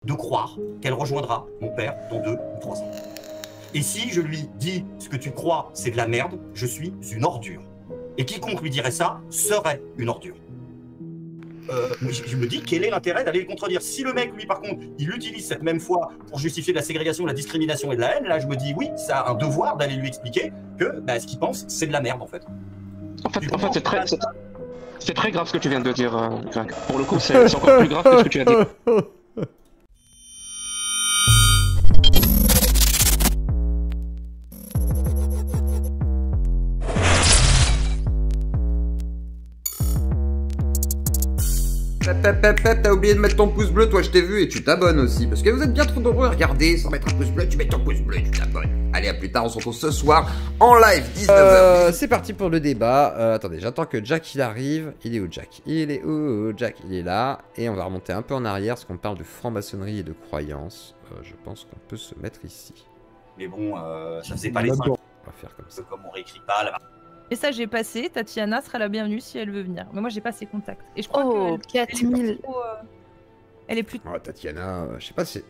de croire qu'elle rejoindra mon père dans 2 ou 3 ans. Et si je lui dis ce que tu crois, c'est de la merde, je suis une ordure. Et quiconque lui dirait ça serait une ordure. Je me dis, quel est l'intérêt d'aller le contredire? Si le mec, lui, par contre, il utilise cette même foi pour justifier de la ségrégation, de la discrimination et de la haine, là, je me dis, oui, ça a un devoir d'aller lui expliquer que bah, ce qu'il pense, c'est de la merde, en fait. En fait, c'est très grave ce que tu viens de dire, Greg. Pour le coup, c'est encore plus grave que ce que tu as dit. T'as oublié de mettre ton pouce bleu, toi je t'ai vu, et tu t'abonnes aussi, parce que vous êtes bien trop nombreux à regarder, sans mettre un pouce bleu, tu mets ton pouce bleu et tu t'abonnes. Allez, à plus tard, on se retrouve ce soir, en live, 19h. C'est parti pour le débat. Attendez, j'attends que Jack il arrive. Il est où Jack? Il est où Jack? Il est là. Et on va remonter un peu en arrière, parce qu'on parle de franc-maçonnerie et de croyances. Je pense qu'on peut se mettre ici. Mais bon, ça faisait pas les 5 On va faire comme ça. comme on réécrit pas là. Message est passé, Tatiana sera la bienvenue si elle veut venir. Mais moi j'ai pas ses contacts. Et je crois Oh, que 4000. elle est plus. Oh, Tatiana, je sais pas si...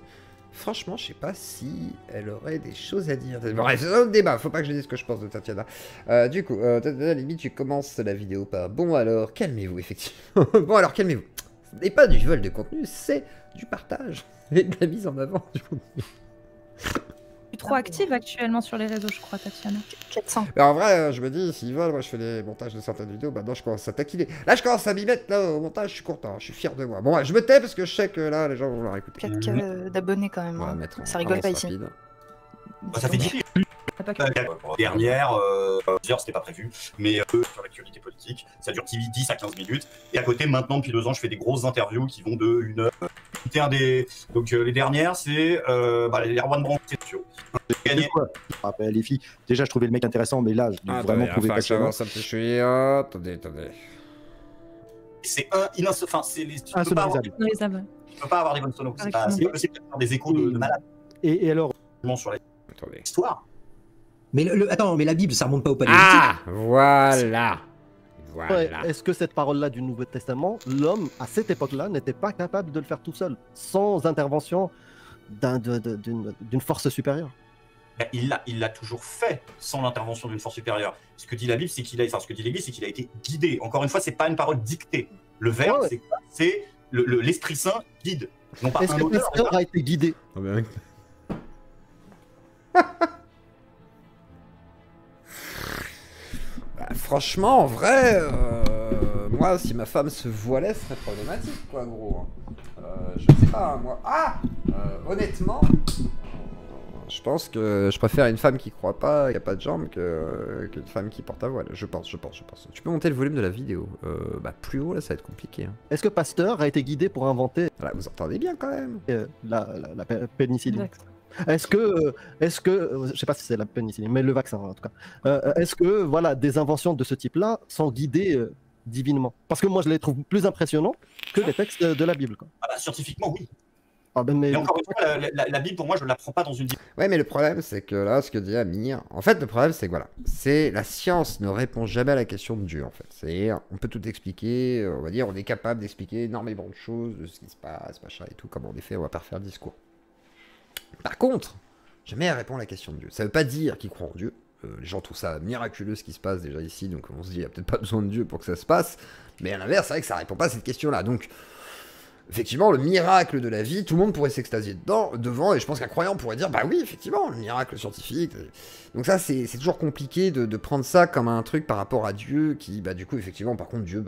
Franchement, je sais pas si elle aurait des choses à dire. Bref, c'est un autre débat, faut pas que je dise ce que je pense de Tatiana. Du coup, Tatiana, limite, tu commences la vidéo par « Bon alors, calmez-vous, effectivement. » Bon alors, calmez-vous. Ce n'est pas du vol de contenu, c'est du partage. Et de la mise en avant du contenu. Je suis trop active actuellement sur les réseaux, je crois, Tatiana. 400. Mais en vrai, je me dis, s'ils veulent, moi je fais les montages de certaines vidéos, maintenant je commence à taquiner. Là, je commence à m'y mettre, là, au montage, je suis content, je suis fier de moi. Bon, ouais, je me tais parce que je sais que là, les gens vont vouloir écouter. 4K d'abonnés quand même. On va Hein. mettre en Ça rigole pas avance ici. rapide. Bah, ça fait 10 T'as pas que- dernière, plusieurs, c'était pas prévu, mais sur l'actualité politique, ça dure 10 à 15 minutes. Et à côté, maintenant, depuis 2 ans, je fais des grosses interviews qui vont de 1 heure. Donc les dernières, c'est les Erwan Brandt, c'est sûr. J'ai gagné. Rappel les filles. Déjà, je trouvais le mec intéressant, mais là, je l'ai vraiment trouvé passionnant. Attendez. C'est enfin, c'est les. Tu peux Insonorisable. Dans les aveux. pas avoir des bonnes sonos. C'est pas possible de faire des échos de malades. Et alors, Sur Attendez. l'histoire. Mais attends, mais la Bible, ça remonte pas au paléolithique. Ah, voilà. ouais, Voilà. est-ce que cette parole-là du Nouveau Testament, l'homme, à cette époque-là, n'était pas capable de le faire tout seul, sans intervention d'une force supérieure? Ben, il l'a toujours fait sans l'intervention d'une force supérieure. Ce que dit la Bible, c'est qu'il a, enfin, ce que dit l'Église, c'est qu'il a été guidé. Encore une fois, c'est pas une parole dictée. Le verbe, Ouais. c'est quoi? C'est l'Esprit Saint guide. Non pas Est-ce un que auteur. Pasteur a été guidé? Bah, franchement, en vrai, moi, si ma femme se voilait, ce serait problématique, quoi, gros. Je sais pas, moi. Honnêtement, je pense que je préfère une femme qui croit pas, qui a pas de jambes, qu'une femme qui porte un voile. Je pense. Tu peux monter le volume de la vidéo. Plus haut, là, ça va être compliqué. Hein. Est-ce que Pasteur a été guidé pour inventer Voilà, vous entendez bien, quand même. la pénicilline? Exact. Est-ce que, je sais pas si c'est la pénicilline, mais le vaccin en tout cas, est-ce que voilà, des inventions de ce type-là sont guidées divinement? Parce que moi je les trouve plus impressionnants que les textes de la Bible. Quoi. Ah bah, scientifiquement, oui. Ah ben, mais Et encore une fois, la Bible, pour moi, je ne la prends pas dans une. Ouais, mais le problème, c'est que là, ce que dit Amir, en fait, le problème, c'est que voilà, c'est la science ne répond jamais à la question de Dieu, en fait. C'est, on peut tout expliquer, on va dire, on est capable d'expliquer énormément de choses, de ce qui se passe, machin et tout, comme en effet, on va pas refaire le discours. Par contre, jamais elle répond à la question de Dieu. Ça veut pas dire qu'ils croient en Dieu. Les gens trouvent ça miraculeux ce qui se passe déjà ici, donc on se dit, il n'y a peut-être pas besoin de Dieu pour que ça se passe. Mais à l'inverse, c'est vrai que ça répond pas à cette question-là. Donc, effectivement, le miracle de la vie, tout le monde pourrait s'extasier devant, et je pense qu'un croyant pourrait dire, bah oui, effectivement, le miracle scientifique. Donc ça, c'est toujours compliqué de prendre ça comme un truc par rapport à Dieu, qui, bah du coup, effectivement, par contre, Dieu,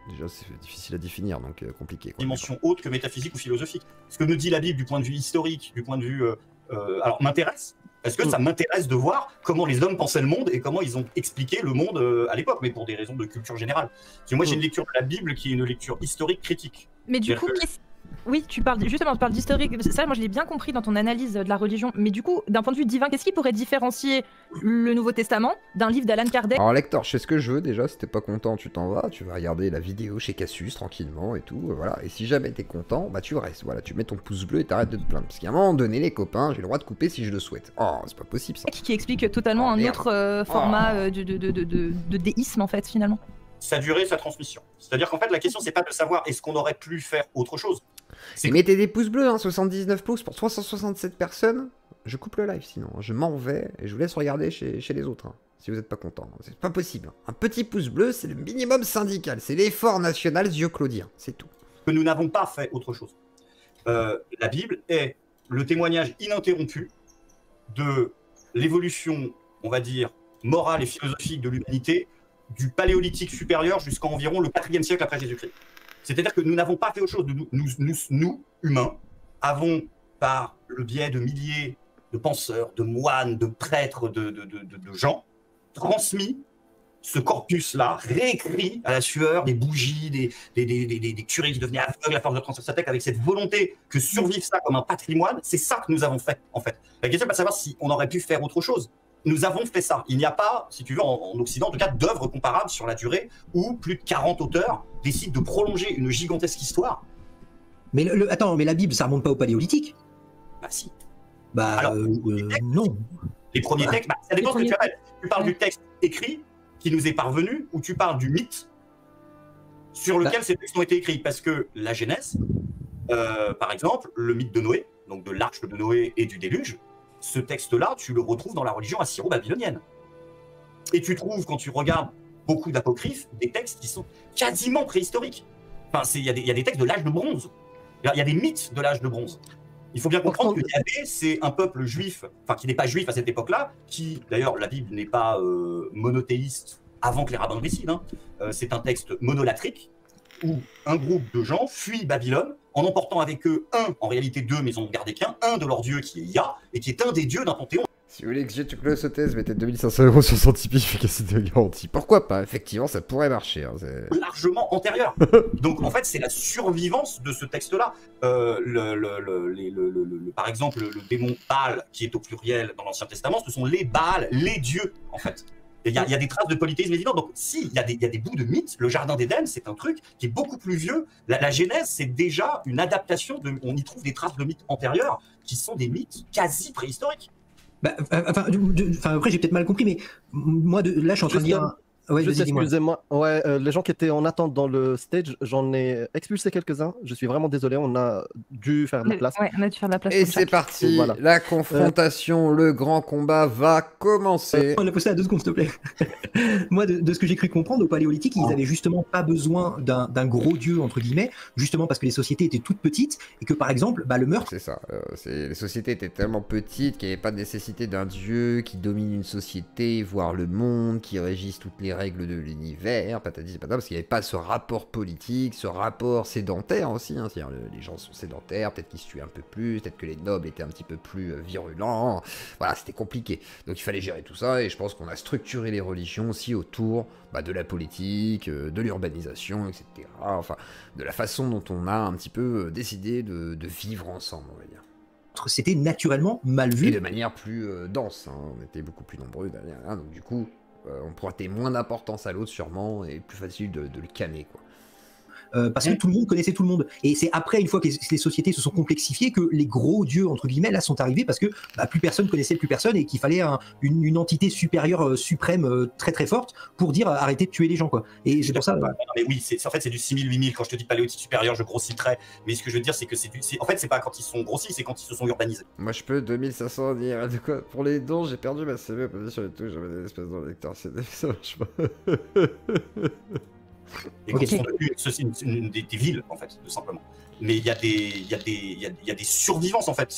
déjà, c'est difficile à définir, donc compliqué. Quoi. Dimension haute que métaphysique ou philosophique. Ce que nous dit la Bible du point de vue historique, du point de vue. Alors, m'intéresse. Parce que ça m'intéresse de voir comment les hommes pensaient le monde et comment ils ont expliqué le monde à l'époque, mais pour des raisons de culture générale. Parce que moi, j'ai une lecture de la Bible qui est une lecture historique critique. Mais du coup, oui, tu parles d'historique. Ça, moi, je l'ai bien compris dans ton analyse de la religion. Mais du coup, d'un point de vue divin, qu'est-ce qui pourrait différencier le Nouveau Testament d'un livre d'Alan Kardec? Alors, lecteur, je fais ce que je veux déjà. Si t'es pas content, tu t'en vas. Tu vas regarder la vidéo chez Cassius tranquillement et tout. Voilà. Et si jamais t'es content, bah tu restes. Voilà, tu mets ton pouce bleu et t'arrêtes de te plaindre. Parce qu'à un moment donné, les copains, j'ai le droit de couper si je le souhaite. Oh, c'est pas possible ça. Qui explique totalement un autre format de déisme, en fait, finalement. Sa durée, sa transmission. C'est-à-dire qu'en fait, la question, c'est pas de savoir est-ce qu'on aurait pu faire autre chose. C'est Et mettez des pouces bleus, hein, 79 pouces pour 367 personnes. Je coupe le live sinon. Je m'en vais et je vous laisse regarder chez les autres. Hein, si vous n'êtes pas content. C'est pas possible. Un petit pouce bleu, c'est le minimum syndical. C'est l'effort national Claudien. C'est tout. que nous n'avons pas fait autre chose. La Bible est le témoignage ininterrompu de l'évolution, on va dire, morale et philosophique de l'humanité, du paléolithique supérieur jusqu'à environ le 4e siècle après Jésus-Christ. C'est-à-dire que nous n'avons pas fait autre chose. Nous, humains, avons, par le biais de milliers de penseurs, de moines, de prêtres, de gens, transmis ce corpus-là, réécrit à la sueur des bougies, des curés qui devenaient aveugles à force de transmettre sa tête, avec cette volonté que survive ça comme un patrimoine. C'est ça que nous avons fait, en fait. La question est pas de savoir si on aurait pu faire autre chose. Nous avons fait ça. Il n'y a pas, si tu veux, en Occident, en tout cas, d'œuvres comparables sur la durée où plus de 40 auteurs décident de prolonger une gigantesque histoire. Mais attends, mais la Bible, ça remonte pas au paléolithique? Bah si. Bah Alors, non. Les premiers textes, ça dépend ce que tu appelles. Tu parles Ouais. du texte écrit qui nous est parvenu ou tu parles du mythe sur lequel ces textes ont été écrits. Parce que la Genèse, par exemple, le mythe de Noé, donc de l'arche de Noé et du déluge, ce texte-là, tu le retrouves dans la religion assyro-babylonienne. Et tu trouves, quand tu regardes beaucoup d'apocryphes, des textes qui sont quasiment préhistoriques. Enfin, il y a des textes de l'âge de bronze. Il y a des mythes de l'âge de bronze. Il faut bien comprendre que Yahvé, c'est un peuple juif, enfin qui n'est pas juif à cette époque-là, qui, d'ailleurs, la Bible n'est pas monothéiste avant que les rabbins le décident. C'est un texte monolatrique où un groupe de gens fuit Babylone en emportant avec eux en réalité deux, mais ils ont gardé qu'un, un de leurs dieux qui est Yah, et qui est un des dieux d'un panthéon. Si vous voulez que j'ai le thèse, mettez 2500 € sur son Tipeee, efficacité garantie. Pourquoi pas? Effectivement, ça pourrait marcher. Hein, largement antérieur. Donc en fait, c'est la survivance de ce texte-là. Par exemple, le démon Baal, qui est au pluriel dans l'Ancien Testament, ce sont les Baals, les dieux, en fait. Il y a des traces de polythéisme évident. Donc si, il y a des bouts de mythes. Le Jardin d'Éden, c'est un truc qui est beaucoup plus vieux. La Genèse, c'est déjà une adaptation. On y trouve des traces de mythes antérieurs qui sont des mythes quasi préhistoriques. Bah, après, j'ai peut-être mal compris, mais moi, là, je suis en train de dire. Ouais, Juste, vas-y, dis-moi. excusez-moi. Ouais, les gens qui étaient en attente dans le stage, j'en ai expulsé quelques-uns. Je suis vraiment désolé, on a dû faire de la place. Ouais, on a dû faire de la place. Et pour c'est chaque. parti, Voilà. la confrontation, le grand combat va commencer. On a posté à 2 secondes, s'il te plaît. Moi, de ce que j'ai cru comprendre, au Paléolithique, ils avaient justement pas besoin d'un gros dieu, entre guillemets, justement parce que les sociétés étaient toutes petites et que, par exemple, bah, le meurtre. C'est ça, les sociétés étaient tellement petites qu'il n'y avait pas de nécessité d'un dieu qui domine une société, voire le monde, qui régisse toutes les règles de l'univers, patati patata, parce qu'il n'y avait pas ce rapport politique, ce rapport sédentaire aussi, hein, c'est-à-dire les gens sont sédentaires, peut-être qu'ils se tuent un peu plus, peut-être que les nobles étaient un petit peu plus virulents, voilà, c'était compliqué. Donc il fallait gérer tout ça, et je pense qu'on a structuré les religions aussi autour de la politique, de l'urbanisation, etc. Enfin, de la façon dont on a un petit peu décidé de vivre ensemble, on va dire. C'était naturellement mal Et vu. de manière plus dense, hein, on était beaucoup plus nombreux derrière, hein, donc du coup, on prêtait moins d'importance à l'autre sûrement, et plus facile de le canner, quoi. Parce que tout le monde connaissait tout le monde. Et c'est après, une fois que les sociétés se sont complexifiées, que les gros dieux, entre guillemets, là, sont arrivés parce que plus personne connaissait plus personne et qu'il fallait une entité supérieure, suprême, très très forte pour dire arrêtez de tuer les gens, quoi. Et c'est pour ça. Non, mais oui, en fait, c'est du 6000, 8000. Quand je te dis paléolithique supérieur, je grossis le trait. Mais ce que je veux dire, c'est que en fait, c'est pas quand ils sont grossis, c'est quand ils se sont urbanisés. Moi je peux 2500 dire de quoi. Pour les dons, j'ai perdu ma CV apposée sur les touches, j'avais des espèces de lecteur CD, ça marche pas. Et quand ils sont devenus des villes, en fait, tout simplement. Mais il y a des survivances, en fait.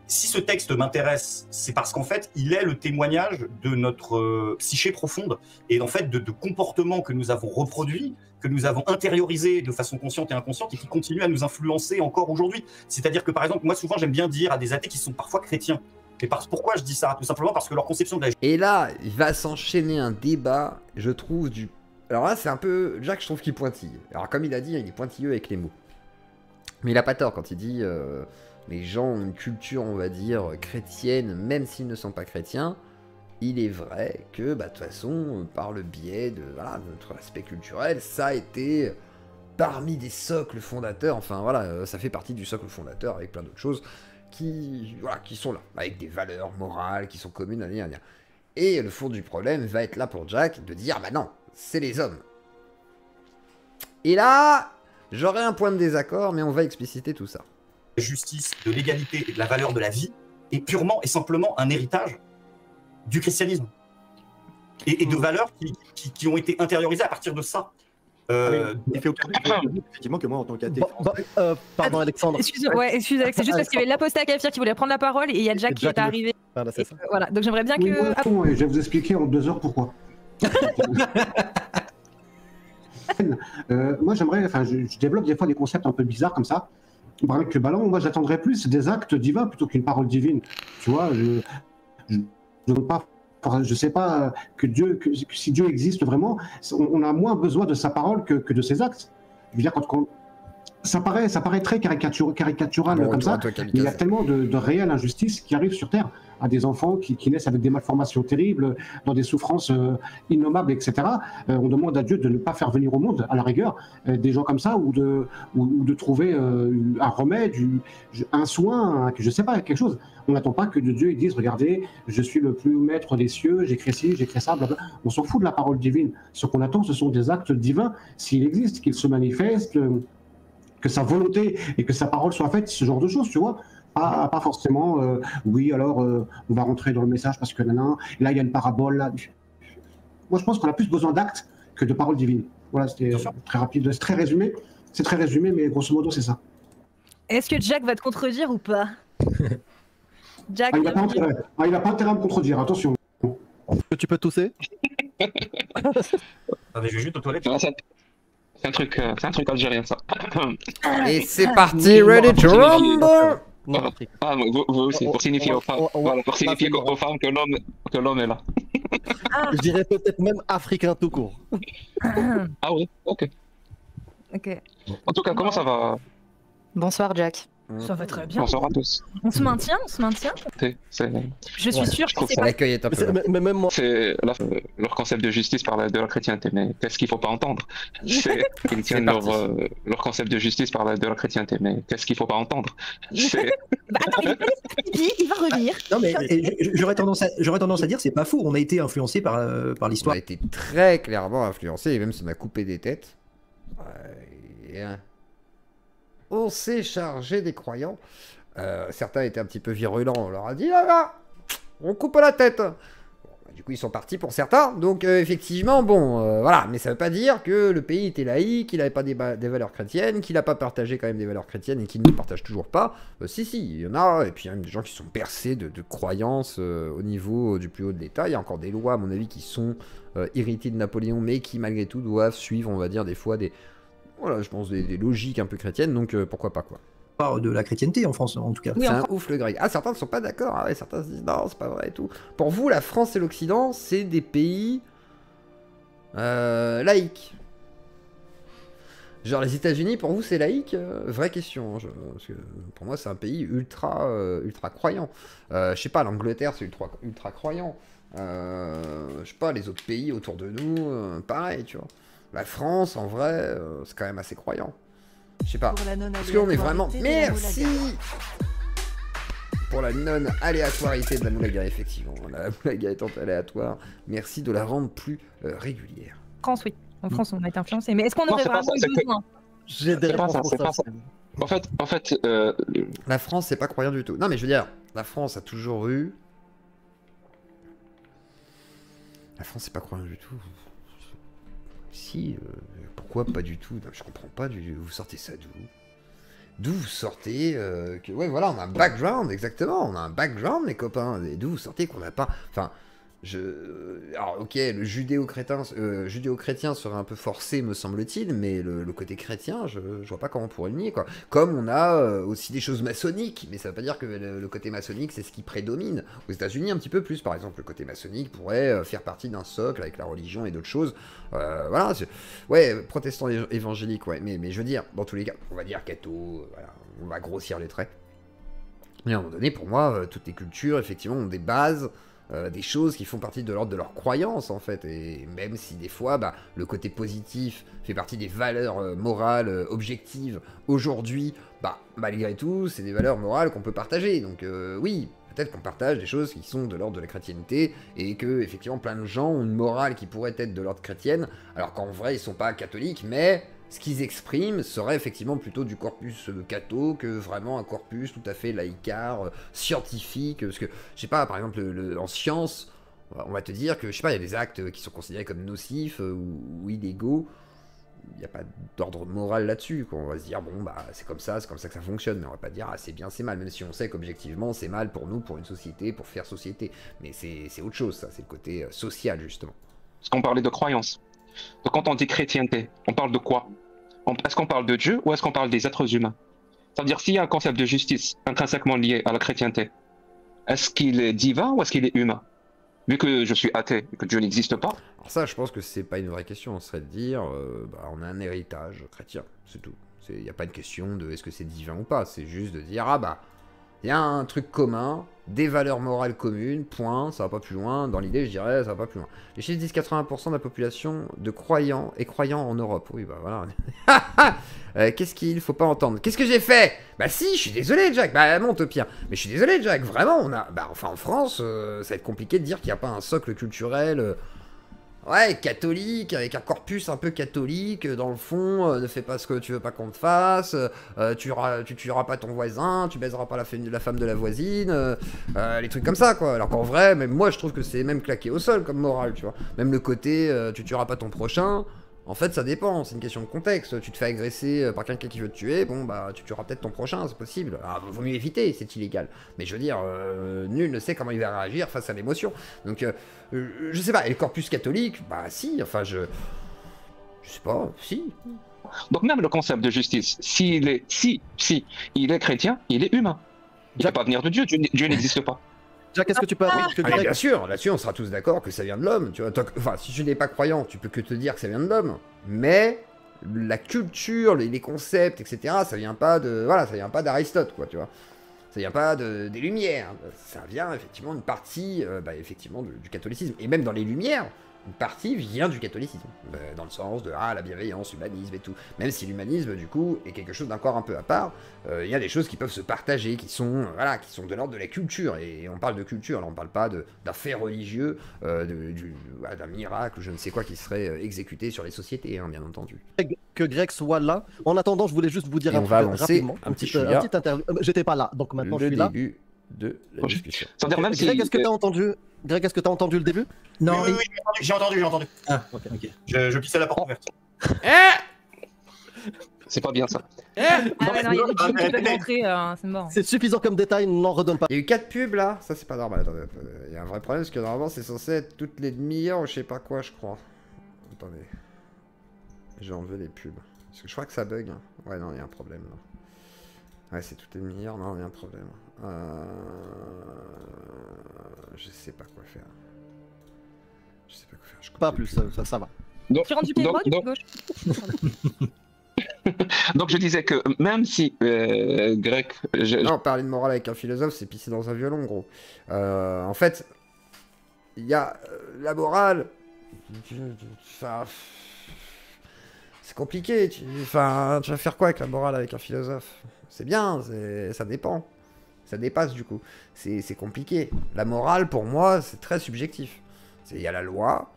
Si ce texte m'intéresse, c'est parce qu'en fait, il est le témoignage de notre psyché profonde et en fait de comportements que nous avons reproduits, que nous avons intériorisés de façon consciente et inconsciente et qui continuent à nous influencer encore aujourd'hui. C'est-à-dire que, par exemple, moi, souvent, j'aime bien dire à des athées qui sont parfois chrétiens. Et pourquoi je dis ça? Tout simplement parce que leur conception de la... Et là, il va s'enchaîner un débat, je trouve, Alors là, c'est un peu... Jacques, je trouve qu'il pointille. Alors comme il a dit, il est pointilleux avec les mots. Mais il a pas tort quand il dit... les gens ont une culture, on va dire, chrétienne, même s'ils ne sont pas chrétiens. Il est vrai que, de toute façon, par le biais de notre aspect culturel, ça a été parmi des socles fondateurs, enfin voilà, ça fait partie du socle fondateur avec plein d'autres choses qui sont là, avec des valeurs morales qui sont communes à dire. Et le fond du problème va être là pour Jack, de dire, non, c'est les hommes. Et là, J'aurais un point de désaccord, mais on va expliciter tout ça. La justice, de l'égalité et de la valeur de la vie est purement et simplement un héritage du christianisme. Et de valeurs qui ont été intériorisées à partir de ça. Il fait aucun doute, effectivement, que moi, en tant qu'athée Pardon, Alexandre. Excuse Alex, c'est juste parce qu'il y avait l'apostat Kafir qui voulait prendre la parole et il y a Jack qui est arrivé. Voilà, c'est ça. Voilà, donc j'aimerais bien Oui, que. moi, bon, je vais vous expliquer en 2 heures pourquoi. Moi, j'aimerais, enfin, je développe des fois des concepts un peu bizarres comme ça. Par que ballon, moi, j'attendrais plus des actes divins plutôt qu'une parole divine. Tu vois, je sais pas que Dieu, que si Dieu existe vraiment, on a moins besoin de sa parole que de ses actes. Je veux dire, ça paraît très caricatural Bon, comme ça, toi, mais il y a tellement de réelles injustices qui arrivent sur Terre à des enfants qui naissent avec des malformations terribles, dans des souffrances innommables, etc. On demande à Dieu de ne pas faire venir au monde, à la rigueur, des gens comme ça, ou de trouver un remède, un soin, je sais pas, quelque chose. On n'attend pas que de Dieu il dise, regardez, je suis le plus maître des cieux, j'ai créé ci, j'ai créé ça, blablabla. On s'en fout de la parole divine. Ce qu'on attend, ce sont des actes divins, s'il existe, qu'ils se manifestent, que sa volonté et que sa parole soit faite, ce genre de choses, tu vois. Pas forcément, oui, alors on va rentrer dans le message parce que là, il y a une parabole. Là. Moi, je pense qu'on a plus besoin d'actes que de paroles divines. Voilà, c'était très rapide, c'est très résumé. C'est très résumé, mais grosso modo, c'est ça. Est-ce que Jack va te contredire ou pas? Jack, il n'a pas intérêt à me contredire, attention. Tu peux tousser? Attendez, je vais juste aux toilettes. C'est un truc algérien, ça. Et c'est parti, ready to rumble. Vous aussi, pour signifier aux femmes, pour signifier aux femmes que l'homme est là. Je dirais peut-être même africain tout court. Ah oui, ok. En tout cas, comment ça va? Bonsoir Jack. Ça va très bien. Bonsoir à tous. On se maintient. Je suis sûr que c'est pas... L'accueil est un peu... Mais même moi... C'est leur concept de justice par de la chrétienté, mais qu'est-ce qu'il faut pas entendre? Ils tiennent leur concept de justice par de la chrétienté, mais qu'est-ce qu'il faut pas entendre? Attends, il va revenir. Non mais j'aurais tendance à dire c'est pas faux. On a été influencé par l'histoire. On a été très clairement influencé, et même ça m'a coupé des têtes. On s'est chargé des croyants. Certains étaient un petit peu virulents. On leur a dit, ah là, on coupe la tête. Bon, du coup, ils sont partis pour certains. Donc, effectivement, bon, voilà. Mais ça ne veut pas dire que le pays était laïque, qu'il n'avait pas des valeurs chrétiennes, qu'il n'a pas partagé quand même des valeurs chrétiennes et qu'il ne partage toujours pas. Si, il y en a. Et puis, il y a même des gens qui sont percés de croyances au niveau du plus haut de l'État. Il y a encore des lois, à mon avis, qui sont héritées de Napoléon, mais qui, malgré tout, doivent suivre, on va dire, des fois des... Voilà, je pense des logiques un peu chrétiennes, donc pourquoi pas, quoi. De la chrétienté en France, en tout cas. Oui, c'est un ouf le grec. Ah, certains ne sont pas d'accord, ah ouais, certains se disent non, c'est pas vrai et tout. Pour vous, la France et l'Occident, c'est des pays laïques. Genre les États-Unis, pour vous, c'est laïque? Vraie question. Parce que pour moi, c'est un pays ultra croyant. Je sais pas, l'Angleterre, c'est ultra croyant. Je sais pas, les autres pays autour de nous, pareil, tu vois. La France, en vrai, c'est quand même assez croyant. Je sais pas. Parce qu'on est vraiment... Merci pour la non-aléatoirité de la moulaga, effectivement. La moulaga étant aléatoire, merci de la rendre plus régulière. France, oui. En France, on a été influencé. Mais est-ce qu'on aurait vraiment besoin? J'ai des réponses pour ça. En fait, la France, c'est pas croyant du tout. Non, mais je veux dire, la France a toujours eu... La France, c'est pas croyant du tout. Si, pourquoi pas du tout? Non, je comprends pas, vous sortez ça d'où? D'où vous sortez que... Ouais, voilà, on a un background, exactement, on a un background, les copains, et d'où vous sortez qu'on n'a pas... Enfin, alors, ok, le judéo-chrétien serait un peu forcé, me semble-t-il, mais le côté chrétien, je vois pas comment on pourrait le nier, quoi. Comme on a aussi des choses maçonniques, mais ça veut pas dire que le côté maçonnique, c'est ce qui prédomine. Aux États-Unis, un petit peu plus, par exemple, le côté maçonnique pourrait faire partie d'un socle avec la religion et d'autres choses. Voilà, ouais, protestants évangéliques, ouais, mais je veux dire, dans tous les cas, on va dire catho, voilà, on va grossir les traits. Mais à un moment donné, pour moi, toutes les cultures, effectivement, ont des bases, des choses qui font partie de l'ordre de leurs croyances, en fait, et même si des fois, bah, le côté positif fait partie des valeurs morales objectives, aujourd'hui, bah, malgré tout, c'est des valeurs morales qu'on peut partager, donc oui, peut-être qu'on partage des choses qui sont de l'ordre de la chrétienté, et que, effectivement, plein de gens ont une morale qui pourrait être de l'ordre chrétienne, alors qu'en vrai, ils sont pas catholiques, mais ce qu'ils expriment serait effectivement plutôt du corpus catho que vraiment un corpus tout à fait laïcard, scientifique. Parce que, je sais pas, par exemple, en science, on va te dire que, je sais pas, il y a des actes qui sont considérés comme nocifs ou illégaux. Il n'y a pas d'ordre moral là-dessus. On va se dire, bon, bah, c'est comme ça que ça fonctionne. Mais on va pas dire, ah, c'est bien, c'est mal. Même si on sait qu'objectivement, c'est mal pour nous, pour une société, pour faire société. Mais c'est autre chose, ça. C'est le côté social, justement. Parce qu'on parlait de croyance. Donc quand on dit chrétienté, on parle de quoi? Est-ce qu'on parle de Dieu ou est-ce qu'on parle des êtres humains? C'est-à-dire, s'il y a un concept de justice intrinsèquement lié à la chrétienté, est-ce qu'il est divin ou est-ce qu'il est humain? Vu que je suis athée et que Dieu n'existe pas. Alors ça, je pense que c'est pas une vraie question. On serait de dire, on a un héritage chrétien, c'est tout. Il n'y a pas de question de est-ce que c'est divin ou pas. C'est juste de dire, ah bah, il y a un truc commun, des valeurs morales communes, point, ça va pas plus loin. Dans l'idée, je dirais, ça va pas plus loin. Les chiffres disent 80% de la population de croyants et croyants en Europe. Oui, bah voilà. Qu'est-ce qu'il faut pas entendre? Qu'est-ce que j'ai fait? Bah si, je suis désolé, Jack. Bah monte au pire. Mais je suis désolé, Jack. Vraiment, on a... Bah enfin, en France, ça va être compliqué de dire qu'il n'y a pas un socle culturel... Ouais, catholique, avec un corpus un peu catholique, dans le fond, ne fais pas ce que tu veux pas qu'on te fasse, tu tueras pas ton voisin, tu baiseras pas la femme de la voisine, les trucs comme ça, quoi. Alors qu'en vrai, même moi, je trouve que c'est même claqué au sol comme morale, tu vois. Même le côté, tu tueras pas ton prochain, en fait, ça dépend, c'est une question de contexte. Tu te fais agresser par quelqu'un qui veut te tuer, bon, bah, tu tueras peut-être ton prochain, c'est possible. Alors, vaut mieux éviter, c'est illégal. Mais je veux dire, nul ne sait comment il va réagir face à l'émotion. Donc, je sais pas, et le corpus catholique, bah si, enfin, je sais pas, si. Donc même le concept de justice, s'il est chrétien, il est humain. Il ne peut pas venir de Dieu, Dieu n'existe pas. Jack, est-ce que tu peux... bien sûr, là-dessus, on sera tous d'accord que ça vient de l'homme, tu vois. Enfin, si tu n'es pas croyant, tu peux que te dire que ça vient de l'homme. Mais la culture, les concepts, etc., ça vient pas de... Voilà, ça vient pas d'Aristote, quoi, tu vois. Ça vient pas des Lumières. Ça vient, effectivement, une partie, effectivement, du catholicisme. Et même dans les Lumières, une partie vient du catholicisme. Dans le sens de, la bienveillance, l'humanisme et tout. Même si l'humanisme, du coup, est quelque chose d'encore un peu à part, il y a des choses qui peuvent se partager, qui sont de l'ordre de la culture. Et on parle de culture, là, on parle pas d'un fait religieux, d'un miracle, je ne sais quoi, qui serait exécuté sur les sociétés, hein, bien entendu. Que Greg soit là. En attendant, je voulais juste vous dire rapidement, un petit interview. J'étais pas là, donc maintenant je suis là. Le début de la discussion. Greg, est-ce que tu as entendu Greg, est-ce que tu as entendu le début? Non, oui, j'ai entendu. Ah, ok. Je pissais la porte ouverte. C'est pas bien ça. Ah ouais, non, il y a des gens qui peuvent rentrer, c'est mort. C'est suffisant comme détail, n'en redonne pas. Il y a eu 4 pubs là, ça c'est pas normal. Attendez, il y a un vrai problème parce que normalement c'est censé être toutes les demi-heures ou je sais pas quoi, je crois. Attendez. J'ai enlevé les pubs. Parce que je crois que ça bug. Hein. Ouais, non, il y a un problème là. Ouais, c'est toutes les demi-heures, non, il y a un problème. Je sais pas quoi faire. Pas plus, ça va. Donc, tu rentres du pied droit ou du pied gauche? Donc je disais que même si Greg... Non, parler de morale avec un philosophe, c'est pisser dans un violon, gros. En fait, il y a la morale... C'est compliqué. Tu vas faire quoi avec la morale avec un philosophe? C'est bien, ça dépend. Ça dépasse du coup. C'est compliqué. La morale, pour moi, c'est très subjectif. Il y a la loi,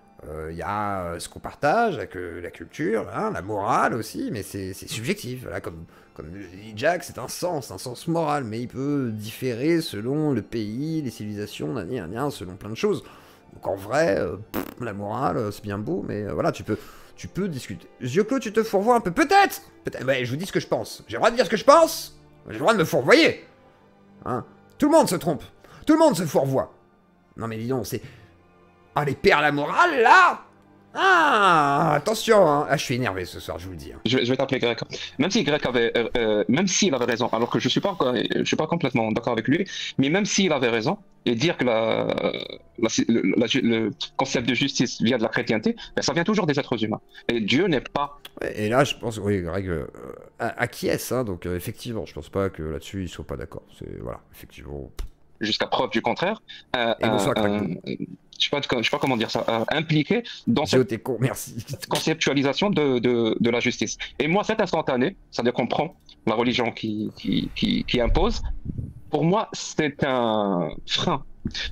il y a ce qu'on partage avec la culture, hein, la morale aussi, mais c'est subjectif. Voilà, comme dit Jack, c'est un sens moral, mais il peut différer selon le pays, les civilisations, selon plein de choses. Donc en vrai, la morale, c'est bien beau, mais voilà, tu peux discuter. Yoko, tu te fourvoies un peu? Peut-être. Mais je vous dis ce que je pense. J'ai le droit de dire ce que je pense. J'ai le droit de me fourvoyer. Hein? Tout le monde se trompe. Tout le monde se fourvoie. Non mais dis donc, c'est... Ah, les pères la morale, là! Ah, attention, hein. Ah, je suis énervé ce soir, je vous le dis. Hein. Je vais t'appeler Greg. Même si Greg avait... même s'il avait raison, alors que je suis pas complètement d'accord avec lui, mais même s'il avait raison, et dire que le concept de justice vient de la chrétienté, ben, ça vient toujours des êtres humains. Et Dieu n'est pas... Ouais, et là, je pense, oui, Greg acquiesce, hein, donc effectivement, je pense pas que là-dessus, ils soient pas d'accord. C'est, voilà, effectivement... Jusqu'à preuve du contraire, je sais pas comment dire ça, impliqué dans cette conceptualisation de la justice. Et moi, cet instantané, c'est-à-dire qu'on prend la religion qui impose pour moi, c'est un frein.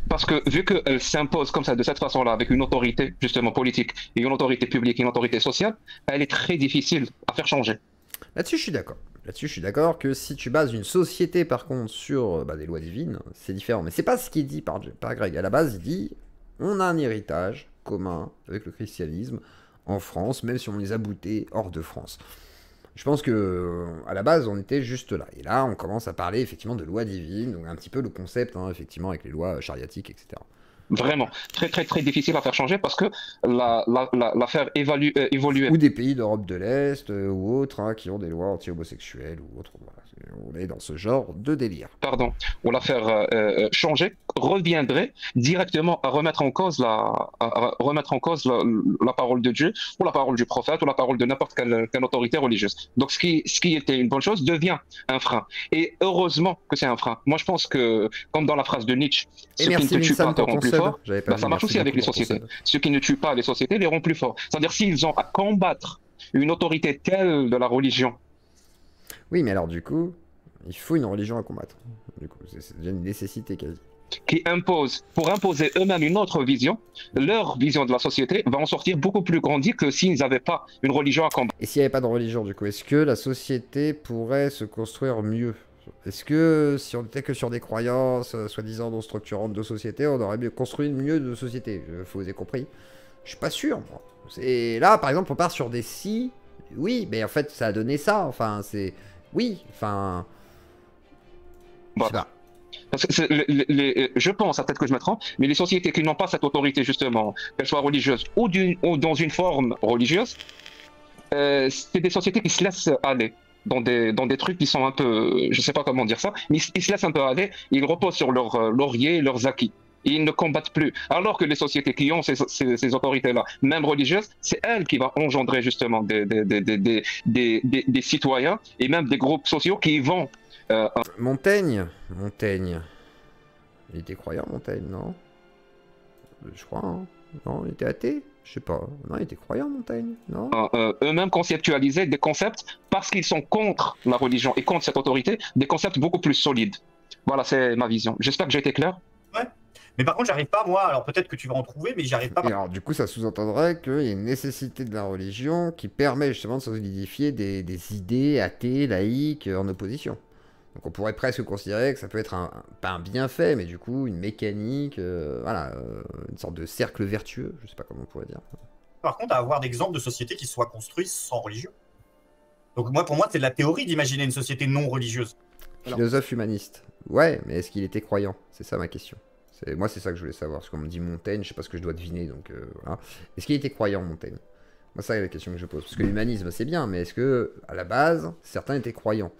Parce que vu qu'elle s'impose comme ça, de cette façon-là, avec une autorité justement politique, et une autorité publique, et une autorité sociale, elle est très difficile à faire changer. Là-dessus, je suis d'accord. Là-dessus, je suis d'accord que si tu bases une société, par contre, sur des lois divines, c'est différent. Mais c'est pas ce qui est dit par Greg. À la base, il dit on a un héritage commun avec le christianisme en France, même si on les a boutés hors de France. Je pense que à la base, on était juste là. Et là, on commence à parler effectivement de lois divines, donc un petit peu le concept, hein, effectivement, avec les lois chariatiques, etc. Vraiment, très très très difficile à faire changer parce que la faire évoluer. Ou des pays d'Europe de l'Est ou autres hein, qui ont des lois anti-homosexuelles ou autres. Voilà. On est dans ce genre de délire. Pardon, ou la faire changer reviendrait directement à remettre en cause la parole de Dieu ou la parole du prophète ou la parole de n'importe quelle autorité religieuse. Donc ce qui était une bonne chose devient un frein. Et heureusement que c'est un frein. Moi je pense que, comme dans la phrase de Nietzsche, ce qui ne te tue pas te rend plus fort, ça marche aussi avec les sociétés. Ce qui ne tue pas les sociétés les rend plus forts. C'est-à-dire s'ils ont à combattre une autorité telle de la religion. Oui, mais alors du coup, il faut une religion à combattre. Du coup, c'est déjà une nécessité quasi. Qui impose, pour imposer eux-mêmes une autre vision, leur vision de la société va en sortir beaucoup plus grandie que s'ils n'avaient pas une religion à combattre. Et s'il n'y avait pas de religion, du coup, est-ce que la société pourrait se construire mieux? Est-ce que si on n'était que sur des croyances, soi-disant non structurantes de société, on aurait construit mieux de société? Vous avez compris? Je suis pas sûr, moi. Là, par exemple, on part sur des si. Oui, mais en fait, ça a donné ça. Enfin, c'est... Oui, enfin... Bah, parce que je pense, peut-être que je me trompe, mais les sociétés qui n'ont pas cette autorité, justement, qu'elles soient religieuses ou dans une forme religieuse, c'est des sociétés qui se laissent aller dans des trucs qui sont un peu... Je sais pas comment dire ça, mais ils se laissent un peu aller, ils reposent sur leurs lauriers, leurs acquis. Ils ne combattent plus. Alors que les sociétés qui ont ces autorités-là, même religieuses, c'est elles qui vont engendrer justement des citoyens et même des groupes sociaux qui vont... Montaigne. Il était croyant, Montaigne, non? Je crois, hein. Non, il était athée? Je sais pas. Non, il était croyant, Montaigne, non? Eux-mêmes conceptualisaient des concepts, parce qu'ils sont contre la religion et contre cette autorité, des concepts beaucoup plus solides. Voilà, c'est ma vision. J'espère que j'ai été clair. Ouais. Mais par contre, j'arrive pas, moi, alors peut-être que tu vas en trouver, mais j'arrive pas. Et alors, du coup, ça sous-entendrait qu'il y a une nécessité de la religion qui permet justement de solidifier des idées athées, laïques, en opposition. Donc on pourrait presque considérer que ça peut être pas un bienfait, mais du coup une mécanique, une sorte de cercle vertueux, je sais pas comment on pourrait dire. Par contre, à avoir d'exemples de sociétés qui soient construites sans religion. Donc pour moi, c'est de la théorie d'imaginer une société non religieuse. Philosophe humaniste. Ouais, mais est-ce qu'il était croyant? C'est ça ma question. Moi, c'est ça que je voulais savoir. Parce qu'on me dit Montaigne, je sais pas ce que je dois deviner, donc voilà. Est-ce qu'il était croyant, Montaigne? Moi, ça c'est la question que je pose. Parce que l'humanisme, c'est bien, mais est-ce que, à la base, certains étaient croyants?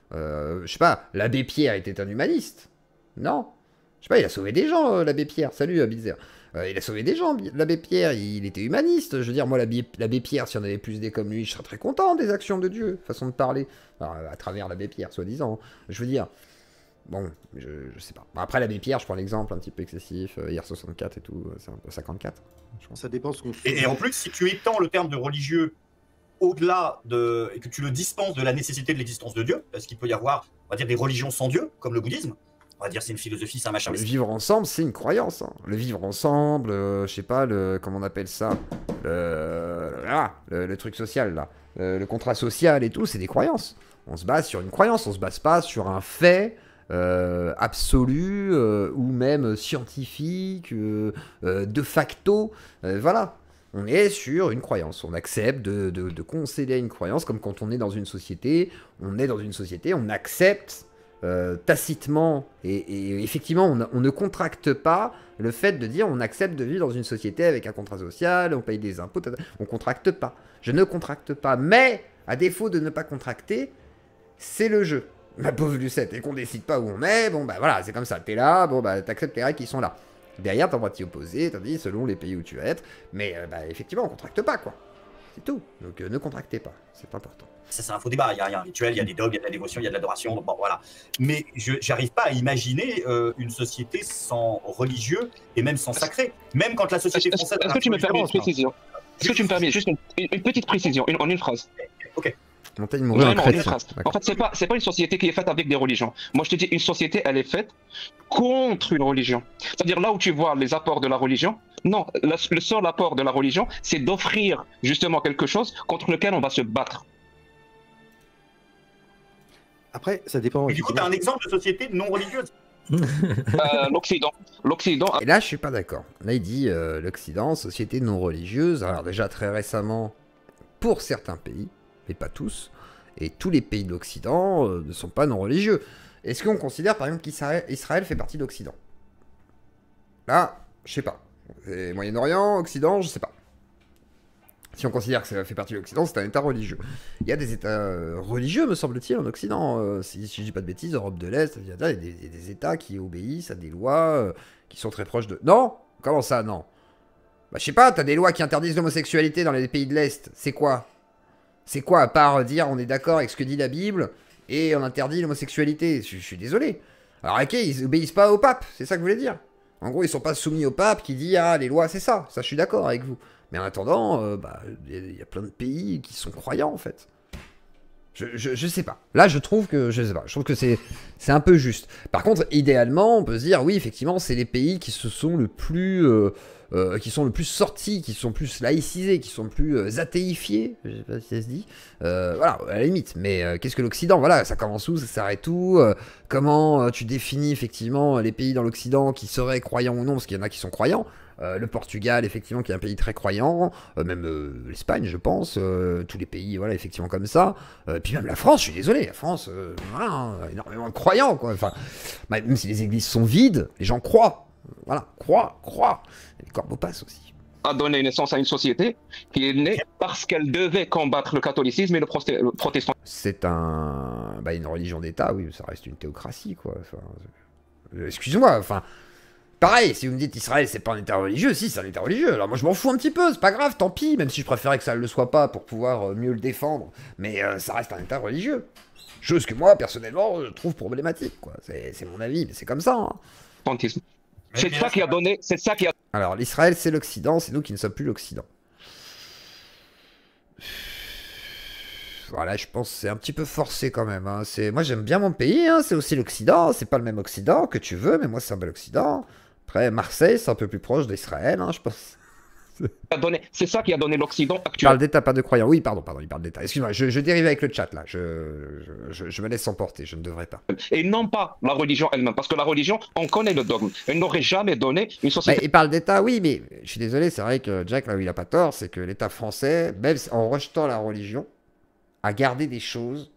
Je sais pas, l'abbé Pierre était un humaniste? Non. Je sais pas, il a sauvé des gens, l'abbé Pierre. Salut, Abizer. Il a sauvé des gens, l'abbé Pierre, il était humaniste. Je veux dire, moi, l'abbé Pierre, si on avait plus des comme lui, je serais très content des actions de Dieu, façon de parler. Alors, à travers l'abbé Pierre, soi-disant. Je veux dire, bon, je sais pas. Bon, après, l'abbé Pierre, je prends l'exemple un petit peu excessif, hier 64 et tout, c'est un peu 54. Ça dépend ce qu'on fait. Et en plus, si tu étends le terme de religieux au-delà de, et que tu le dispenses de la nécessité de l'existence de Dieu, parce qu'il peut y avoir, on va dire, des religions sans Dieu, comme le bouddhisme. On va dire c'est une philosophie, c'est un machin. Le vivre ensemble, c'est une croyance. Hein. Le vivre ensemble, je sais pas, comment on appelle ça, le truc social là, le contrat social et tout, c'est des croyances. On se base sur une croyance, on se base pas sur un fait absolu ou même scientifique, de facto, voilà. On est sur une croyance, on accepte de concéder à une croyance, comme quand on est dans une société, on accepte tacitement, et effectivement, on ne contracte pas le fait de dire on accepte de vivre dans une société avec un contrat social, on paye des impôts, on contracte pas. Je ne contracte pas, mais à défaut de ne pas contracter, c'est le jeu. Ma pauvre Lucette, et qu'on décide pas où on est, bon bah voilà, c'est comme ça, t'es là, bon bah t'acceptes les règles qui sont là. Derrière, t'as le droit de t'y opposer, t'as dit selon les pays où tu vas être, mais effectivement, on contracte pas, quoi. C'est tout. Donc ne contractez pas, c'est important. Ça, c'est un faux débat. Il y a un rituel, il y a des dogmes, il y a de la dévotion, il y a de l'adoration, bon voilà. Mais j'arrive pas à imaginer une société sans religieux et même sans sacré. Même quand la société française... Est-ce que tu me permets une précision? Est-ce que tu me permets juste une petite précision, en une phrase? Ok. Montaigne mourut un Vraiment, chrétien. une trace. En D'accord. fait, c'est pas une société qui est faite avec des religions. Moi, je te dis, une société, elle est faite contre une religion. C'est-à-dire là où tu vois les apports de la religion, non, le seul apport de la religion, c'est d'offrir justement quelque chose contre lequel on va se battre. Après, ça dépend. Et du coup, tu as un exemple de société non religieuse. L'Occident. Et là, je suis pas d'accord. Là, il dit l'Occident, société non religieuse. Alors déjà, très récemment, pour certains pays, mais pas tous, et tous les pays de l'Occident ne sont pas non religieux. Est-ce qu'on considère, par exemple, qu'Israël fait partie de l'Occident? Là, je sais pas. Moyen-Orient, Occident, je sais pas. Si on considère que ça fait partie de l'Occident, c'est un État religieux. Il y a des États religieux, me semble-t-il, en Occident. Si je dis pas de bêtises, Europe de l'Est, il y a des États qui obéissent à des lois qui sont très proches de... Non? Comment ça, non? Bah, je sais pas, t'as des lois qui interdisent l'homosexualité dans les pays de l'Est. C'est quoi? C'est quoi, à part dire on est d'accord avec ce que dit la Bible et on interdit l'homosexualité? Je suis désolé. Alors, ok, ils obéissent pas au pape, c'est ça que vous voulez dire? En gros, ils sont pas soumis au pape qui dit ah, les lois, c'est ça. Ça, je suis d'accord avec vous. Mais en attendant, il y a plein de pays qui sont croyants, en fait. Je sais pas. Là, je trouve que je sais pas. Je trouve que c'est un peu juste. Par contre, idéalement, on peut se dire oui, effectivement, c'est les pays qui se sont le plus qui sont le plus sortis, qui sont plus laïcisés, qui sont le plus athéifiés. Je sais pas si ça se dit. Voilà, à la limite. Mais qu'est-ce que l'Occident? Voilà, ça commence où, ça s'arrête où? Comment tu définis effectivement les pays dans l'Occident qui seraient croyants ou non? Parce qu'il y en a qui sont croyants. Le Portugal, effectivement, qui est un pays très croyant, même l'Espagne, je pense, tous les pays, voilà, effectivement, comme ça. Puis même la France, je suis désolé, la France, voilà, énormément de croyants, quoi. Enfin, même si les églises sont vides, les gens croient. Voilà, croient. Et les corbeaux passent aussi. A donné naissance à une société qui est née parce qu'elle devait combattre le catholicisme et le protestantisme. C'est une religion d'État, oui, ça reste une théocratie, quoi. Enfin, excuse-moi, enfin... Pareil, si vous me dites Israël c'est pas un état religieux, si c'est un état religieux, alors moi je m'en fous un petit peu, c'est pas grave, tant pis, même si je préférais que ça ne le soit pas pour pouvoir mieux le défendre, mais ça reste un état religieux. Chose que moi, personnellement, je trouve problématique, quoi. C'est mon avis, mais c'est comme ça. Hein. C'est ça qui a donné, c'est ça qui a... Alors l'Israël c'est l'Occident, c'est nous qui ne sommes plus l'Occident. Voilà, je pense que c'est un petit peu forcé quand même. Hein. Moi j'aime bien mon pays, hein. C'est aussi l'Occident, c'est pas le même Occident que tu veux, mais moi c'est un bel Occident. Après, Marseille, c'est un peu plus proche d'Israël, hein, je pense. C'est ça qui a donné l'Occident Il actuel. parle d'État, pas de croyants. Oui, pardon, il parle d'État. Excuse-moi, je dérive avec le chat, là. Je me laisse emporter, je ne devrais pas. Et non pas la religion elle-même, parce que la religion, on connaît le dogme. Elle n'aurait jamais donné une société... Il parle d'État, oui, mais je suis désolé, c'est vrai que Jack, là où il a pas tort, c'est que l'État français, même en rejetant la religion, a gardé des choses...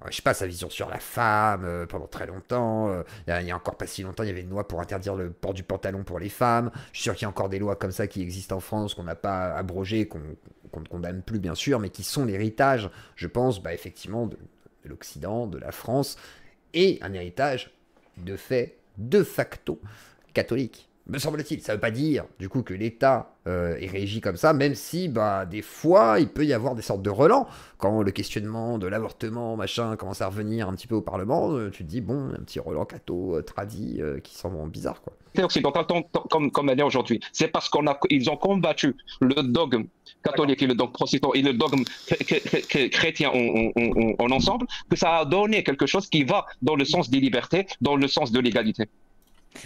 Je sais pas, sa vision sur la femme pendant très longtemps. Il y a encore pas si longtemps, il y avait une loi pour interdire le port du pantalon pour les femmes. Je suis sûr qu'il y a encore des lois comme ça qui existent en France, qu'on n'a pas abrogées, qu'on ne condamne plus bien sûr, mais qui sont l'héritage, je pense, effectivement, de l'Occident, de la France, et un héritage de fait, de facto, catholique. Me semble-t-il, ça veut pas dire du coup que l'État est régi comme ça, même si des fois il peut y avoir des sortes de relents. Quand le questionnement de l'avortement, machin, commence à revenir un petit peu au Parlement, tu te dis bon, un petit relent catho tradit qui semble bizarre, quoi. Occidentale comme elle est aujourd'hui. C'est parce qu'ils ont combattu le dogme catholique et le dogme protestant et le dogme chrétien en ensemble que ça a donné quelque chose qui va dans le sens des libertés, dans le sens de l'égalité.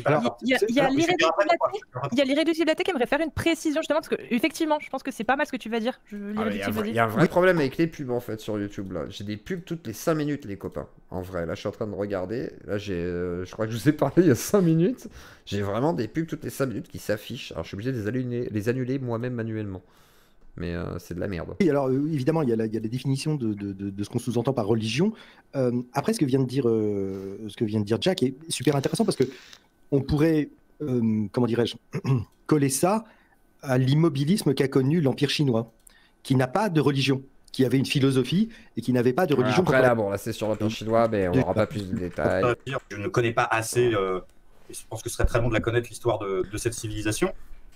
Alors, il y a l'irréducibilité qui aimerait faire une précision justement parce que effectivement, je pense que c'est pas mal ce que tu vas dire. Il y a un vrai problème avec les pubs en fait sur YouTube là. J'ai des pubs toutes les 5 minutes les copains. En vrai, là je suis en train de regarder. Là je crois que je vous ai parlé il y a 5 minutes. J'ai vraiment des pubs toutes les 5 minutes qui s'affichent. Alors je suis obligé de les annuler moi-même manuellement. Mais c'est de la merde. Oui, alors évidemment, il y a la définition de ce qu'on sous-entend par religion. Après, ce que vient de dire Jack est super intéressant parce que on pourrait, comment dirais-je, coller ça à l'immobilisme qu'a connu l'Empire chinois, qui n'a pas de religion, qui avait une philosophie et qui n'avait pas de religion. Après là, bon, là c'est sur l'Empire chinois, mais on n'aura pas plus de détails. Je ne connais pas assez, et je pense que ce serait très bon de la connaître, l'histoire de cette civilisation.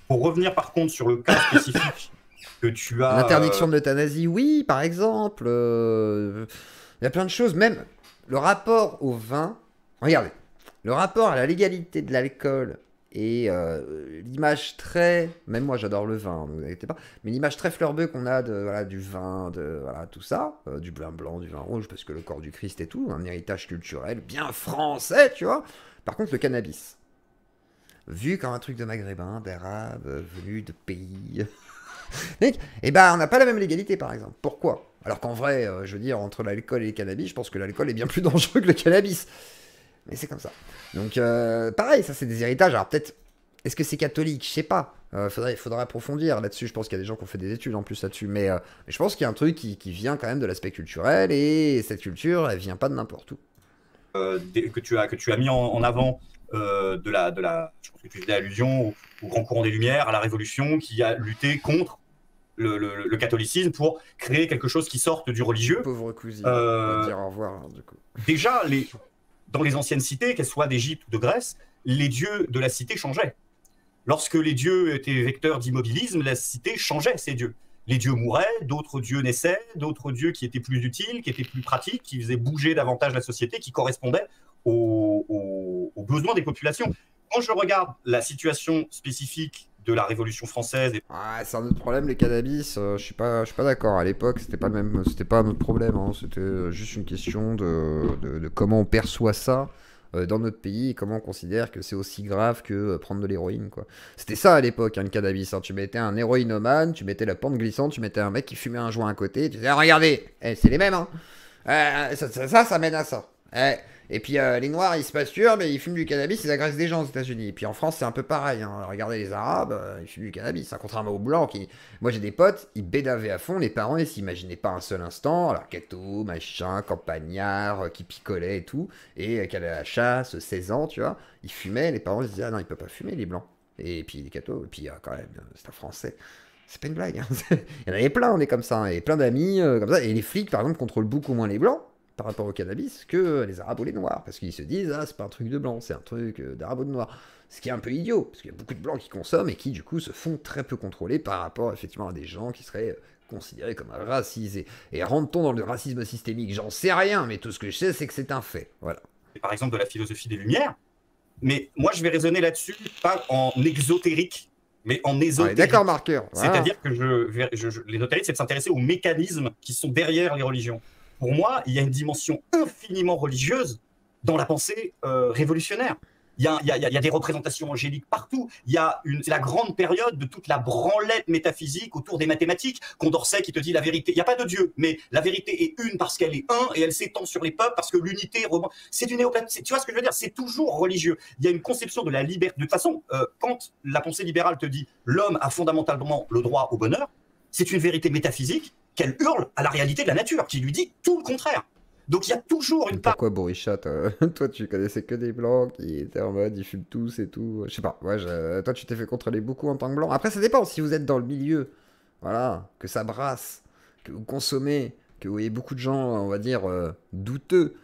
Pour revenir par contre sur le cas spécifique que tu as... L'interdiction de l'euthanasie, oui, par exemple. Il y a plein de choses, même le rapport au vin. Regardez. Le rapport à la légalité de l'alcool Et l'image très, même moi j'adore le vin, ne vous inquiétez pas, mais l'image très fleur bleue qu'on a de, voilà, du vin, de voilà, tout ça, du vin blanc, du vin rouge, parce que le corps du Christ et tout, un héritage culturel bien français, tu vois. Par contre, le cannabis, vu comme un truc de maghrébin, d'arabe, venu de pays. Et ben, on n'a pas la même légalité, par exemple. Pourquoi? Alors qu'en vrai, je veux dire, entre l'alcool et le cannabis, je pense que l'alcool est bien plus dangereux que le cannabis. Mais c'est comme ça. Donc, pareil, ça, c'est des héritages. Alors, peut-être, est-ce que c'est catholique? Je sais pas. Faudrait approfondir là-dessus. Je pense qu'il y a des gens qui ont fait des études en plus là-dessus. Mais je pense qu'il y a un truc qui vient quand même de l'aspect culturel. Et cette culture, elle vient pas de n'importe où. Que tu as mis en avant je pense que tu faisais allusion au grand courant des Lumières, à la Révolution, qui a lutté contre le catholicisme pour créer quelque chose qui sorte du religieux. Pauvre cousine, on va dire au revoir, hein, du coup. Déjà, dans les anciennes cités, qu'elles soient d'Égypte ou de Grèce, les dieux de la cité changeaient. Lorsque les dieux étaient vecteurs d'immobilisme, la cité changeait ses dieux. Les dieux mouraient, d'autres dieux naissaient, d'autres dieux qui étaient plus utiles, qui étaient plus pratiques, qui faisaient bouger davantage la société, qui correspondaient aux besoins des populations. Quand je regarde la situation spécifique de la Révolution française... Ah, c'est un autre problème, les cannabis, je suis pas d'accord. À l'époque, c'était pas un autre problème, hein. C'était juste une question de comment on perçoit ça dans notre pays et comment on considère que c'est aussi grave que prendre de l'héroïne, quoi. C'était ça à l'époque, hein, le cannabis, hein. Tu mettais un héroïnomane, tu mettais la pente glissante, tu mettais un mec qui fumait un joint à côté, tu disais, ah, regardez, c'est les mêmes, hein. Ça mène à ça. Et puis les Noirs, ils se masturbent, mais ils fument du cannabis, ils agressent des gens aux États-Unis. Et puis en France, c'est un peu pareil, hein. Regardez les Arabes, ils fument du cannabis, hein, contrairement aux Blancs. Moi, j'ai des potes, ils bédavaient à fond, les parents, ils s'imaginaient pas un seul instant. Alors, gâteau, machin, campagnard, qui picolait et tout, et qui allait à la chasse, 16 ans, tu vois. Ils fumaient, les parents, ils se disaient, ah non, ils peuvent pas fumer, les Blancs. Et puis les cathos, et puis quand même, c'est un Français. C'est pas une blague, hein. Il y en avait plein, on est comme ça, hein, et plein d'amis comme ça. Et les flics, par exemple, contrôlent beaucoup moins les Blancs par rapport au cannabis que les Arabes ou les Noirs, parce qu'ils se disent, ah, c'est pas un truc de blanc, c'est un truc d'Arabe ou de Noir. Ce qui est un peu idiot, parce qu'il y a beaucoup de Blancs qui consomment et qui, du coup, se font très peu contrôler par rapport, effectivement, à des gens qui seraient considérés comme racisés. Et rentre-t-on dans le racisme systémique? J'en sais rien, mais tout ce que je sais, c'est que c'est un fait. Voilà. Par exemple, de la philosophie des Lumières, mais moi, je vais raisonner là-dessus, pas en exotérique, mais en ésotérique. D'accord, marqueur. Voilà. C'est-à-dire que l'ésotérique, c'est de s'intéresser aux mécanismes qui sont derrière les religions. Pour moi, il y a une dimension infiniment religieuse dans la pensée révolutionnaire. Il y a des représentations angéliques partout. C'est la grande période de toute la branlette métaphysique autour des mathématiques. Condorcet qui te dit la vérité. Il n'y a pas de Dieu, mais la vérité est une parce qu'elle est un et elle s'étend sur les peuples parce que l'unité... C'est du néoplatonisme. Tu vois ce que je veux dire? C'est toujours religieux. Il y a une conception de la liberté. De toute façon, quand la pensée libérale te dit l'homme a fondamentalement le droit au bonheur, c'est une vérité métaphysique qu'elle hurle à la réalité de la nature, qui lui dit tout le contraire. Donc il y a toujours une part... Pourquoi Borishat, toi tu connaissais que des blancs qui étaient en mode ils fument tous et tout, je sais pas, ouais, toi tu t'es fait contrôler beaucoup en tant que blanc. Après ça dépend, si vous êtes dans le milieu, voilà, que ça brasse, que vous consommez, que vous voyez beaucoup de gens, on va dire, douteux,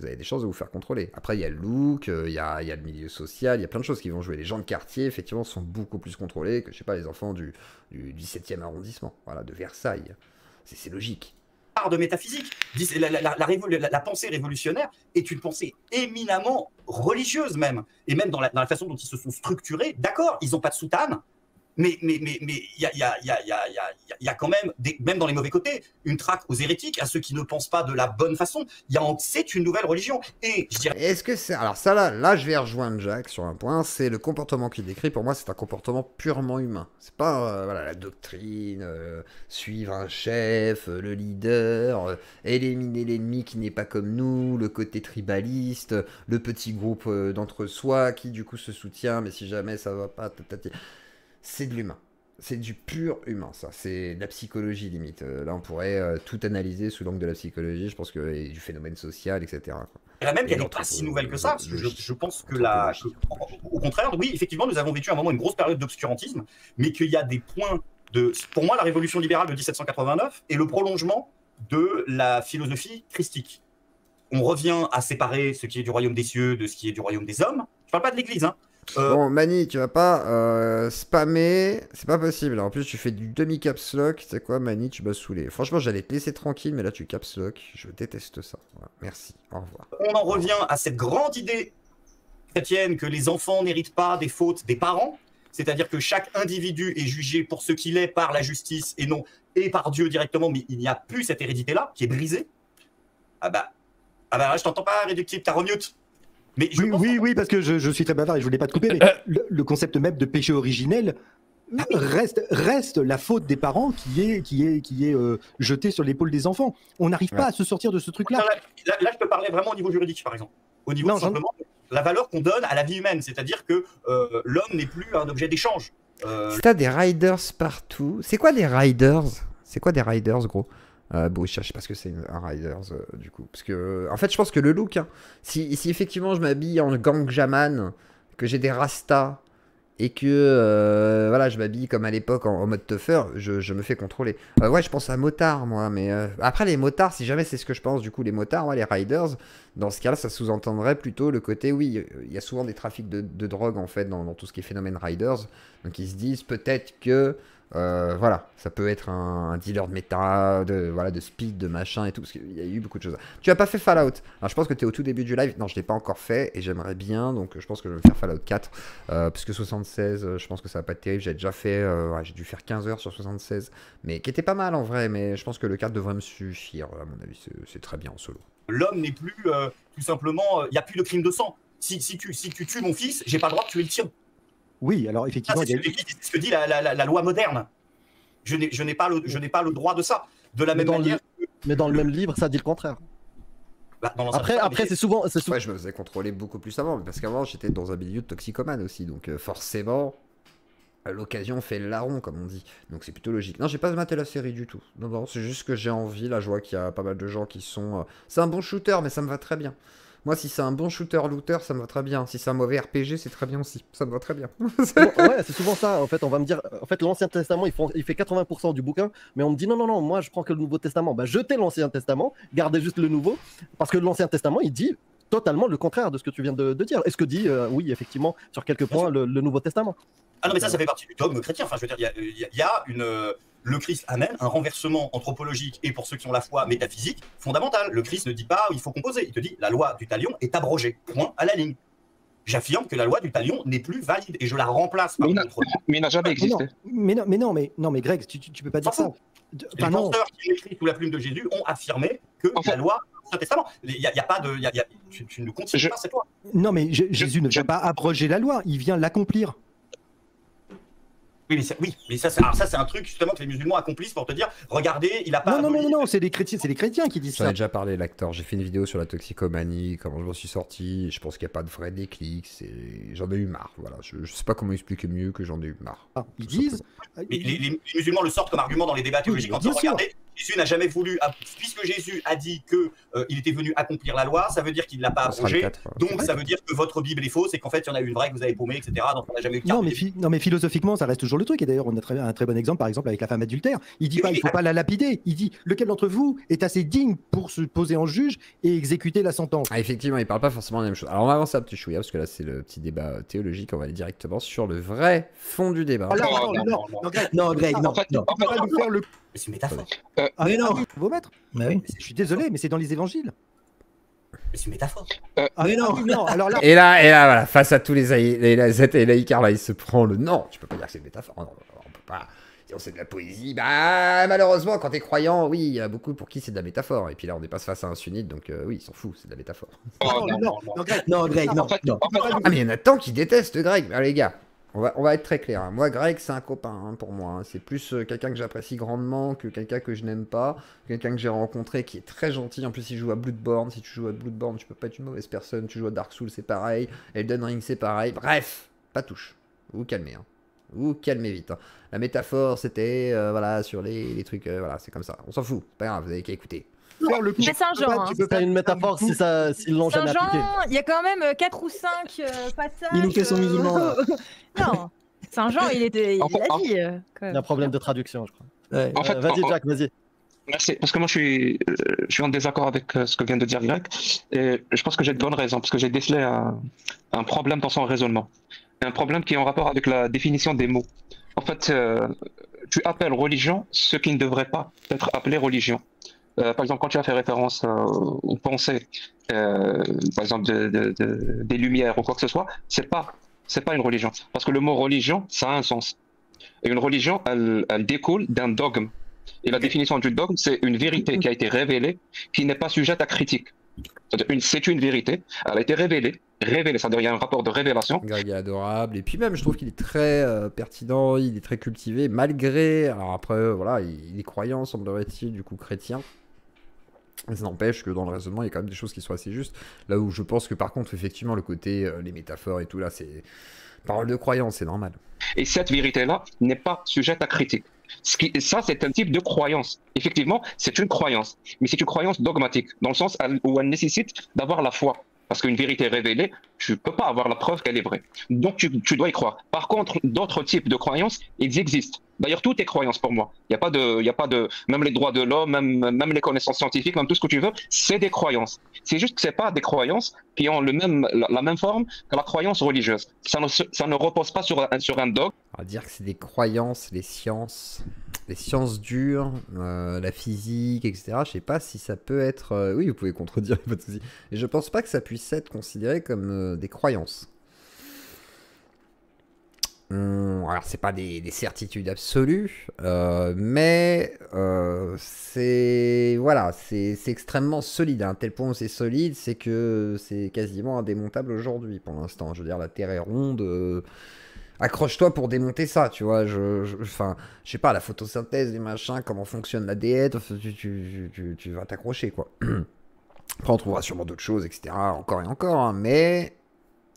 vous avez des chances de vous faire contrôler. Après il y a le look, il y a le milieu social, il y a plein de choses qui vont jouer. Les gens de quartier, effectivement, sont beaucoup plus contrôlés que, je sais pas, les enfants du 17e arrondissement, voilà, de Versailles. C'est logique. De métaphysique. La pensée révolutionnaire est une pensée éminemment religieuse même. Et même dans la façon dont ils se sont structurés, d'accord, ils n'ont pas de soutane, mais il y a quand même, même dans les mauvais côtés, une traque aux hérétiques, à ceux qui ne pensent pas de la bonne façon. C'est une nouvelle religion. Et je dirais... Est-ce que c'est... Alors ça là je vais rejoindre Jacques sur un point, c'est le comportement qu'il décrit. Pour moi, c'est un comportement purement humain. C'est pas voilà, la doctrine, suivre un chef, le leader, éliminer l'ennemi qui n'est pas comme nous, le côté tribaliste, le petit groupe d'entre-soi qui du coup se soutient, mais si jamais ça va pas... C'est de l'humain. C'est du pur humain, ça. C'est de la psychologie, limite. Là, on pourrait tout analyser sous l'angle de la psychologie, je pense que du phénomène social, etc. Quoi. Et même qu'elle n'est pas si nouvelle que ça, parce que je pense que au contraire, oui, effectivement, nous avons vécu à un moment une grosse période d'obscurantisme, mais qu'il y a des points de... Pour moi, la révolution libérale de 1789 est le prolongement de la philosophie christique. On revient à séparer ce qui est du royaume des cieux de ce qui est du royaume des hommes. Je parle pas de l'Église, hein. Bon, Mani, tu vas pas spammer, c'est pas possible. En plus, tu fais du demi-caps lock. Tu sais quoi, Mani, tu m'as saoulé. Franchement, j'allais te laisser tranquille, mais là, tu caps lock. Je déteste ça. Voilà. Merci, au revoir. On en revient à cette grande idée chrétienne que les enfants n'héritent pas des fautes des parents, c'est-à-dire que chaque individu est jugé pour ce qu'il est par la justice et par Dieu directement, mais il n'y a plus cette hérédité-là qui est brisée. Ah bah je t'entends pas, réductible, t'as remute. Mais oui, parce que je suis très bavard et je voulais pas te couper, mais le concept même de péché originel reste la faute des parents qui est jetée sur l'épaule des enfants. On n'arrive pas à se sortir de ce truc-là. Là, je peux parler vraiment au niveau juridique, par exemple. Au niveau simplement la valeur qu'on donne à la vie humaine, c'est-à-dire que l'homme n'est plus un objet d'échange. T'as des riders partout. C'est quoi des riders? C'est quoi des riders, gros? Bon, je sais pas ce que c'est un riders du coup. Parce que, en fait, je pense que le look, hein, si effectivement je m'habille en gang jaman, que j'ai des rastas et que voilà, je m'habille comme à l'époque en mode tougher, je me fais contrôler. Ouais, je pense à motard, moi, mais après les motards, si jamais c'est ce que je pense, du coup, les motards, ouais, les riders, dans ce cas-là, ça sous-entendrait plutôt le côté, oui, il y a souvent des trafics de drogue en fait dans tout ce qui est phénomène riders, donc ils se disent peut-être que voilà, ça peut être un dealer de méta, de speed, de machin et tout, parce qu'il y a eu beaucoup de choses. Tu as pas fait Fallout? Alors je pense que tu es au tout début du live. Non, je l'ai pas encore fait et j'aimerais bien, donc je pense que je vais faire Fallout 4, parce que 76, je pense que ça va pas être terrible. J'ai déjà fait, j'ai dû faire 15 heures sur 76, mais qui était pas mal en vrai, mais je pense que le 4 devrait me suffire, à mon avis, c'est très bien en solo. L'homme n'est plus, tout simplement, il n'y a plus de crime de sang. Si tu tues mon fils, j'ai pas le droit de tuer le tien. Oui, alors effectivement, c'est ce que dit la loi moderne. Je n'ai pas le droit de ça. De la même manière. Mais dans le même livre, ça dit le contraire. Bah, après, c'est souvent. Ouais, je me faisais contrôler beaucoup plus avant, parce qu'avant, j'étais dans un milieu de toxicomane aussi, donc forcément, l'occasion fait le larron, comme on dit. Donc c'est plutôt logique. Non, j'ai pas maté la série du tout. Non, c'est juste que j'ai envie. Là, je vois qu'il y a pas mal de gens qui sont. C'est un bon shooter, mais ça me va très bien. Moi, si c'est un bon shooter-looter, ça me va très bien. Si c'est un mauvais RPG, c'est très bien aussi. Ça me va très bien. Ouais, c'est souvent ça. En fait, on va me dire, en fait, l'Ancien Testament, il fait 80% du bouquin, mais on me dit non, moi, je prends que le Nouveau Testament. Bah, jetez l'Ancien Testament, gardez juste le Nouveau, parce que l'Ancien Testament, il dit totalement le contraire de ce que tu viens de dire. Est-ce que dit, oui, effectivement, sur quelques points, le Nouveau Testament. Ah non, mais ça fait partie du dogme chrétien. Enfin, je veux dire, il y a le Christ amène un renversement anthropologique et pour ceux qui ont la foi métaphysique fondamental. Le Christ ne dit pas il faut composer, il te dit la loi du talion est abrogée, point à la ligne. J'affirme que la loi du talion n'est plus valide et je la remplace par contre. Mais il n'a jamais existé. Mais Greg, tu peux pas dire ça. Les penseurs qui ont écrit sous la plume de Jésus ont affirmé que la loi du Testament, il y a pas de, tu ne continues pas cette loi. Non, mais Jésus ne vient pas abroger la loi, il vient l'accomplir. Oui, mais ça c'est un truc justement que les musulmans accomplissent pour te dire, regardez, il a pas. Non, c'est les chrétiens qui disent ça. J'en ai déjà parlé, l'acteur. J'ai fait une vidéo sur la toxicomanie, comment je m'en suis sorti. Je pense qu'il n'y a pas de vrai déclic. J'en ai eu marre. Voilà, je sais pas comment expliquer mieux que j'en ai eu marre. Ils disent. Mais les musulmans le sortent comme argument dans les débats théologiques en disant, regardez, Jésus n'a jamais voulu, puisque Jésus a dit que il était venu accomplir la loi, ça veut dire qu'il ne l'a pas abrogée. Donc ça veut dire que votre Bible est fausse et qu'en fait il y en a une vraie que vous avez paumée, etc. Donc on n'a jamais eu de non, mais philosophiquement, ça reste toujours le truc. Et d'ailleurs, on a un très bon exemple, par exemple, avec la femme adultère. Il dit pas, il faut pas la lapider. Il dit, lequel d'entre vous est assez digne pour se poser en juge et exécuter la sentence. Ah, effectivement, il parle pas forcément de la même chose. Alors on va avancer un petit chouïa, parce que là c'est le petit débat théologique. On va aller directement sur le vrai fond du débat. Non, Greg, non. On va nous faire le. C'est une métaphore. Mais non. Vos maîtres. Oui. Je suis désolé, mais c'est dans les évangiles. Mais c'est une métaphore. Mais non. Alors là. Et là, voilà, face à tous les laïcars, là, il se prend le non. Tu peux pas dire que c'est une métaphore. Non, on peut pas. Si c'est de la poésie, bah malheureusement, quand t'es croyant, oui, il y a beaucoup pour qui c'est de la métaphore. Et puis là, on n'est pas face à un sunnite, donc oui, il s'en fout, c'est de la métaphore. Non, Greg, non. Ah, mais il y en a tant qui détestent Greg. Ah, les gars. On va être très clair. Hein. Moi, Greg, c'est un copain hein, pour moi. Hein. C'est plus quelqu'un que j'apprécie grandement que quelqu'un que je n'aime pas. Quelqu'un que j'ai rencontré qui est très gentil. En plus, il joue à Bloodborne. Si tu joues à Bloodborne, tu peux pas être une mauvaise personne. Tu joues à Dark Souls, c'est pareil. Elden Ring, c'est pareil. Bref, pas touche. Vous vous calmez. Hein. Vous vous calmez vite. Hein. La métaphore, c'était voilà, sur les trucs. Voilà, c'est comme ça. On s'en fout. C'est pas grave, vous avez qu'à écouter. Mais Saint-Jean. Tu peux faire une métaphore s'ils l'ont jamais appliqué. Il y a quand même 4 ou 5 passages. Il nous fait son musulman là. Non, Saint-Jean, il a dit. Il y a un problème de traduction, je crois. Ouais. En fait, vas-y, Jack, vas-y. Merci, parce que moi je suis en désaccord avec ce que vient de dire Greg. Et je pense que j'ai de bonnes raisons, parce que j'ai décelé un problème dans son raisonnement. Un problème qui est en rapport avec la définition des mots. En fait, tu appelles religion ce qui ne devrait pas être appelé religion. par exemple, quand tu as fait référence aux pensées, par exemple des lumières ou quoi que ce soit, c'est pas une religion. Parce que le mot religion, ça a un sens. Et une religion, elle découle d'un dogme. Et la définition du dogme, c'est une vérité qui a été révélée, qui n'est pas sujette à critique. C'est une vérité, elle a été révélée, c'est-à-dire il y a un rapport de révélation. Greg est adorable, et puis même je trouve qu'il est très pertinent, il est très cultivé, malgré, alors après voilà, il est croyant semblerait-il, du coup chrétien. Ça n'empêche que dans le raisonnement il y a quand même des choses qui sont assez justes, là où je pense que par contre effectivement le côté, les métaphores et tout là, c'est parole de croyance, c'est normal. Et cette vérité-là n'est pas sujette à critique. Ça, c'est un type de croyance. Effectivement, c'est une croyance, mais c'est une croyance dogmatique, dans le sens où elle nécessite d'avoir la foi. Parce qu'une vérité révélée, tu ne peux pas avoir la preuve qu'elle est vraie. Donc, tu dois y croire. Par contre, d'autres types de croyances, ils existent. D'ailleurs, tout est croyance pour moi. Il n'y a pas de, même les droits de l'homme, même les connaissances scientifiques, même tout ce que tu veux, c'est des croyances. C'est juste que c'est pas des croyances qui ont la même forme que la croyance religieuse. Ça ne repose pas sur un dogme. On va dire que c'est des croyances, les sciences dures, la physique, etc. Je sais pas si ça peut être... oui, vous pouvez contredire, pas de souci. Et je pense pas que ça puisse être considéré comme des croyances. Alors, c'est pas des certitudes absolues, mais c'est voilà, c'est extrêmement solide. À un tel point où c'est solide, c'est que c'est quasiment indémontable aujourd'hui pour l'instant. Je veux dire, la Terre est ronde. Accroche-toi pour démonter ça, tu vois. Enfin, je sais pas, la photosynthèse, les machins, comment fonctionne l'ADN, tu vas t'accrocher, quoi. Après, on trouvera sûrement d'autres choses, etc. Encore et encore, hein, mais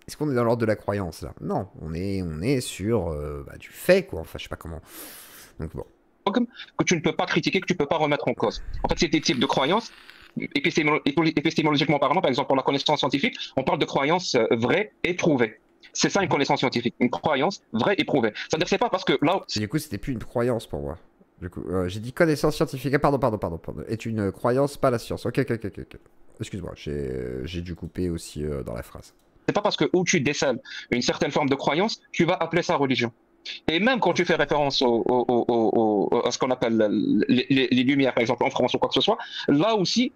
est-ce qu'on est dans l'ordre de la croyance, là? Non, on est sur du fait, quoi. Enfin, je sais pas comment. Donc, bon. Que tu ne peux pas critiquer, que tu ne peux pas remettre en cause. En fait, c'est des types de croyances. Épistémologiquement parlant, par exemple, pour la connaissance scientifique, on parle de croyances vraies et prouvées. C'est ça une connaissance scientifique, une croyance vraie et prouvée. C'est-à-dire que c'est pas parce que là... Du coup, c'était plus une croyance pour moi. Du coup, j'ai dit connaissance scientifique. Ah, pardon. Est une croyance, pas la science. Ok. Excuse-moi, j'ai dû couper aussi dans la phrase. C'est pas parce que où tu décèles une certaine forme de croyance, tu vas appeler ça religion. Et même quand tu fais référence à ce qu'on appelle les lumières, par exemple en France ou quoi que ce soit, là aussi,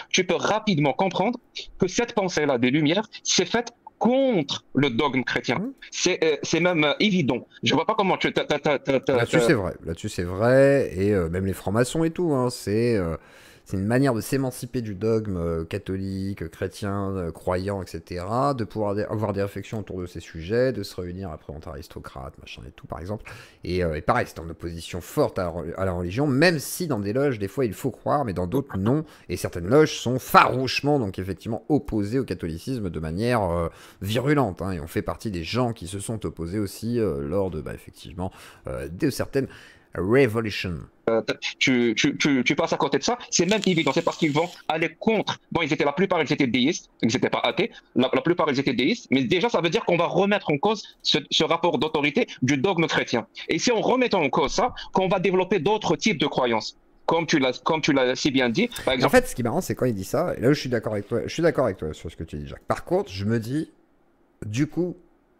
tu peux rapidement comprendre que cette pensée-là des lumières, c'est faite contre le dogme chrétien. C'est même évident. Je vois pas comment tu... Là-dessus, c'est vrai. Et même les francs-maçons et tout, hein, c'est une manière de s'émanciper du dogme catholique, chrétien, croyant, etc. De pouvoir avoir des réflexions autour de ces sujets, de se réunir après entre aristocrates, machin et tout, par exemple. Et pareil, c'est en opposition forte à la religion, même si dans des loges, des fois, il faut croire, mais dans d'autres, non. Et certaines loges sont farouchement, donc effectivement, opposées au catholicisme de manière virulente. Hein, et on fait partie des gens qui se sont opposés aussi lors de, effectivement, de certaines Revolution. Tu passes à côté de ça, c'est même évident, c'est parce qu'ils vont aller contre. Bon, la plupart, ils étaient déistes, ils n'étaient pas athées, la plupart, ils étaient déistes, mais déjà, ça veut dire qu'on va remettre en cause ce rapport d'autorité du dogme chrétien. Et si on remet en cause ça, qu'on va développer d'autres types de croyances. Comme tu l'as si bien dit, par exemple. En fait, ce qui est marrant, c'est quand il dit ça, et là, je suis d'accord avec toi, sur ce que tu dis, Jacques. Par contre, je me dis, du coup,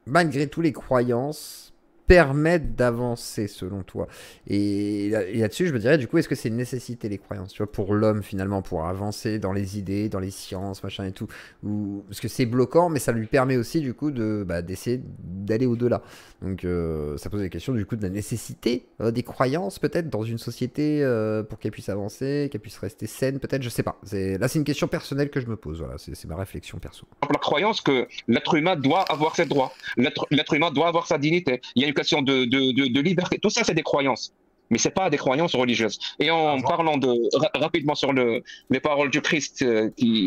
malgré tous les croyances, permettent d'avancer selon toi. Et là-dessus, je me dirais, du coup, est-ce que c'est une nécessité, les croyances, tu vois, pour l'homme, finalement, pour avancer dans les idées, dans les sciences, machin et tout, ou parce que c'est bloquant, mais ça lui permet aussi, du coup, d'essayer d'aller au-delà. Donc, ça pose la question, du coup, de la nécessité des croyances, peut-être, dans une société, pour qu'elle puisse avancer, qu'elle puisse rester saine, peut-être, je sais pas. Là, c'est une question personnelle que je me pose, voilà, c'est ma réflexion perso. La croyance que l'être humain doit avoir ses droits, l'être humain doit avoir sa dignité, il y a une question de liberté, tout ça c'est des croyances, mais c'est pas des croyances religieuses. Et en parlant rapidement sur les paroles du Christ,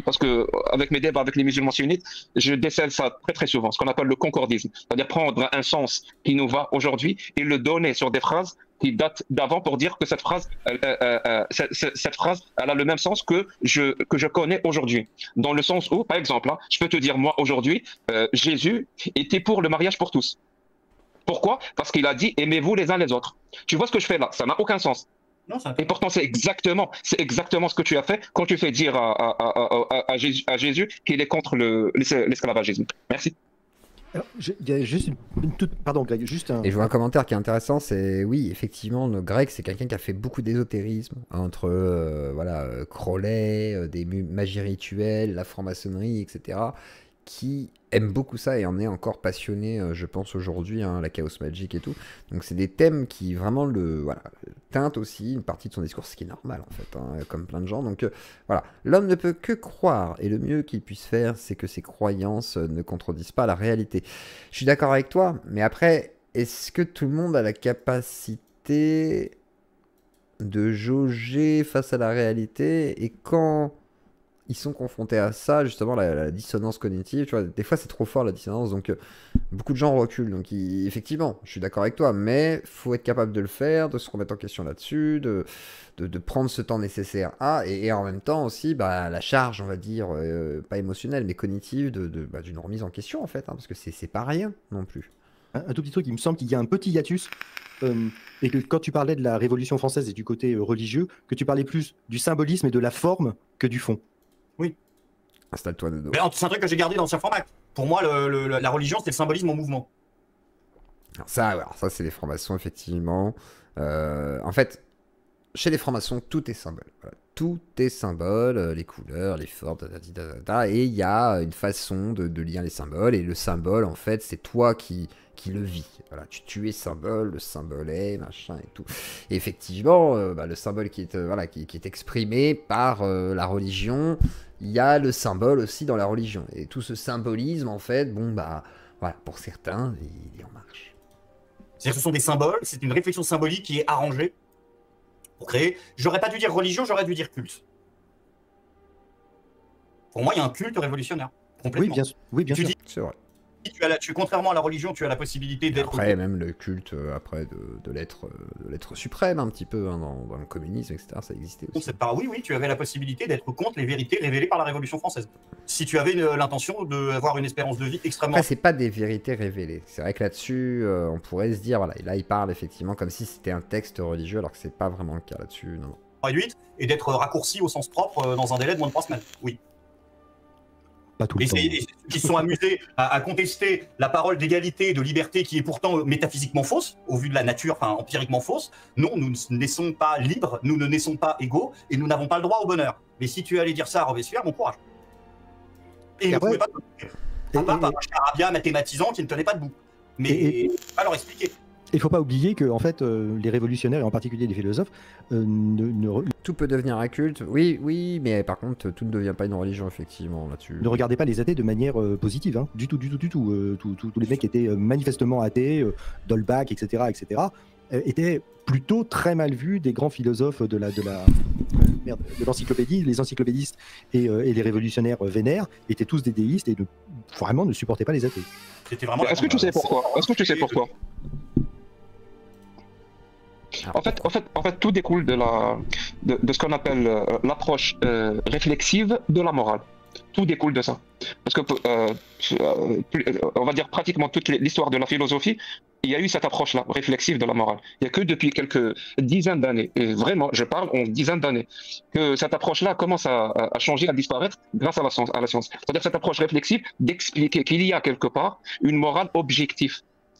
parce que avec mes débats avec les musulmans sunnites, je décèle ça très très souvent, ce qu'on appelle le concordisme, c'est-à-dire prendre un sens qui nous va aujourd'hui et le donner sur des phrases qui datent d'avant pour dire que cette phrase elle a le même sens que je connais aujourd'hui, dans le sens où, par exemple, je peux te dire, moi aujourd'hui, Jésus était pour le mariage pour tous. Pourquoi? Parce qu'il a dit aimez-vous les uns les autres. Tu vois ce que je fais là? Ça n'a aucun sens. Non, et pourtant, c'est exactement ce que tu as fait quand tu fais dire à Jésus qu'il est contre l'esclavagisme. Merci. Alors, il y a juste une toute... Pardon, Greg, juste un... Et je vois un commentaire qui est intéressant, c'est oui, effectivement, Greg, c'est quelqu'un qui a fait beaucoup d'ésotérisme entre voilà, Crowley, des magies rituelles, la franc-maçonnerie, etc., qui aime beaucoup ça et en est encore passionné, je pense, aujourd'hui, hein, la Chaos Magic et tout. Donc c'est des thèmes qui vraiment voilà, teintent aussi une partie de son discours, ce qui est normal en fait, hein, comme plein de gens. Donc voilà, l'homme ne peut que croire et le mieux qu'il puisse faire, c'est que ses croyances ne contredisent pas la réalité. Je suis d'accord avec toi, mais après, est-ce que tout le monde a la capacité de jauger face à la réalité? Et quand ils sont confrontés à ça, justement, la dissonance cognitive, tu vois, des fois c'est trop fort la dissonance, donc beaucoup de gens reculent. Donc effectivement, je suis d'accord avec toi, mais faut être capable de le faire, de se remettre en question là-dessus, de prendre ce temps nécessaire et en même temps aussi la charge, on va dire, pas émotionnelle, mais cognitive, d'une remise en question en fait, hein, parce que c'est pas rien non plus. Un tout petit truc, il me semble qu'il y a un petit hiatus, et que quand tu parlais de la Révolution française et du côté religieux, que tu parlais plus du symbolisme et de la forme que du fond. Oui. Installe-toi, Dodo. Mais c'est un truc que j'ai gardé dans l'ancien format. Pour moi, la religion, c'est le symbolisme en mouvement. Alors ça c'est les francs-maçons, effectivement. En fait, chez les francs-maçons, tout est symbole. Voilà. Tout est symbole, les couleurs, les formes, et il y a une façon de lire les symboles. Et le symbole, en fait, c'est toi qui le vis. Voilà, tu es symbole, le symbole est, machin et tout. Et effectivement, le symbole qui est exprimé par la religion, il y a le symbole aussi dans la religion. Et tout ce symbolisme, en fait, voilà, pour certains, il est en marche. C'est-à-dire que ce sont des symboles, c'est une réflexion symbolique qui est arrangée pour créer. J'aurais pas dû dire religion, j'aurais dû dire culte. Pour moi, il y a un culte révolutionnaire. Complètement. Oui, bien sûr. C'est vrai. Contrairement à la religion, tu as la possibilité d'être... Après, même le culte de l'être suprême, un petit peu, hein, dans le communisme, etc., ça existait aussi. Oui, tu avais la possibilité d'être contre les vérités révélées par la Révolution française. Si tu avais l'intention d'avoir une espérance de vie extrêmement... Après, c'est pas des vérités révélées. C'est vrai que là-dessus, on pourrait se dire, voilà, et là, il parle effectivement comme si c'était un texte religieux, alors que c'est pas vraiment le cas là-dessus, non. Réduite, et d'être raccourci au sens propre dans un délai de moins de 3 semaines, oui. Pas tout le temps. Et ceux qui sont amusés à contester la parole d'égalité et de liberté qui est pourtant métaphysiquement fausse, au vu de la nature, enfin empiriquement fausse, non, nous ne naissons pas libres, nous ne naissons pas égaux, et nous n'avons pas le droit au bonheur. Mais si tu allais dire ça à Robespierre, bon courage. Et il ne pouvait pas à part par un charabia mathématisant qui ne tenait pas debout. Mais pas leur expliquer. Il ne faut pas oublier que en fait, les révolutionnaires, et en particulier les philosophes, tout peut devenir un culte, oui, mais par contre, tout ne devient pas une religion, effectivement, là-dessus. Ne regardez pas les athées de manière positive, hein, du tout. Tous les mecs étaient manifestement athées, Dolbach, etc., étaient plutôt très mal vus des grands philosophes de l'encyclopédie. Les encyclopédistes et les révolutionnaires vénères étaient tous des déistes et vraiment ne supportaient pas les athées. Est-ce que tu sais pourquoi En fait, tout découle de ce qu'on appelle l'approche réflexive de la morale. Tout découle de ça. Parce que, on va dire pratiquement toute l'histoire de la philosophie, il y a eu cette approche-là, réflexive de la morale. Il n'y a que depuis quelques dizaines d'années, et vraiment, je parle en dizaines d'années, que cette approche-là commence à changer, à disparaître grâce à la science. C'est-à-dire cette approche réflexive d'expliquer qu'il y a quelque part une morale objective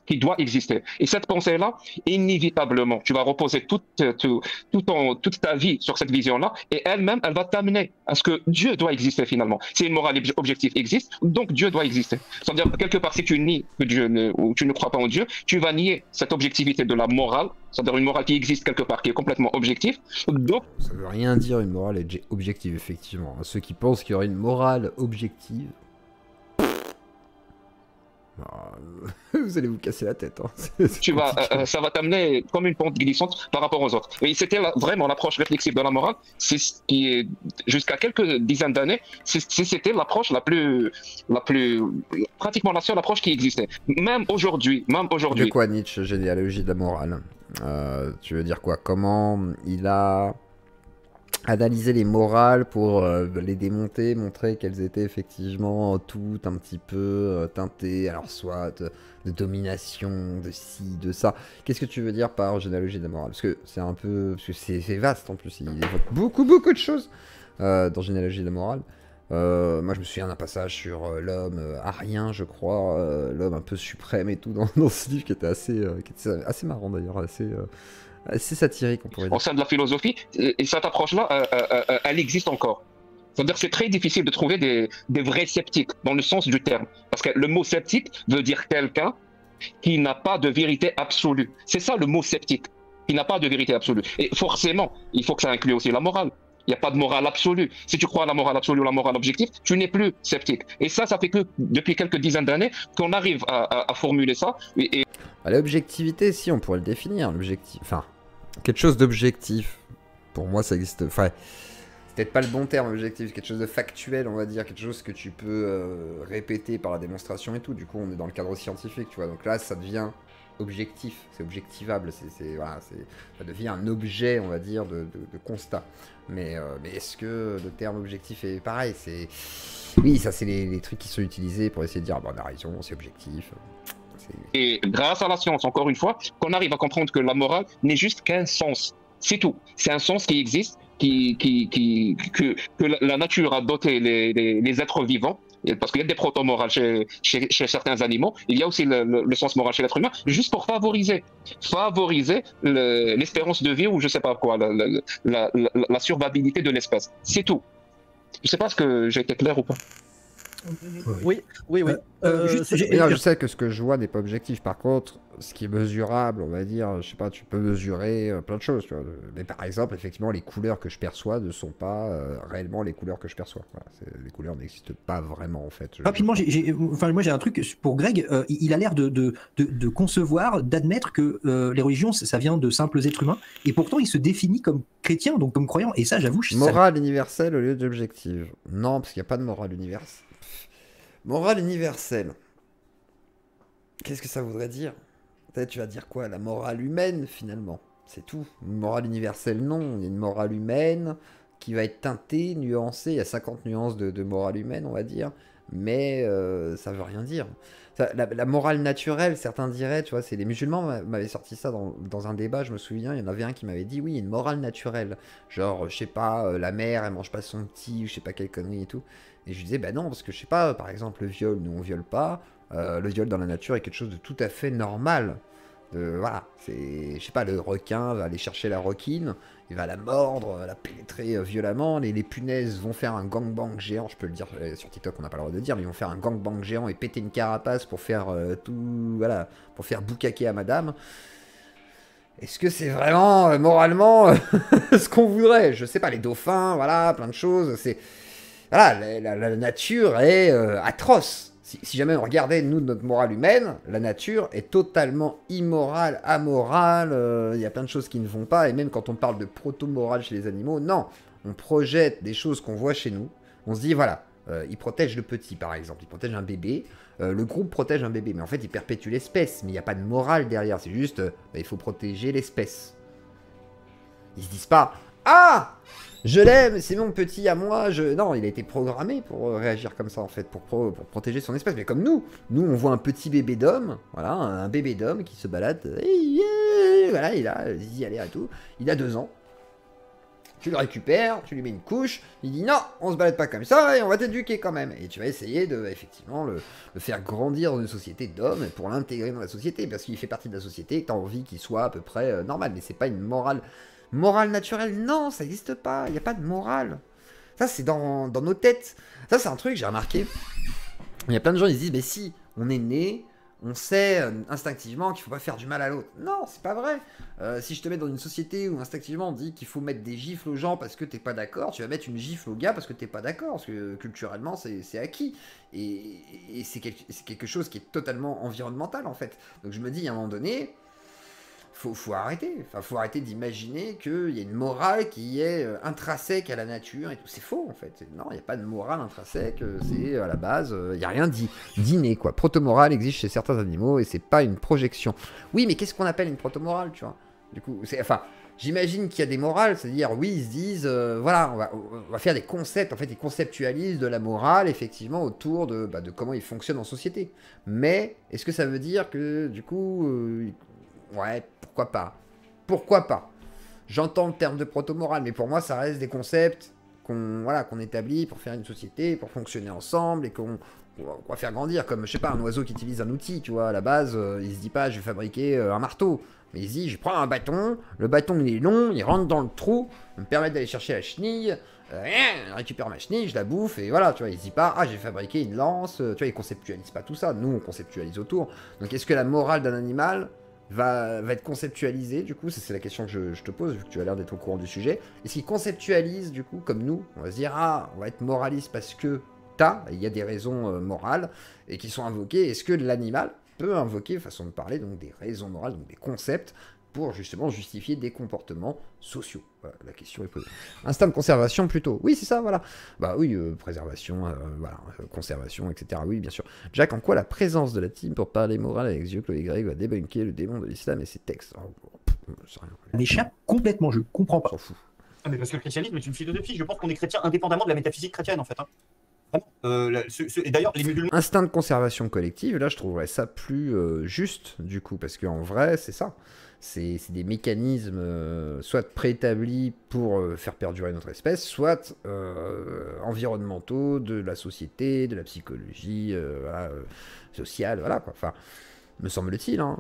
qui doit exister. Et cette pensée-là, inévitablement, tu vas reposer toute ta vie sur cette vision-là, et elle-même, elle va t'amener à ce que Dieu doit exister finalement. Si une morale objective existe, donc Dieu doit exister. C'est-à-dire, quelque part, si tu nies que Dieu ou tu ne crois pas en Dieu, tu vas nier cette objectivité de la morale, c'est-à-dire une morale qui existe quelque part, qui est complètement objective. Donc, ça veut rien dire une morale objective, effectivement. Ceux qui pensent qu'il y aurait une morale objective, vous allez vous casser la tête. Hein. Ça va t'amener comme une pente glissante par rapport aux autres. Et c'était vraiment l'approche réflexive de la morale. C'est ce qui est, jusqu'à quelques dizaines d'années, c'était l'approche la plus, pratiquement la seule approche qui existait. Même aujourd'hui. De quoi Nietzsche, généalogie de la morale tu veux dire quoi? Comment il a analyser les morales pour les démonter, montrer qu'elles étaient effectivement toutes un petit peu teintées, alors soit de domination, de ci, de ça. Qu'est-ce que tu veux dire par généalogie de la morale? Parce que c'est un peu... Parce que c'est vaste en plus, il évoque beaucoup de choses dans généalogie de la morale. Moi, je me souviens d'un passage sur l'homme arien, je crois, l'homme un peu suprême et tout, dans ce livre qui était assez marrant d'ailleurs, assez satirique, on pourrait dire. Au sein de la philosophie, et cette approche-là, elle existe encore. C'est-à-dire que c'est très difficile de trouver des vrais sceptiques, dans le sens du terme. Parce que le mot sceptique veut dire quelqu'un qui n'a pas de vérité absolue. C'est ça le mot sceptique, qui n'a pas de vérité absolue. Et forcément, il faut que ça inclue aussi la morale. Il n'y a pas de morale absolue. Si tu crois à la morale absolue ou la morale objective, tu n'es plus sceptique. Et ça fait que depuis quelques dizaines d'années qu'on arrive à formuler ça. L'objectivité, si, on pourrait le définir. L'objectif, enfin, quelque chose d'objectif. Pour moi, ça existe. Enfin, c'est peut-être pas le bon terme, objectif. Quelque chose de factuel, on va dire. Quelque chose que tu peux répéter par la démonstration et tout. Du coup, on est dans le cadre scientifique, tu vois. Donc là, ça devient objectif, c'est objectivable, voilà, ça devient un objet, on va dire, de constat. Mais est-ce que le terme objectif est pareil? Oui, ça c'est les trucs qui sont utilisés pour essayer de dire, bon, on a raison, c'est objectif. Et grâce à la science, encore une fois, qu'on arrive à comprendre que la morale n'est juste qu'un sens. C'est tout. C'est un sens qui existe, que la nature a doté les êtres vivants. Parce qu'il y a des proto-morales chez certains animaux, il y a aussi le sens moral chez l'être humain, juste pour favoriser l'espérance de vie ou je sais pas quoi, la survivabilité de l'espèce. C'est tout. Je sais pas ce que j'ai été clair ou pas. Oui. Je sais que ce que je vois n'est pas objectif. Par contre, ce qui est mesurable, on va dire, je sais pas, tu peux mesurer plein de choses. Tu vois. Mais par exemple, effectivement, les couleurs que je perçois ne sont pas réellement les couleurs que je perçois. Voilà, les couleurs n'existent pas vraiment en fait. Rapidement, moi j'ai un truc pour Greg. Il a l'air de concevoir, d'admettre que les religions, ça vient de simples êtres humains, et pourtant il se définit comme chrétien, donc comme croyant. Et ça, j'avoue, morale universelle au lieu d'objective. Non, parce qu'il n'y a pas de morale universelle. Morale universelle. Qu'est-ce que ça voudrait dire? Peut-être tu vas dire quoi? La morale humaine, finalement. C'est tout. Une morale universelle, non. Il y a une morale humaine qui va être teintée, nuancée. Il y a 50 nuances de morale humaine, on va dire. Mais ça veut rien dire. La morale naturelle, certains diraient, tu vois, c'est les musulmans m'avaient sorti ça dans un débat, je me souviens, il y en avait un qui m'avait dit, oui, il y a une morale naturelle. Genre, je sais pas, la mère, elle mange pas son petit, ou je sais pas quelle connerie et tout. Et je lui disais, bah non, parce que je sais pas, par exemple, le viol, nous on viole pas. Le viol dans la nature est quelque chose de tout à fait normal. Voilà, c'est, je sais pas, le requin va aller chercher la requine, il va la mordre, la pénétrer violemment, les punaises vont faire un gangbang géant, je peux le dire sur TikTok, on n'a pas le droit de dire, mais ils vont faire un gangbang géant et péter une carapace pour faire tout, voilà, pour faire boucaquer à madame. Est-ce que c'est vraiment moralement ce qu'on voudrait? Je sais pas, les dauphins, voilà, plein de choses, c'est... Voilà, la nature est atroce. Si jamais on regardait, nous, notre morale humaine, la nature est totalement immorale, amorale, il y a plein de choses qui ne vont pas, et même quand on parle de proto-morale chez les animaux, non, on projette des choses qu'on voit chez nous, on se dit, voilà, ils protègent le petit, par exemple, ils protègent un bébé, le groupe protège un bébé, mais en fait, ils perpétuent l'espèce, mais il n'y a pas de morale derrière, c'est juste, il faut protéger l'espèce. Ils se disent pas, ah, je l'aime, c'est mon petit à moi, Non, il a été programmé pour réagir comme ça, en fait, pour protéger son espèce. Mais comme nous on voit un petit bébé d'homme, voilà, un bébé d'homme qui se balade, voilà, il a zizi à tout, il a 2 ans. Tu le récupères, tu lui mets une couche, il dit non, on se balade pas comme ça et on va t'éduquer quand même. Et tu vas essayer de, effectivement, le faire grandir dans une société d'hommes pour l'intégrer dans la société, parce qu'il fait partie de la société et que tu as envie qu'il soit à peu près normal. Mais c'est pas une morale naturelle, non, ça n'existe pas, il n'y a pas de morale. Ça, c'est dans nos têtes. Ça, c'est un truc que j'ai remarqué. Il y a plein de gens, ils se disent, mais si, on est né, on sait instinctivement qu'il faut pas faire du mal à l'autre. Non, c'est pas vrai. Si je te mets dans une société où instinctivement on dit qu'il faut mettre des gifles aux gens parce que t'es pas d'accord, tu vas mettre une gifle au gars parce que t'es pas d'accord, parce que culturellement c'est acquis. Et c'est quelque chose qui est totalement environnemental en fait. Donc je me dis, à un moment donné, faut arrêter. Enfin, faut arrêter d'imaginer qu'il y a une morale qui est intrinsèque à la nature et tout. C'est faux, en fait. Non, il n'y a pas de morale intrinsèque. C'est à la base, il n'y a rien d'inné, quoi. Proto-morale existe chez certains animaux et c'est pas une projection. Oui, mais qu'est-ce qu'on appelle une proto-morale, tu vois? Du coup, enfin, j'imagine qu'il y a des morales, c'est-à-dire, oui, ils se disent, voilà, on va faire des concepts. En fait, ils conceptualisent de la morale, effectivement, autour de comment ils fonctionnent en société. Mais, est-ce que ça veut dire que, du coup, ouais, pourquoi pas? Pourquoi pas? J'entends le terme de proto-morale, mais pour moi, ça reste des concepts qu'on établit pour faire une société, pour fonctionner ensemble et qu'on va faire grandir. Comme, je sais pas, un oiseau qui utilise un outil, tu vois, à la base, il se dit pas, je vais fabriquer un marteau. Mais il se dit, je prends un bâton, le bâton il est long, il rentre dans le trou, il me permet d'aller chercher la chenille, je récupère ma chenille, je la bouffe, et voilà, tu vois, il se dit pas, ah, j'ai fabriqué une lance, tu vois, il conceptualise pas tout ça, nous, on conceptualise autour. Donc, est-ce que la morale d'un animal va être conceptualisée, du coup, c'est la question que je te pose, vu que tu as l'air d'être au courant du sujet. Est-ce qu'il conceptualise, du coup, comme nous, on va se dire, ah, on va être moraliste parce que il y a des raisons morales, et qui sont invoquées, est-ce que l'animal peut invoquer, façon de parler, donc des raisons morales, donc des concepts, pour justement justifier des comportements sociaux. Voilà, la question est posée. Instinct de conservation plutôt. Oui, c'est ça, voilà. Bah oui, préservation, voilà, conservation, etc. Oui, bien sûr. Jack, en quoi la présence de la team pour parler morale avec Zio, Chloé Greg va débunker le démon de l'islam et ses textes? Ça m'échappe complètement, je comprends pas. On s'en fout. Ah, mais parce que le christianisme est une philosophie. Je pense qu'on est chrétien indépendamment de la métaphysique chrétienne, en fait. Hein. Et d'ailleurs, les musulmans. Instinct de conservation collective, là, je trouverais ça plus juste, du coup, parce qu'en vrai, c'est ça. C'est des mécanismes soit préétablis pour faire perdurer notre espèce, soit environnementaux, de la société, de la psychologie voilà, sociale, voilà quoi. Enfin, me semble-t-il. Hein.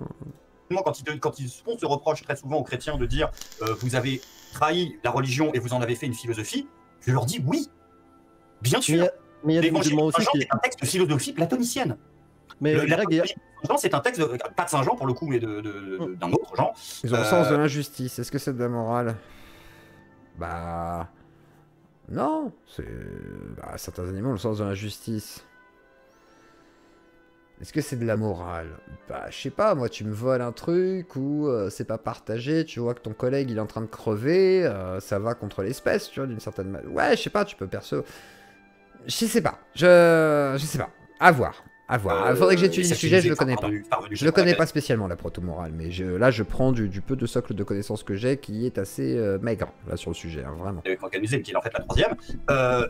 Quand ils font ce reproche très souvent aux chrétiens de dire vous avez trahi la religion et vous en avez fait une philosophie, je leur dis oui, bien sûr. Mais il y a des musulmans aussi qui... C'est un texte de philosophie platonicienne. Mais c'est un texte, pas de Saint Jean pour le coup, mais d'un autre Jean. Ils ont le sens de l'injustice. Est-ce que c'est de la morale? Bah... Non. Bah, certains animaux ont le sens de l'injustice. Est-ce que c'est de la morale? Bah, je sais pas, moi, tu me voles un truc ou c'est pas partagé, tu vois que ton collègue, il est en train de crever, ça va contre l'espèce, tu vois, d'une certaine manière. Ouais, je sais pas, tu peux percevoir... Je sais pas, je sais pas. À voir. Il faudrait que j'étudie le sujet, je le connais pas. Je le connais pas spécialement, la proto-morale, mais là, je prends du peu de socle de connaissances que j'ai qui est assez maigre, là, sur le sujet, hein, vraiment. Organiser, qui est en fait la troisième,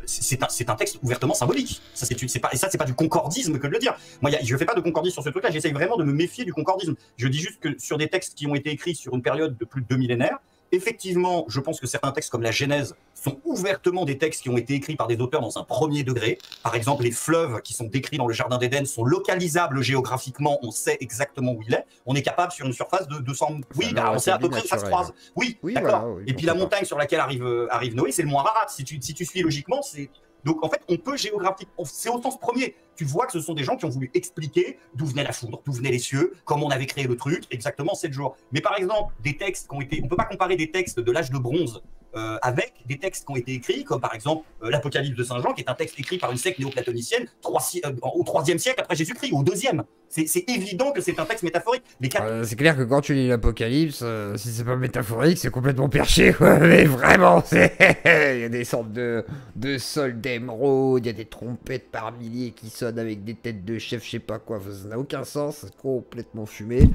c'est un texte ouvertement symbolique. Ça, c'est pas du concordisme que de le dire. Moi, je fais pas de concordisme sur ce truc-là, j'essaye vraiment de me méfier du concordisme. Je dis juste que sur des textes qui ont été écrits sur une période de plus de 2 millénaires, effectivement, je pense que certains textes comme la Genèse sont ouvertement des textes qui ont été écrits par des auteurs dans un premier degré. Par exemple, les fleuves qui sont décrits dans le Jardin d'Éden sont localisables géographiquement, on sait exactement où il est. On est capable sur une surface de 200... Oui, bah, on sait à peu près où ça se croise. Oui, d'accord. Voilà, oui, et puis la montagne sur laquelle arrive Noé, c'est le mont Ararat. Si tu suis logiquement, c'est... Donc en fait, on peut géographiquement, c'est au sens premier. Tu vois que ce sont des gens qui ont voulu expliquer d'où venait la foudre, d'où venaient les cieux, comment on avait créé le truc, exactement 7 jours. Mais par exemple, des textes qui ont été... On ne peut pas comparer des textes de l'âge de bronze avec des textes qui ont été écrits, comme par exemple l'Apocalypse de Saint Jean, qui est un texte écrit par une secte néoplatonicienne au IIIe siècle après Jésus-Christ, ou au IIe. C'est évident que c'est un texte métaphorique. C'est clair que quand tu lis l'Apocalypse, si c'est pas métaphorique, c'est complètement perché, quoi. Mais vraiment, il y a des sortes de sols d'émeraude, il y a des trompettes par milliers qui sonnent avec des têtes de chef, je sais pas quoi. Ça n'a aucun sens, c'est complètement fumé.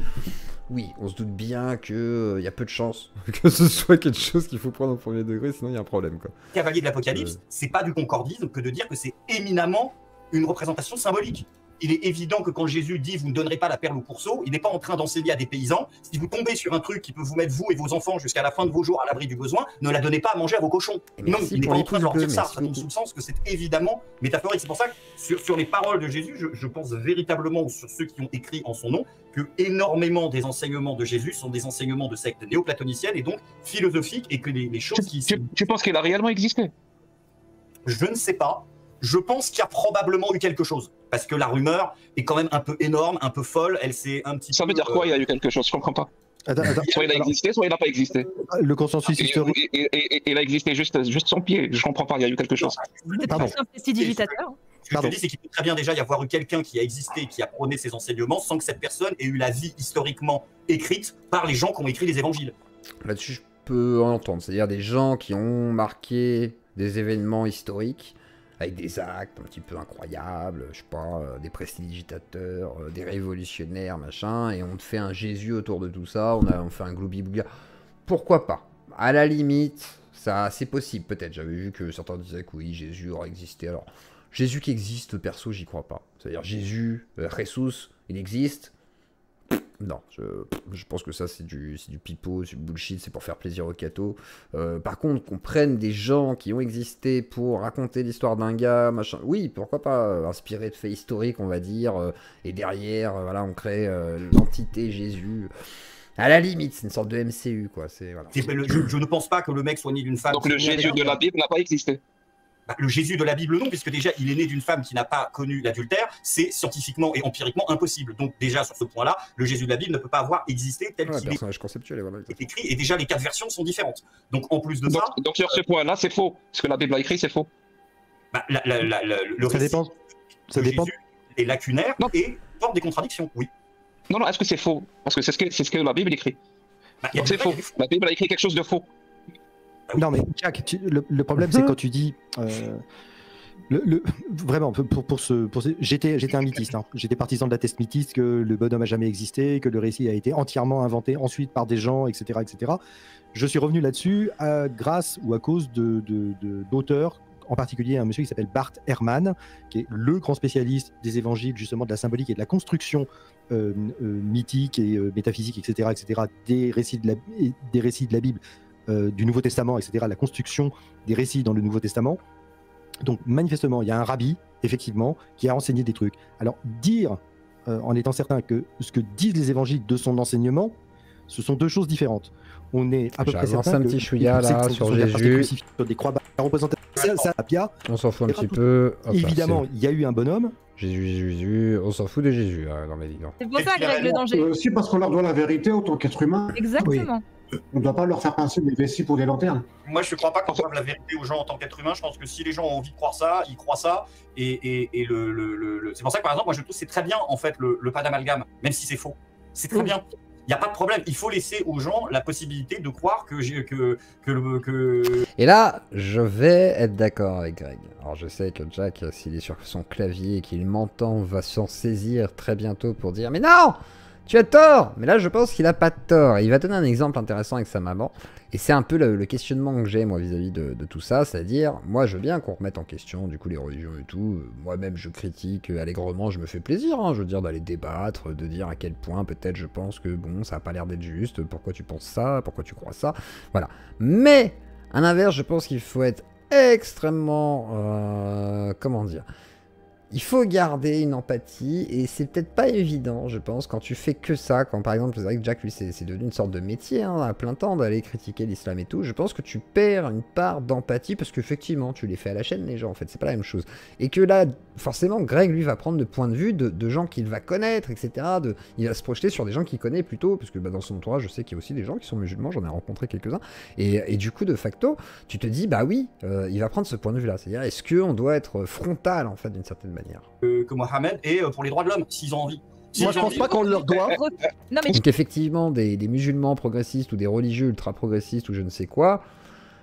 Oui, on se doute bien qu'il y a peu de chances que ce soit quelque chose qu'il faut prendre au premier degré, sinon il y a un problème, quoi. Cavalier de l'Apocalypse, c'est pas du concordisme que de dire que c'est éminemment une représentation symbolique. Il est évident que quand Jésus dit « vous ne donnerez pas la perle au pourceau », il n'est pas en train d'enseigner à des paysans « si vous tombez sur un truc qui peut vous mettre, vous et vos enfants, jusqu'à la fin de vos jours à l'abri du besoin, ne la donnez pas à manger à vos cochons ». Non, il n'est pas en train de leur dire ça. Ça tombe sous le sens que c'est évidemment métaphorique. C'est pour ça que sur les paroles de Jésus, je pense véritablement, ou sur ceux qui ont écrit en son nom, que énormément des enseignements de Jésus sont des enseignements de secte néoplatonicienne et donc philosophiques, et que les choses qui... Tu penses qu'il a réellement existé? Je ne sais pas. Je pense qu'il y a probablement eu quelque chose. Parce que la rumeur est quand même un peu énorme, un peu folle. Elle s'est un petit peu... Ça veut dire quoi, il y a eu quelque chose? Je comprends pas. Soit il a existé, soit il n'a pas existé. Le consensus historique... Et il a existé juste son pied. Je comprends pas, il y a eu quelque chose. Pardon. C'est un prestidigitateur. Ce que je dis, c'est qu'il peut très bien déjà y avoir eu quelqu'un qui a existé, qui a prôné ses enseignements, sans que cette personne ait eu la vie historiquement écrite par les gens qui ont écrit les évangiles. Là-dessus, je peux en entendre. C'est-à-dire des gens qui ont marqué des événements historiques avec des actes un petit peu incroyables, je sais pas, des prestidigitateurs, des révolutionnaires, machin, et on te fait un Jésus autour de tout ça, on fait un gloubi-bougla. Pourquoi pas? À la limite, ça, c'est possible, peut-être. J'avais vu que certains disaient que oui, Jésus aurait existé. Alors, Jésus qui existe, perso, j'y crois pas. C'est-à-dire, Jésus, Jesus, il existe. Non, je pense que ça c'est du pipeau, c'est du bullshit, c'est pour faire plaisir aux cathos. Par contre, qu'on prenne des gens qui ont existé pour raconter l'histoire d'un gars, machin, oui, pourquoi pas, inspiré de faits historiques, on va dire, et derrière, voilà, on crée l'entité Jésus. À la limite, c'est une sorte de MCU, quoi. Voilà. Je ne pense pas que le mec soit né d'une femme. Donc le Jésus de la Bible n'a pas existé. Bah, le Jésus de la Bible, non, puisque déjà, il est né d'une femme qui n'a pas connu l'adultère. C'est scientifiquement et empiriquement impossible. Donc déjà, sur ce point-là, le Jésus de la Bible ne peut pas avoir existé tel qu'il personnage conceptuel, voilà, est écrit. Et déjà, les 4 versions sont différentes. Donc en plus de ça... Donc sur ce point-là, c'est faux. Ce que la Bible a écrit, c'est faux. Bah, le Ça récit dépend. Ça de dépend. Jésus est lacunaire et porte des contradictions, oui. Non, est-ce que c'est faux? Parce que c'est ce que la Bible écrit. Bah, Donc c'est faux. La Bible a écrit quelque chose de faux. Non, mais Jack, le problème, c'est quand tu dis. Vraiment, j'étais un mythiste. Hein. J'étais partisan de la thèse mythiste que le bonhomme a jamais existé, que le récit a été entièrement inventé ensuite par des gens, etc., etc. Je suis revenu là-dessus grâce ou à cause d'auteurs, en particulier un monsieur qui s'appelle Bart Ehrman, qui est le grand spécialiste des évangiles, justement de la symbolique et de la construction mythique et métaphysique, etc., des récits de la Bible, du Nouveau Testament, etc., la construction des récits dans le Nouveau Testament. Donc manifestement, il y a un rabbi, effectivement, qui a enseigné des trucs. Alors dire, en étant certain que ce que disent les évangiles de son enseignement, ce sont deux choses différentes. On est à peu près certain un petit chouïa là sur Jésus. Sur des croix représentées. Ça, on s'en fout un petit peu. Hop, évidemment, il y a eu un bonhomme. Jésus, on s'en fout de Jésus. Non, mais dis donc. C'est pour ça, Greg, le danger. Aussi parce qu'on leur doit la vérité en tant qu'être humain. Exactement. On ne doit pas leur faire passer des vessies pour des lanternes. Moi, je ne crois pas qu'on doive la vérité aux gens en tant qu'être humain. Je pense que si les gens ont envie de croire ça, ils croient ça. Et c'est pour ça que, par exemple, moi, je trouve que c'est très bien, en fait, le pas d'amalgame, même si c'est faux. C'est très bien. Il n'y a pas de problème. Il faut laisser aux gens la possibilité de croire que... Et là, je vais être d'accord avec Greg. Alors, je sais que Jack, s'il est sur son clavier et qu'il m'entend, va s'en saisir très bientôt pour dire « Mais non ! Tu as tort !» Mais là, je pense qu'il a pas de tort. Il va donner un exemple intéressant avec sa maman. Et c'est un peu le questionnement que j'ai, moi, vis-à-vis de tout ça. C'est-à-dire, moi, je veux bien qu'on remette en question, du coup, les religions et tout. Moi-même, je critique allègrement, je me fais plaisir, hein, je veux dire, d'aller débattre, de dire à quel point, peut-être, je pense que, bon, ça n'a pas l'air d'être juste. Pourquoi tu penses ça? Pourquoi tu crois ça? Voilà. Mais, à l'inverse, je pense qu'il faut être extrêmement... comment dire? Il faut garder une empathie et c'est peut-être pas évident, je pense, quand tu fais que ça. Quand par exemple, c'est vrai que Jack, lui, c'est devenu une sorte de métier hein, à plein temps d'aller critiquer l'islam et tout. Je pense que tu perds une part d'empathie parce qu'effectivement, tu les fais à la chaîne, les gens, en fait, c'est pas la même chose. Et que là, forcément, Greg, lui, va prendre le point de vue de gens qu'il va connaître, etc. Il va se projeter sur des gens qu'il connaît plutôt, parce que dans son entourage, je sais qu'il y a aussi des gens qui sont musulmans, j'en ai rencontré quelques-uns. Et du coup, de facto, tu te dis, bah oui, il va prendre ce point de vue-là. C'est-à-dire, est-ce qu'on doit être frontal, en fait, d'une certaine manière que Mohamed et pour les droits de l'homme, s'ils ont envie. Moi, je pense pas qu'on leur doit. Non, mais... Donc effectivement, des musulmans progressistes ou des religieux ultra progressistes ou je ne sais quoi,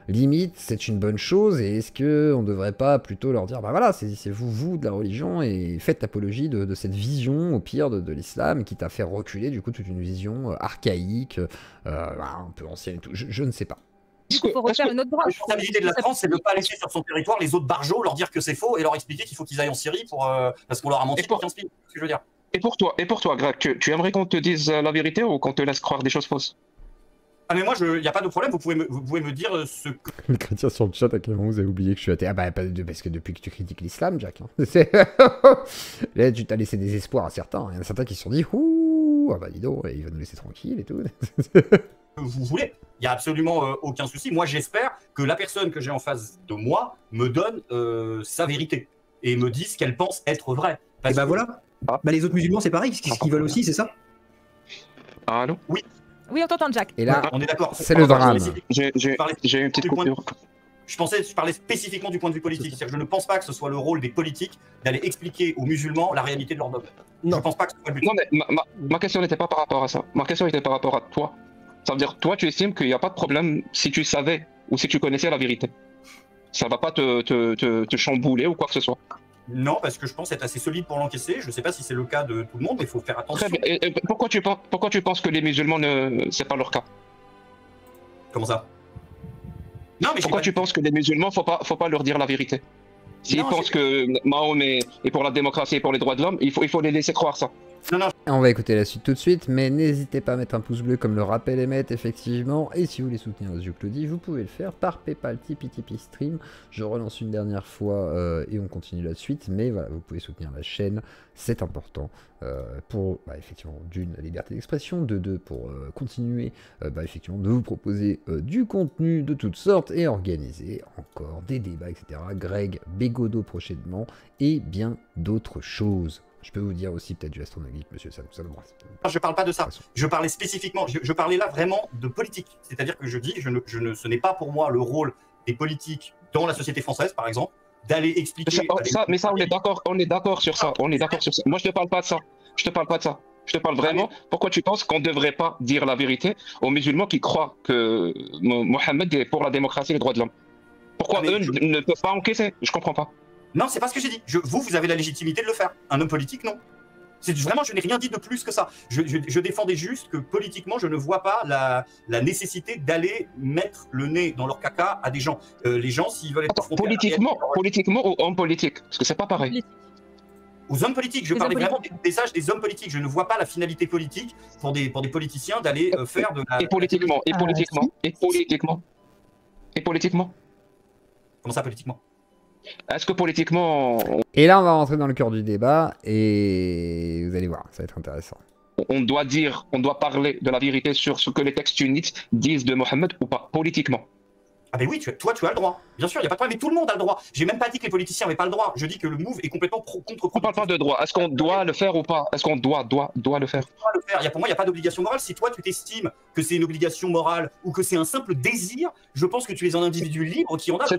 limite, c'est une bonne chose. Et est-ce qu'on ne devrait pas plutôt leur dire, bah voilà, c'est vous de la religion et faites l'apologie de cette vision, au pire, de l'islam qui t'a fait reculer du coup toute une vision archaïque, un peu ancienne et tout. Je ne sais pas. Il faut refaire une autre branche. La responsabilité de la France, c'est de ne pas laisser sur son territoire les autres barjots, leur dire que c'est faux et leur expliquer qu'il faut qu'ils aillent en Syrie parce qu'on leur a menti pour 15 pieds. C'est ce que je veux dire. Et pour toi, Greg, tu aimerais qu'on te dise la vérité ou qu'on te laisse croire des choses fausses? Ah mais moi, il n'y a pas de problème, vous pouvez me dire ce que... Le chrétien sur le chat, à quel moment vous avez oublié que je suis athée? Ah bah, parce que depuis que tu critiques l'islam, Jack. Hein. Là, tu t'as laissé des espoirs à certains. Il y en a certains qui se sont dit, ouh, ah bah dis donc, il va nous laisser tranquille et tout. Vous voulez. Il n'y a absolument aucun souci. Moi, j'espère que la personne que j'ai en face de moi me donne sa vérité et me dise ce qu'elle pense être vrai. Et bah voilà. Bah les autres musulmans, c'est pareil. Ce qu'ils veulent aussi, c'est ça. Ah non. Oui. Oui, on t'entend, Jack. Et là, on est d'accord. C'est le drame. J'ai une petite coupure. Je parlais spécifiquement du point de vue politique. Je ne pense pas que ce soit le rôle des politiques d'aller expliquer aux musulmans la réalité de leur dogme. Je ne pense pas que ce soit le but. Non, mais ma question n'était pas par rapport à ça. Ma question était par rapport à toi. Ça veut dire, toi, tu estimes qu'il n'y a pas de problème si tu savais ou si tu connaissais la vérité. Ça ne va pas te chambouler ou quoi que ce soit. Non, parce que je pense être assez solide pour l'encaisser. Je ne sais pas si c'est le cas de tout le monde, mais il faut faire attention. Et pourquoi tu penses que les musulmans, c'est pas leur cas? Comment ça? Non, mais pourquoi tu penses que les musulmans, faut pas leur dire la vérité? S'ils pensent que Mahomet est pour la démocratie et pour les droits de l'homme, il faut les laisser croire ça. Non. On va écouter la suite tout de suite, mais n'hésitez pas à mettre un pouce bleu comme le rappelle Emmet, effectivement. Et si vous voulez soutenir Ozio Claudie, vous pouvez le faire par PayPal, Tipeee, Tipeee Stream. Je relance une dernière fois et on continue la suite. Mais voilà, vous pouvez soutenir la chaîne, c'est important pour, effectivement, d'une, la liberté d'expression, de deux, pour continuer, effectivement, de vous proposer du contenu de toutes sortes et organiser encore des débats, etc. Greg, Bégodeau prochainement et bien d'autres choses. Je peux vous dire aussi peut-être du astronomique, monsieur Sam. Je parle pas de ça. Je parlais spécifiquement, je parlais là vraiment de politique. C'est-à-dire que je dis, ce n'est pas pour moi le rôle des politiques dans la société française, par exemple, d'aller expliquer. Mais ça, on est d'accord sur ça. Moi, je te parle pas de ça. Je te parle vraiment. Pourquoi tu penses qu'on ne devrait pas dire la vérité aux musulmans qui croient que Mohammed est pour la démocratie et les droits de l'homme? Pourquoi eux ne peuvent pas encaisser? Je comprends pas. Non, c'est pas ce que j'ai dit. Vous avez la légitimité de le faire. Un homme politique, non. Vraiment, je n'ai rien dit de plus que ça. Je défendais juste que politiquement, je ne vois pas la nécessité d'aller mettre le nez dans leur caca à des gens. Les gens, s'ils veulent être politiquement ou homme politique, parce que c'est pas pareil. Aux hommes politiques, je parlais vraiment des messages des hommes politiques. Je ne vois pas la finalité politique pour des politiciens d'aller faire de la. Et politiquement. Comment ça, politiquement? Est-ce que politiquement... Et là, on va rentrer dans le cœur du débat, et vous allez voir, ça va être intéressant. On doit parler de la vérité sur ce que les textes sunnites disent de Mohammed ou pas, politiquement. Ah ben oui, toi tu as le droit. Bien sûr, il n'y a pas de problème, mais tout le monde a le droit. J'ai même pas dit que les politiciens n'avaient pas le droit. Je dis que le move est complètement contre. On parle pas de droit. Est-ce qu'on doit le faire ou pas? Est-ce qu'on doit le faire? Pour moi, il n'y a pas d'obligation morale. Si toi, tu t'estimes que c'est une obligation morale ou que c'est un simple désir, je pense que tu es un individu libre qui en a. C'est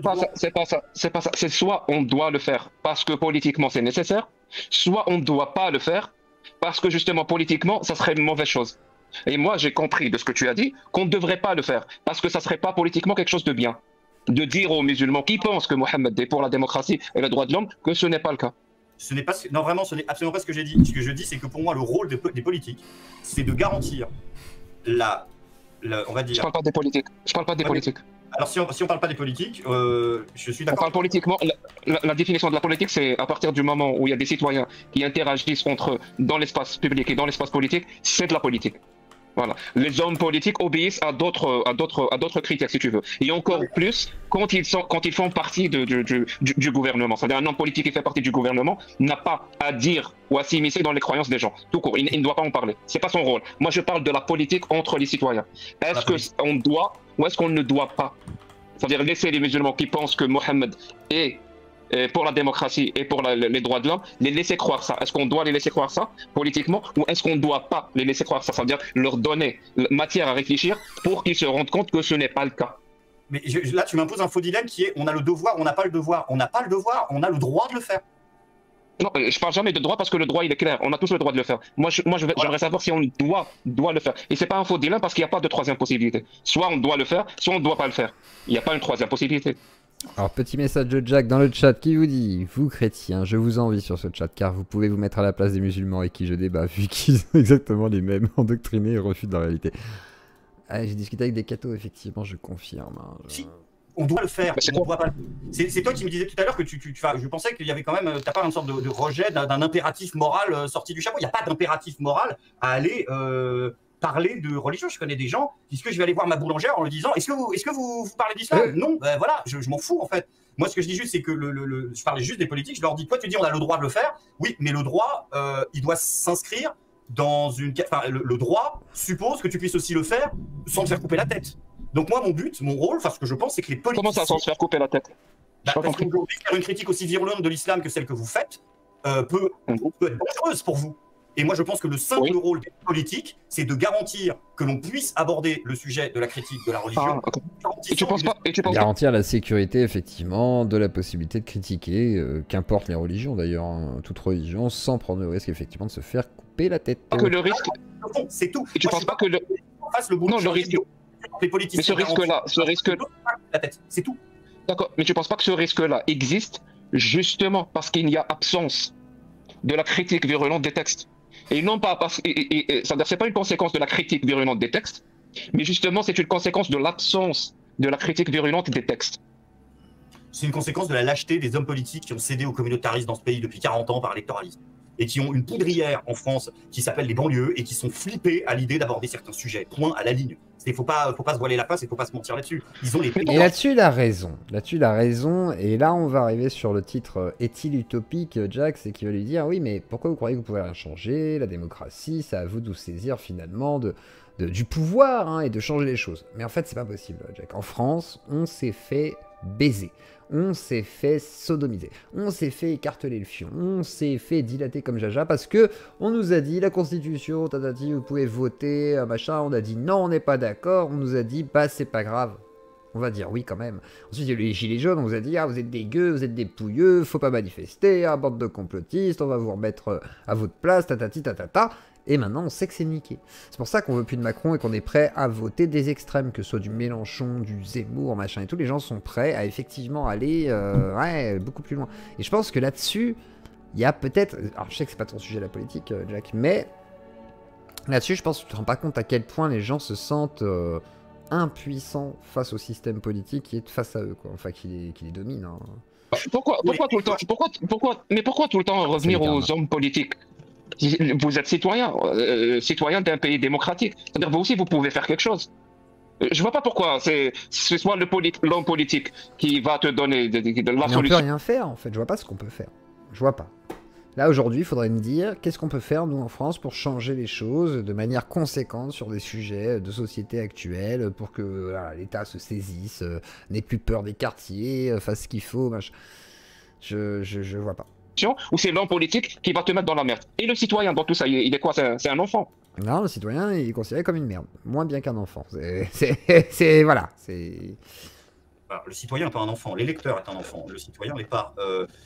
pas ça. C'est soit on doit le faire parce que politiquement c'est nécessaire, soit on ne doit pas le faire parce que justement politiquement ça serait une mauvaise chose. Et moi, j'ai compris de ce que tu as dit qu'on ne devrait pas le faire parce que ça serait pas politiquement quelque chose de bien. De dire aux musulmans qui pensent que Mohammed est pour la démocratie et les droits de l'homme que ce n'est pas le cas. Non, vraiment, ce n'est absolument pas ce que j'ai dit. Ce que je dis, c'est que pour moi, le rôle des politiques, c'est de garantir on va dire. Je parle pas des politiques. Alors, si on parle pas des politiques, je suis d'accord. On parle politiquement. La définition de la politique, c'est à partir du moment où il y a des citoyens qui interagissent entre eux dans l'espace public et dans l'espace politique, c'est de la politique. Voilà. Les hommes politiques obéissent à d'autres critères, si tu veux. Et encore plus quand ils font partie du gouvernement. C'est-à-dire un homme politique qui fait partie du gouvernement n'a pas à dire ou à s'immiscer dans les croyances des gens. Tout court. Il ne doit pas en parler. C'est pas son rôle. Moi, je parle de la politique entre les citoyens. Est-ce qu'on doit ou est-ce qu'on ne doit pas? C'est-à-dire laisser les musulmans qui pensent que Mohammed est pour la démocratie et pour les droits de l'homme, les laisser croire ça. Est-ce qu'on doit les laisser croire ça politiquement ou est-ce qu'on ne doit pas les laisser croire ça? C'est-à-dire leur donner matière à réfléchir pour qu'ils se rendent compte que ce n'est pas le cas. Mais là, tu m'imposes un faux dilemme qui est on a le devoir, on n'a pas le devoir. On n'a pas le devoir, on a le droit de le faire. Non, je parle jamais de droit parce que le droit, il est clair. On a tous le droit de le faire. J'aimerais savoir si on doit le faire. Et c'est pas un faux dilemme parce qu'il n'y a pas de troisième possibilité. Soit on doit le faire, soit on ne doit pas le faire. Il n'y a pas une troisième possibilité. Alors, petit message de Jack dans le chat qui vous dit: vous chrétiens, je vous envie sur ce chat car vous pouvez vous mettre à la place des musulmans avec qui je débat, vu qu'ils ont exactement les mêmes endoctrinés et refutent la réalité. Ah, j'ai discuté avec des cathos, effectivement, je confirme. Si, on doit le faire. C'est toi qui me disais tout à l'heure que je pensais qu'il y avait quand même, t'as pas une sorte de rejet d'un impératif moral sorti du chapeau. Il n'y a pas d'impératif moral à aller parler de religion. Je connais des gens qui disent que je vais aller voir ma boulangère en lui disant est-ce que vous parlez d'islam? Non, voilà, je m'en fous en fait. Moi, ce que je dis juste, c'est que je parlais juste des politiques. Je leur dis, toi, tu dis on a le droit de le faire. Oui, mais le droit, il doit s'inscrire dans une. Enfin, le droit suppose que tu puisses aussi le faire sans te faire couper la tête. Donc moi, mon rôle, ce que je pense, c'est que les politiciens. Comment ça, sans se faire couper la tête? Parce qu'aujourd'hui, faire une critique aussi virulente de l'islam que celle que vous faites peut être dangereuse pour vous. Et moi, je pense que le simple rôle des politiques, c'est de garantir que l'on puisse aborder le sujet de la critique de la religion. Et tu penses pas garantir la sécurité, effectivement, de la possibilité de critiquer, qu'importe les religions d'ailleurs, hein, toute religion, sans prendre le risque, effectivement, de se faire couper la tête. Que le risque. C'est tout. Et tu penses pas que le. Non, le risque. Les politiciens. Mais ce risque-là, c'est tout. D'accord. Mais tu penses pas que ce risque-là existe justement parce qu'il y a absence de la critique virulente des textes? Et non pas parce que c'est pas une conséquence de la critique virulente des textes, mais justement c'est une conséquence de l'absence de la critique virulente des textes. C'est une conséquence de la lâcheté des hommes politiques qui ont cédé au communautarisme dans ce pays depuis 40 ans par électoralisme. et qui ont une poudrière en France qui s'appelle les banlieues et qui sont flippés à l'idée d'aborder certains sujets. Point à la ligne. Il faut pas se voiler la face et il faut pas se mentir là-dessus. Ils ont les Et là-dessus, il a raison. Là-dessus, il a raison. Et là, on va arriver sur le titre est-il utopique, Jack? C'est qu'il va lui dire oui, mais pourquoi vous croyez que vous pouvez rien changer? La démocratie, c'est à vous de vous saisir finalement du pouvoir hein, et de changer les choses. Mais en fait, c'est pas possible, Jack. En France, on s'est fait baiser. On s'est fait sodomiser, on s'est fait écarteler le fion, on s'est fait dilater comme jaja parce que on nous a dit la constitution, tatati, vous pouvez voter, machin, on a dit non, on n'est pas d'accord, on nous a dit bah c'est pas grave, on va dire oui quand même. Ensuite il y a eu les gilets jaunes, on vous a dit ah vous êtes des gueux, vous êtes des pouilleux, faut pas manifester, ah bande de complotistes, on va vous remettre à votre place, tatati tatata. Et maintenant, on sait que c'est niqué. C'est pour ça qu'on veut plus de Macron et qu'on est prêt à voter des extrêmes, que ce soit du Mélenchon, du Zemmour, machin et tout. Les gens sont prêts à effectivement aller ouais, beaucoup plus loin. Et je pense que là-dessus, il y a peut-être... Alors, je sais que c'est pas ton sujet, la politique, Jack, mais là-dessus, je pense que tu te rends pas compte à quel point les gens se sentent impuissants face au système politique qui est face à eux, quoi. Enfin, qui les domine. Hein. Pourquoi tout le temps pourquoi tout le temps revenir aux hommes politiques? Vous êtes citoyen d'un pays démocratique. C'est-à-dire vous aussi, vous pouvez faire quelque chose. Je vois pas pourquoi c'est soit l'homme politique qui va te donner de la solution. On peut rien faire, en fait. Je vois pas ce qu'on peut faire. Je vois pas. Là, aujourd'hui, il faudrait me dire qu'est-ce qu'on peut faire, nous, en France, pour changer les choses de manière conséquente sur des sujets de société actuelle, pour que voilà, l'État se saisisse, n'ait plus peur des quartiers, fasse ce qu'il faut. Machin. Je vois pas. Ou c'est l'homme politique qui va te mettre dans la merde. Et le citoyen dans tout ça, il est quoi? C'est un enfant. Non, le citoyen, il est considéré comme une merde. Moins bien qu'un enfant. C'est voilà. Alors, le citoyen n'est pas un enfant. L'électeur est un enfant. Le citoyen n'est pas.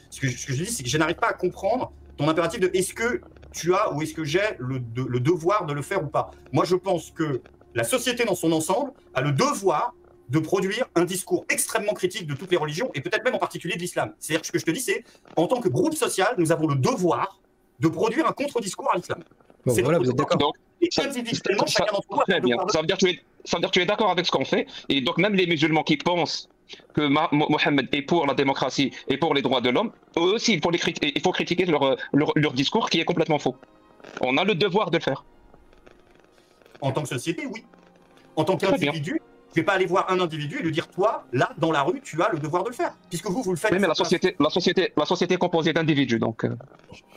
Ce que je dis, c'est que je n'arrive pas à comprendre ton impératif de est-ce que tu as ou est-ce que j'ai le devoir de le faire ou pas. Moi, je pense que la société dans son ensemble a le devoir de produire un discours extrêmement critique de toutes les religions, et peut-être même en particulier de l'islam. C'est-à-dire que ce que je te dis, c'est, en tant que groupe social, nous avons le devoir de produire un contre-discours à l'islam. Bon, voilà, vous êtes d'accord. Et individuellement, chacun d'entre nous... Très bien. Ça veut dire que tu es d'accord avec ce qu'on fait, et donc même les musulmans qui pensent que Mohammed est pour la démocratie et pour les droits de l'homme, eux aussi, il faut critiquer leur discours qui est complètement faux. On a le devoir de le faire. En tant que société, oui. En tant qu'individu, je ne vais pas aller voir un individu et lui dire, toi, là, dans la rue, tu as le devoir de le faire. Puisque vous le faites. Oui, mais la société est composée d'individus, donc...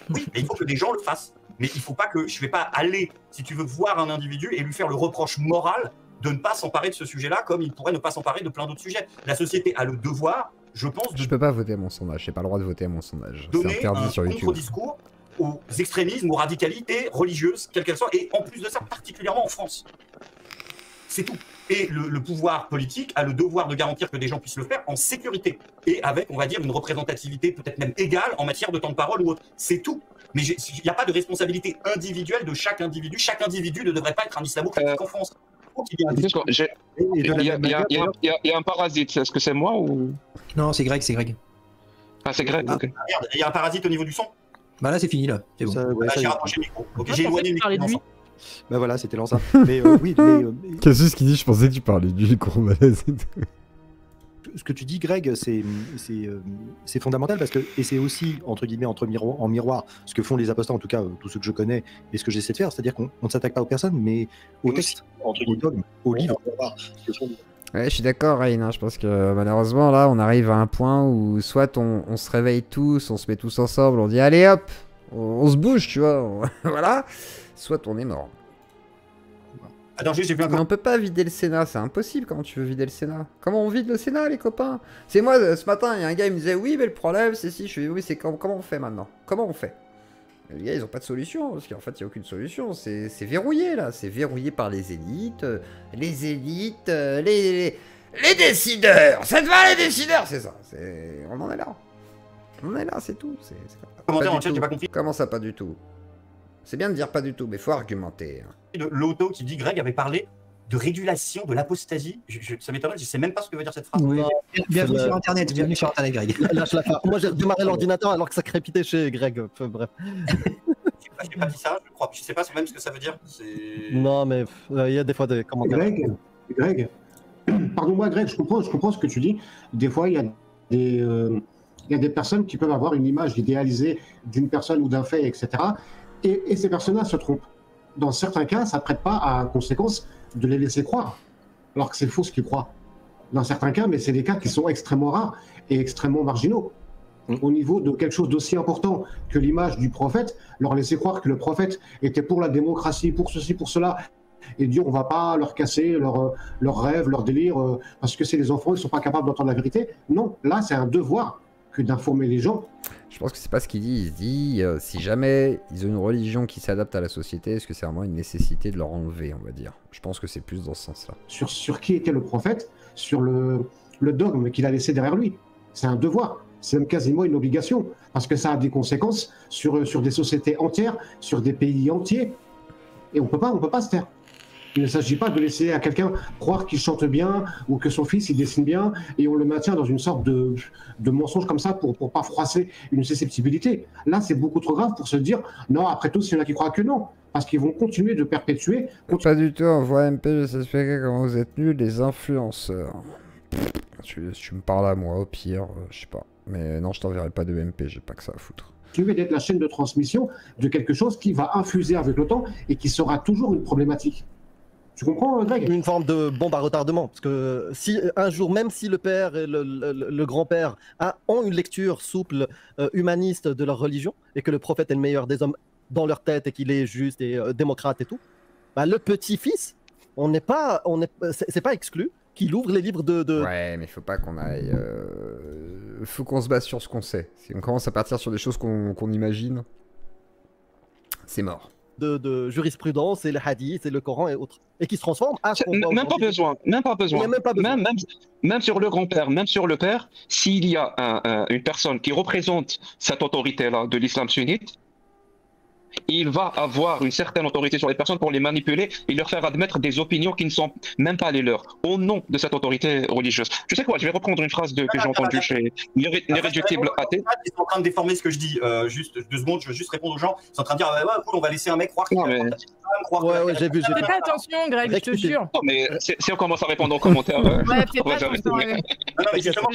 Oui, mais il faut que des gens le fassent. Mais il ne faut pas que... Je ne vais pas aller, si tu veux, voir un individu et lui faire le reproche moral de ne pas s'emparer de ce sujet-là, comme il pourrait ne pas s'emparer de plein d'autres sujets. La société a le devoir, je pense... Je ne peux pas voter à mon sondage. Je n'ai pas le droit de voter à mon sondage. C'est interdit sur YouTube. Contre-discours aux extrémismes, aux radicalités religieuses, quelles qu'elles soient, et en plus de ça, particulièrement en France. C'est tout. Et le pouvoir politique a le devoir de garantir que des gens puissent le faire en sécurité et avec, on va dire, une représentativité peut-être même égale en matière de temps de parole ou autre. C'est tout. Mais il n'y a pas de responsabilité individuelle de chaque individu. Chaque individu ne devrait pas être un islamo-critique en France. Il y a un parasite. Est-ce que c'est moi ou... Non, c'est Greg, c'est Greg. Ah, c'est Greg, ok. Regarde, il y a un parasite au niveau du son. Bah là, c'est fini, là. C'est bon. J'ai rapproché le micro. Ok, j'ai éloigné le micro. Bah voilà, c'était l'ensemble. Mais oui, Qu'est-ce qu'il dit? Je pensais que tu parlais du gros malaise. Ce que tu dis, Greg, c'est fondamental parce que, et c'est aussi, entre guillemets, en miroir, ce que font les apostats, en tout cas, tous ceux que je connais, et ce que j'essaie de faire, c'est-à-dire qu'on ne s'attaque pas aux personnes, mais au texte, au dogme, au livre. Ouais, je suis d'accord, Rain. Hein. Je pense que malheureusement, là, on arrive à un point où soit on se réveille tous, on se met tous ensemble, on dit allez hop, on se bouge, tu vois, voilà. Soit on est mort. Attends, j'ai vu Mais on peut pas vider le Sénat, c'est impossible. Comment tu veux vider le Sénat? Comment on vide le Sénat, les copains? C'est moi, ce matin, il y a un gars, il me disait oui, mais le problème, c'est si. Je fais oui, c'est comment on fait maintenant? Comment on fait? Et les gars, ils ont pas de solution, parce qu'en fait, il n'y a aucune solution. C'est verrouillé, là. C'est verrouillé par les élites. Les décideurs. Ça te va, les décideurs? C'est ça. On en est là. On est là, c'est tout. Comment dire en chat, j'ai pas compris. Comment ça, pas du tout? C'est bien de dire pas du tout, mais faut argumenter. L'auto qui dit Greg avait parlé de régulation de l'apostasie. Ça m'étonnerait, je sais même pas ce que veut dire cette phrase. Oui. Bienvenue sur Internet, Greg. Lâche la fin. Moi, j'ai démarré l'ordinateur alors que ça crépitait chez Greg. Enfin, bref. Je n'ai pas dit ça, je crois. Je sais pas même ce que ça veut dire. Non, mais il y a des fois des commentaires. Greg, pardon-moi, Greg, je comprends ce que tu dis. Des fois, il y a Il y a des personnes qui peuvent avoir une image idéalisée d'une personne ou d'un fait, etc. Et ces personnes-là se trompent. Dans certains cas, ça ne prête pas à conséquence de les laisser croire, alors que c'est faux ce qu'ils croient. Dans certains cas, mais c'est des cas qui sont extrêmement rares et extrêmement marginaux. Au niveau de quelque chose d'aussi important que l'image du prophète, leur laisser croire que le prophète était pour la démocratie, pour ceci, pour cela, et dire on ne va pas leur casser leurs rêves, leurs délires, parce que c'est les enfants, ils ne sont pas capables d'entendre la vérité. Non, là, c'est un devoir que d'informer les gens. Je pense que c'est pas ce qu'il dit. Il se dit, si jamais ils ont une religion qui s'adapte à la société, est-ce que c'est vraiment une nécessité de leur enlever, on va dire. Je pense que c'est plus dans ce sens-là. Sur qui était le prophète, sur le dogme qu'il a laissé derrière lui. C'est un devoir. C'est même quasiment une obligation, parce que ça a des conséquences sur des sociétés entières, sur des pays entiers. Et on peut pas se taire. Il ne s'agit pas de laisser à quelqu'un croire qu'il chante bien ou que son fils il dessine bien et on le maintient dans une sorte de mensonge comme ça pour pas froisser une susceptibilité. Là, c'est beaucoup trop grave pour se dire non, après tout, il y en a qui croient que non. Parce qu'ils vont continuer de perpétuer. Pas du tout, on voit MP, je sais expliquer comment vous êtes nuls, les influenceurs. Tu me parles à moi, au pire, je sais pas. Mais non, je t'enverrai pas de MP, j'ai pas que ça à foutre. Tu veux être la chaîne de transmission de quelque chose qui va infuser avec le temps et qui sera toujours une problématique. Tu comprends, Greg? Une forme de bombe à retardement. Parce que si un jour, même si le père et le grand-père ont une lecture souple, humaniste de leur religion, et que le prophète est le meilleur des hommes dans leur tête et qu'il est juste et démocrate et tout, bah, le petit-fils, c'est pas exclu qu'il ouvre les livres de... Ouais, mais faut pas qu'on aille... faut qu'on se base sur ce qu'on sait. Si on commence à partir sur des choses qu'on imagine, c'est mort. De jurisprudence et le hadith et le Coran et autres, et qui se transforment à... Même pas besoin. Même sur le grand-père, même sur le père, s'il y a une personne qui représente cette autorité-là de l'islam sunnite, il va avoir une certaine autorité sur les personnes pour les manipuler et leur faire admettre des opinions qui ne sont même pas les leurs, au nom de cette autorité religieuse. Tu sais quoi, je vais reprendre une phrase que j'ai entendue chez l'irréductible athée. Ils sont en train de déformer ce que je dis. Juste 2 secondes, je veux juste répondre aux gens. Ils sont en train de dire ouais, cool, on va laisser un mec croire qu'il Ouais, j'ai vu. Fais pas attention, Greg, je te jure. Non, mais si on commence à répondre aux commentaires... Ouais, fais pas attention. Non, mais justement,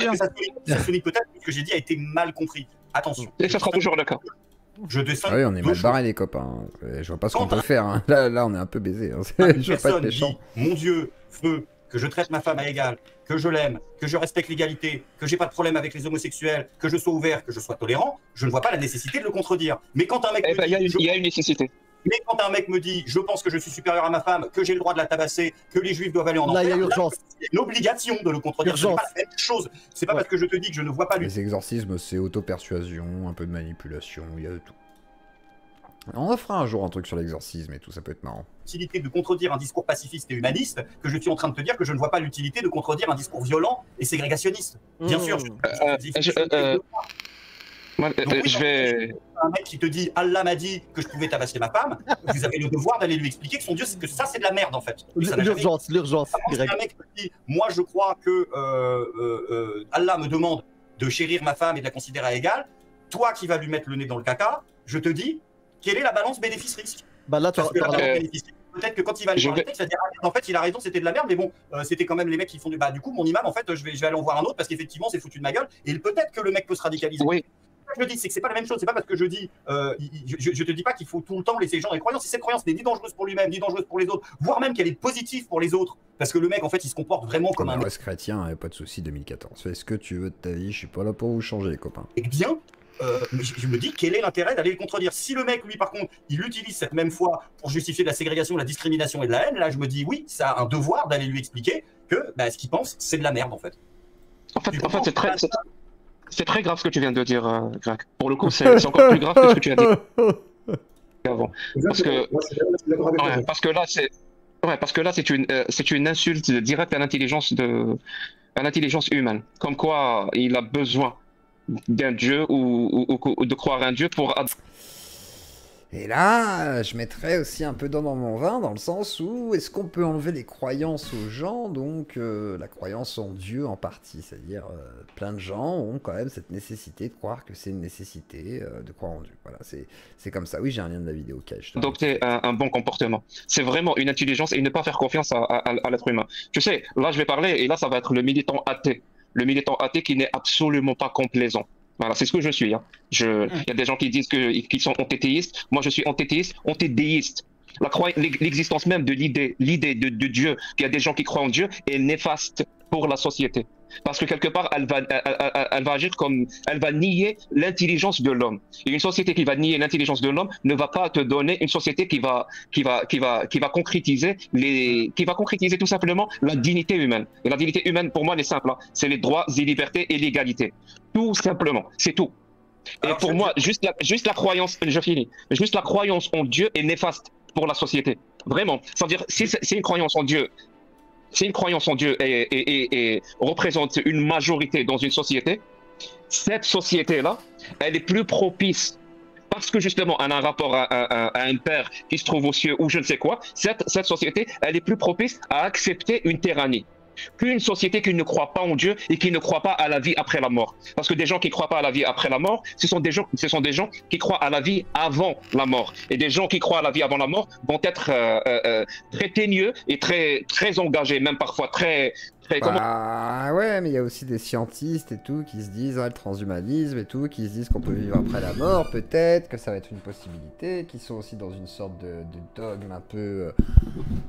ça souligne peut-être que ce que j'ai dit a été mal compris. Attention. Et ça sera toujours le cas. Je descends. Ah oui, on est mal barrés les copains. Je vois pas ce qu'on peut faire. Hein. Là, on est un peu baisé. Hein. Je veux pas être méchant. Mon Dieu, feu, que je traite ma femme à égal, que je l'aime, que je respecte l'égalité, que j'ai pas de problème avec les homosexuels, que je sois ouvert, que je sois tolérant, je ne vois pas la nécessité de le contredire. Mais quand un mec il y a une nécessité. Mais quand un mec me dit, je pense que je suis supérieur à ma femme, que j'ai le droit de la tabasser, que les juifs doivent aller en enfer, il y a urgence. C'est une obligation de le contredire. C'est pas la même chose. C'est pas parce que je te dis que je ne vois pas lui. Les exorcismes, c'est auto-persuasion, un peu de manipulation, il y a de tout. On en fera un jour un truc sur l'exorcisme et tout, ça peut être marrant. L'utilité de contredire un discours pacifiste et humaniste, que je suis en train de te dire que je ne vois pas l'utilité de contredire un discours violent et ségrégationniste. Bien sûr. Je vais... Un mec qui te dit Allah m'a dit que je pouvais tabasser ma femme, vous avez le devoir d'aller lui expliquer que son Dieu, que ça c'est de la merde en fait. L'urgence. Un mec qui dit moi je crois que Allah me demande de chérir ma femme et de la considérer à égale, toi qui vas lui mettre le nez dans le caca, je te dis quelle est la balance bénéfice-risque. Bah là, peut-être que quand il va aller voir le texte, il va dire en fait il a raison, c'était de la merde, mais bon, c'était quand même les mecs qui font du... Bah du coup mon imam en fait je vais aller en voir un autre parce qu'effectivement c'est foutu de ma gueule et peut-être que le mec peut se radicaliser. Oui. Je dis, c'est que c'est pas la même chose. C'est pas parce que je dis, je te dis pas qu'il faut tout le temps laisser les gens dans les croyances. Si cette croyance n'est ni dangereuse pour lui-même, ni dangereuse pour les autres, voire même qu'elle est positive pour les autres, parce que le mec en fait il se comporte vraiment comme un. Reste chrétien, pas de souci. 2014. Fais ce que tu veux de ta vie. Je suis pas là pour vous changer, les copains. Et bien, je me dis quel est l'intérêt d'aller le contredire. Si le mec, lui, par contre, il utilise cette même foi pour justifier de la ségrégation, de la discrimination et de la haine, là, je me dis oui, ça a un devoir d'aller lui expliquer que ce qu'il pense, c'est de la merde en fait. En fait, c'est très grave ce que tu viens de dire, Greg. Pour le coup, c'est encore plus grave que ce que tu as dit avant. Parce que là, c'est une insulte directe à l'intelligence humaine. Comme quoi, il a besoin d'un dieu ou de croire un dieu pour... Et là, je mettrais aussi un peu d'eau dans mon vin, dans le sens où est-ce qu'on peut enlever les croyances aux gens, donc la croyance en Dieu en partie, c'est-à-dire plein de gens ont quand même cette nécessité de croire que c'est une nécessité de croire en Dieu. Voilà, c'est comme ça. Oui, j'ai un lien de la vidéo, Cache. Donc c'est un bon comportement. C'est vraiment une intelligence et ne pas faire confiance à l'être humain. Tu sais, là je vais parler et là ça va être le militant athée. Le militant athée qui n'est absolument pas complaisant. Voilà, c'est ce que je suis. Hein. Il y a des gens qui disent qu'ils sont antithéistes. Moi, je suis antithéiste, antidéiste. L'existence même de l'idée de Dieu, qu'il y a des gens qui croient en Dieu, est néfaste pour la société. Parce que quelque part, elle va agir comme, elle va nier l'intelligence de l'homme. Et une société qui va nier l'intelligence de l'homme ne va pas te donner une société qui va concrétiser tout simplement la dignité humaine. Et la dignité humaine, pour moi, elle est simple. Hein. C'est les droits et libertés et l'égalité. Tout simplement. C'est tout. Et alors, pour moi, juste la croyance, je finis, juste la croyance en Dieu est néfaste pour la société. Vraiment. C'est-à-dire, si c'est une croyance en Dieu, et représente une majorité dans une société, cette société-là, elle est plus propice, parce que justement, elle a un rapport à un père qui se trouve aux cieux ou je ne sais quoi, cette société, elle est plus propice à accepter une tyrannie qu'une société qui ne croit pas en Dieu et qui ne croit pas à la vie après la mort. Parce que des gens qui ne croient pas à la vie après la mort, ce sont des gens qui croient à la vie avant la mort. Et des gens qui croient à la vie avant la mort vont être très teigneux et très engagés, même parfois très ouais, mais il y a aussi des scientistes et tout qui se disent, le transhumanisme et tout, qui se disent qu'on peut vivre après la mort, peut-être, que ça va être une possibilité, qui sont aussi dans une sorte de dogme un peu,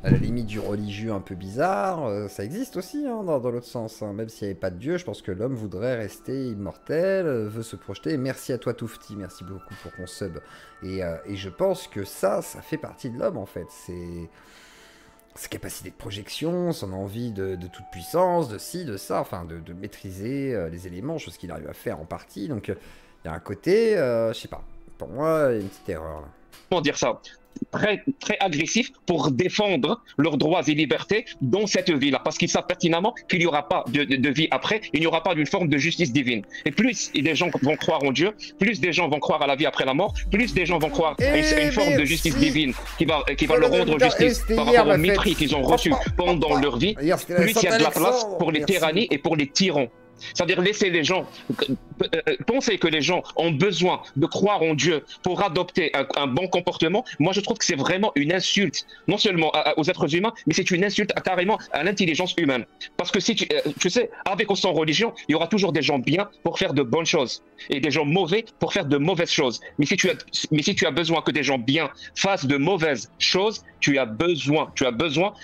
à la limite du religieux un peu bizarre. Ça existe aussi, hein, dans l'autre sens. Hein. Même s'il n'y avait pas de Dieu, je pense que l'homme voudrait rester immortel, veut se projeter. Et merci à toi, Toufti, merci beaucoup pour ton sub. Et je pense que ça fait partie de l'homme, en fait. C'est sa capacité de projection, son envie de toute puissance, de ci, de ça, enfin de maîtriser les éléments, chose qu'il arrive à faire en partie. Donc il y a un côté, je sais pas, pour moi, il y a une petite erreur là. Comment dire ça ? Très agressif pour défendre leurs droits et libertés dans cette vie-là, parce qu'ils savent pertinemment qu'il n'y aura pas de vie après, il n'y aura pas d'une forme de justice divine. Et plus des gens vont croire en Dieu, plus des gens vont croire à la vie après la mort, plus des gens vont croire à une forme de justice divine qui va leur rendre justice par rapport au mépris qu'ils ont reçu pendant leur vie, plus il y a de la place pour les tyrannies et pour les tyrans. C'est-à-dire laisser les gens, penser que les gens ont besoin de croire en Dieu pour adopter un bon comportement, moi je trouve que c'est vraiment une insulte, non seulement aux êtres humains, mais c'est une insulte carrément à l'intelligence humaine. Parce que si tu sais, avec ou sans religion, il y aura toujours des gens bien pour faire de bonnes choses et des gens mauvais pour faire de mauvaises choses. Mais si tu as besoin que des gens bien fassent de mauvaises choses, tu as besoin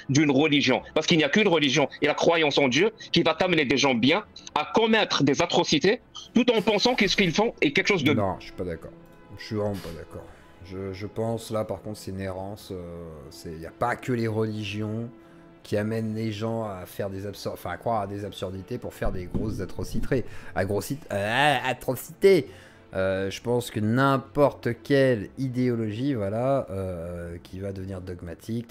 d'une religion. Parce qu'il n'y a qu'une religion et la croyance en Dieu qui va t'amener des gens bien à commettre des atrocités tout en pensant que ce qu'ils font est quelque chose de... Non, je suis pas d'accord. Je suis vraiment pas d'accord. Je pense, là, par contre, c'est une errance. Il n'y a pas que les religions qui amènent les gens à faire à croire à des absurdités pour faire des grosses atrocités. Atrocités. Je pense que n'importe quelle idéologie, voilà, qui va devenir dogmatique,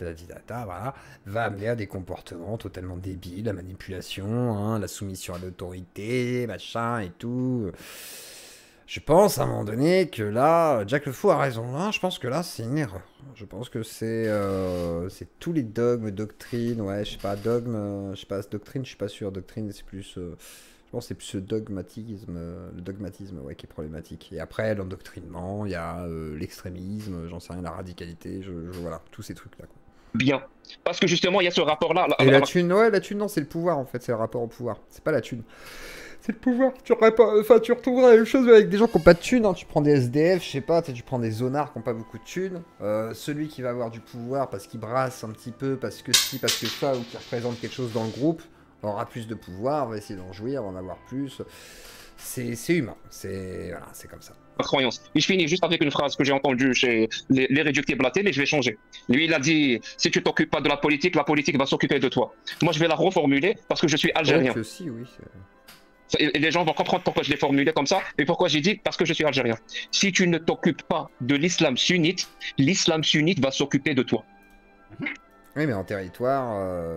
voilà, va amener à des comportements totalement débiles, la manipulation, hein, la soumission à l'autorité, machin et tout. Je pense à un moment donné que là, Jack le Fou a raison. Hein, je pense que là, c'est une erreur. Je pense que c'est tous les dogmes, doctrines, ouais, je sais pas, dogme, je sais pas, doctrine, je suis pas sûr. Doctrine, c'est plus... Je pense que c'est plus le dogmatisme ouais, qui est problématique. Et après, l'endoctrinement, il y a l'extrémisme, j'en sais rien, la radicalité, voilà, tous ces trucs-là. Bien. Parce que justement, il y a ce rapport-là. Et la thune, la thune, non, c'est le pouvoir, en fait, c'est le rapport au pouvoir. C'est pas la thune. C'est le pouvoir. Tu retrouveras la même chose avec des gens qui n'ont pas de thunes. Hein. Tu prends des SDF, je sais pas, tu prends des zonards qui n'ont pas beaucoup de thunes. Celui qui va avoir du pouvoir parce qu'il brasse un petit peu, parce que si, parce que ça, ou qui représente quelque chose dans le groupe, aura plus de pouvoir, va essayer d'en jouir, va en avoir plus. C'est humain, c'est comme ça. Croyance. Et je finis juste avec une phrase que j'ai entendue chez les réductibles à la télé, je vais changer. Lui, il a dit, si tu t'occupes pas de la politique va s'occuper de toi. Moi, je vais la reformuler parce que je suis algérien. Que si, oui, et les gens vont comprendre pourquoi je l'ai formulé comme ça et pourquoi j'ai dit parce que je suis algérien. Si tu ne t'occupes pas de l'islam sunnite va s'occuper de toi. Oui, mais en territoire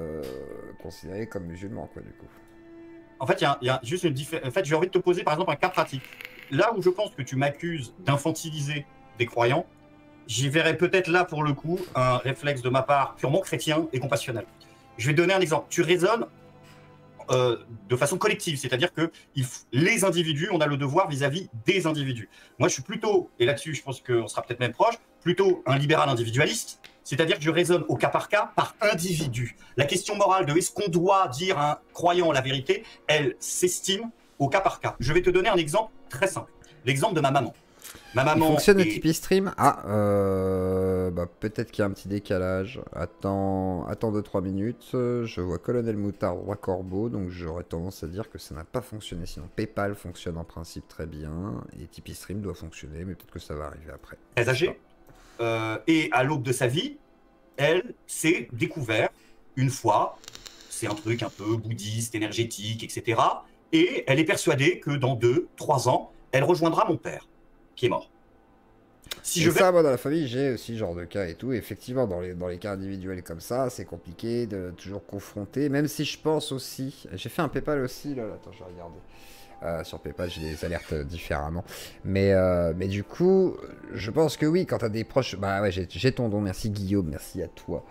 considéré comme musulman, quoi, du coup. En fait, il y a juste une différence. En fait, j'ai envie de te poser, par exemple, un cas pratique. Là où je pense que tu m'accuses d'infantiliser des croyants, j'y verrais peut-être là, pour le coup, un réflexe de ma part purement chrétien et compassionnel. Je vais te donner un exemple. Tu raisonnes de façon collective, c'est-à-dire que les individus, on a le devoir vis-à-vis des individus. Moi, je suis plutôt, et là-dessus, je pense qu'on sera peut-être même proche, plutôt un libéral individualiste, c'est-à-dire que je raisonne au cas par individu. La question morale de est-ce qu'on doit dire à un croyant la vérité, elle s'estime au cas par cas. Je vais te donner un exemple très simple. L'exemple de ma maman. Ma Il maman fonctionne le est- Tipeee Stream. Ah, bah, peut-être qu'il y a un petit décalage. Attends 2-3 minutes. Je vois Colonel Moutard, Roi Corbeau, donc j'aurais tendance à dire que ça n'a pas fonctionné. Sinon, PayPal fonctionne en principe très bien. Et Tipeee Stream doit fonctionner, mais peut-être que ça va arriver après. très âgée. Et à l'aube de sa vie, elle s'est découvert une fois, c'est un truc un peu bouddhiste, énergétique, etc. Et elle est persuadée que dans 2-3 ans, elle rejoindra mon père, qui est mort. Si Et je vais... ça, moi, dans la famille, j'ai aussi ce genre de cas et tout. Et effectivement, dans les cas individuels comme ça, c'est compliqué de toujours confronter. Même si je pense aussi... J'ai fait un PayPal aussi, là. Attends, je vais regarder. Sur PayPal, j'ai des alertes différemment. Mais du coup, je pense que oui, quand t'as des proches... Bah ouais, j'ai ton don. Merci Guillaume, merci à toi.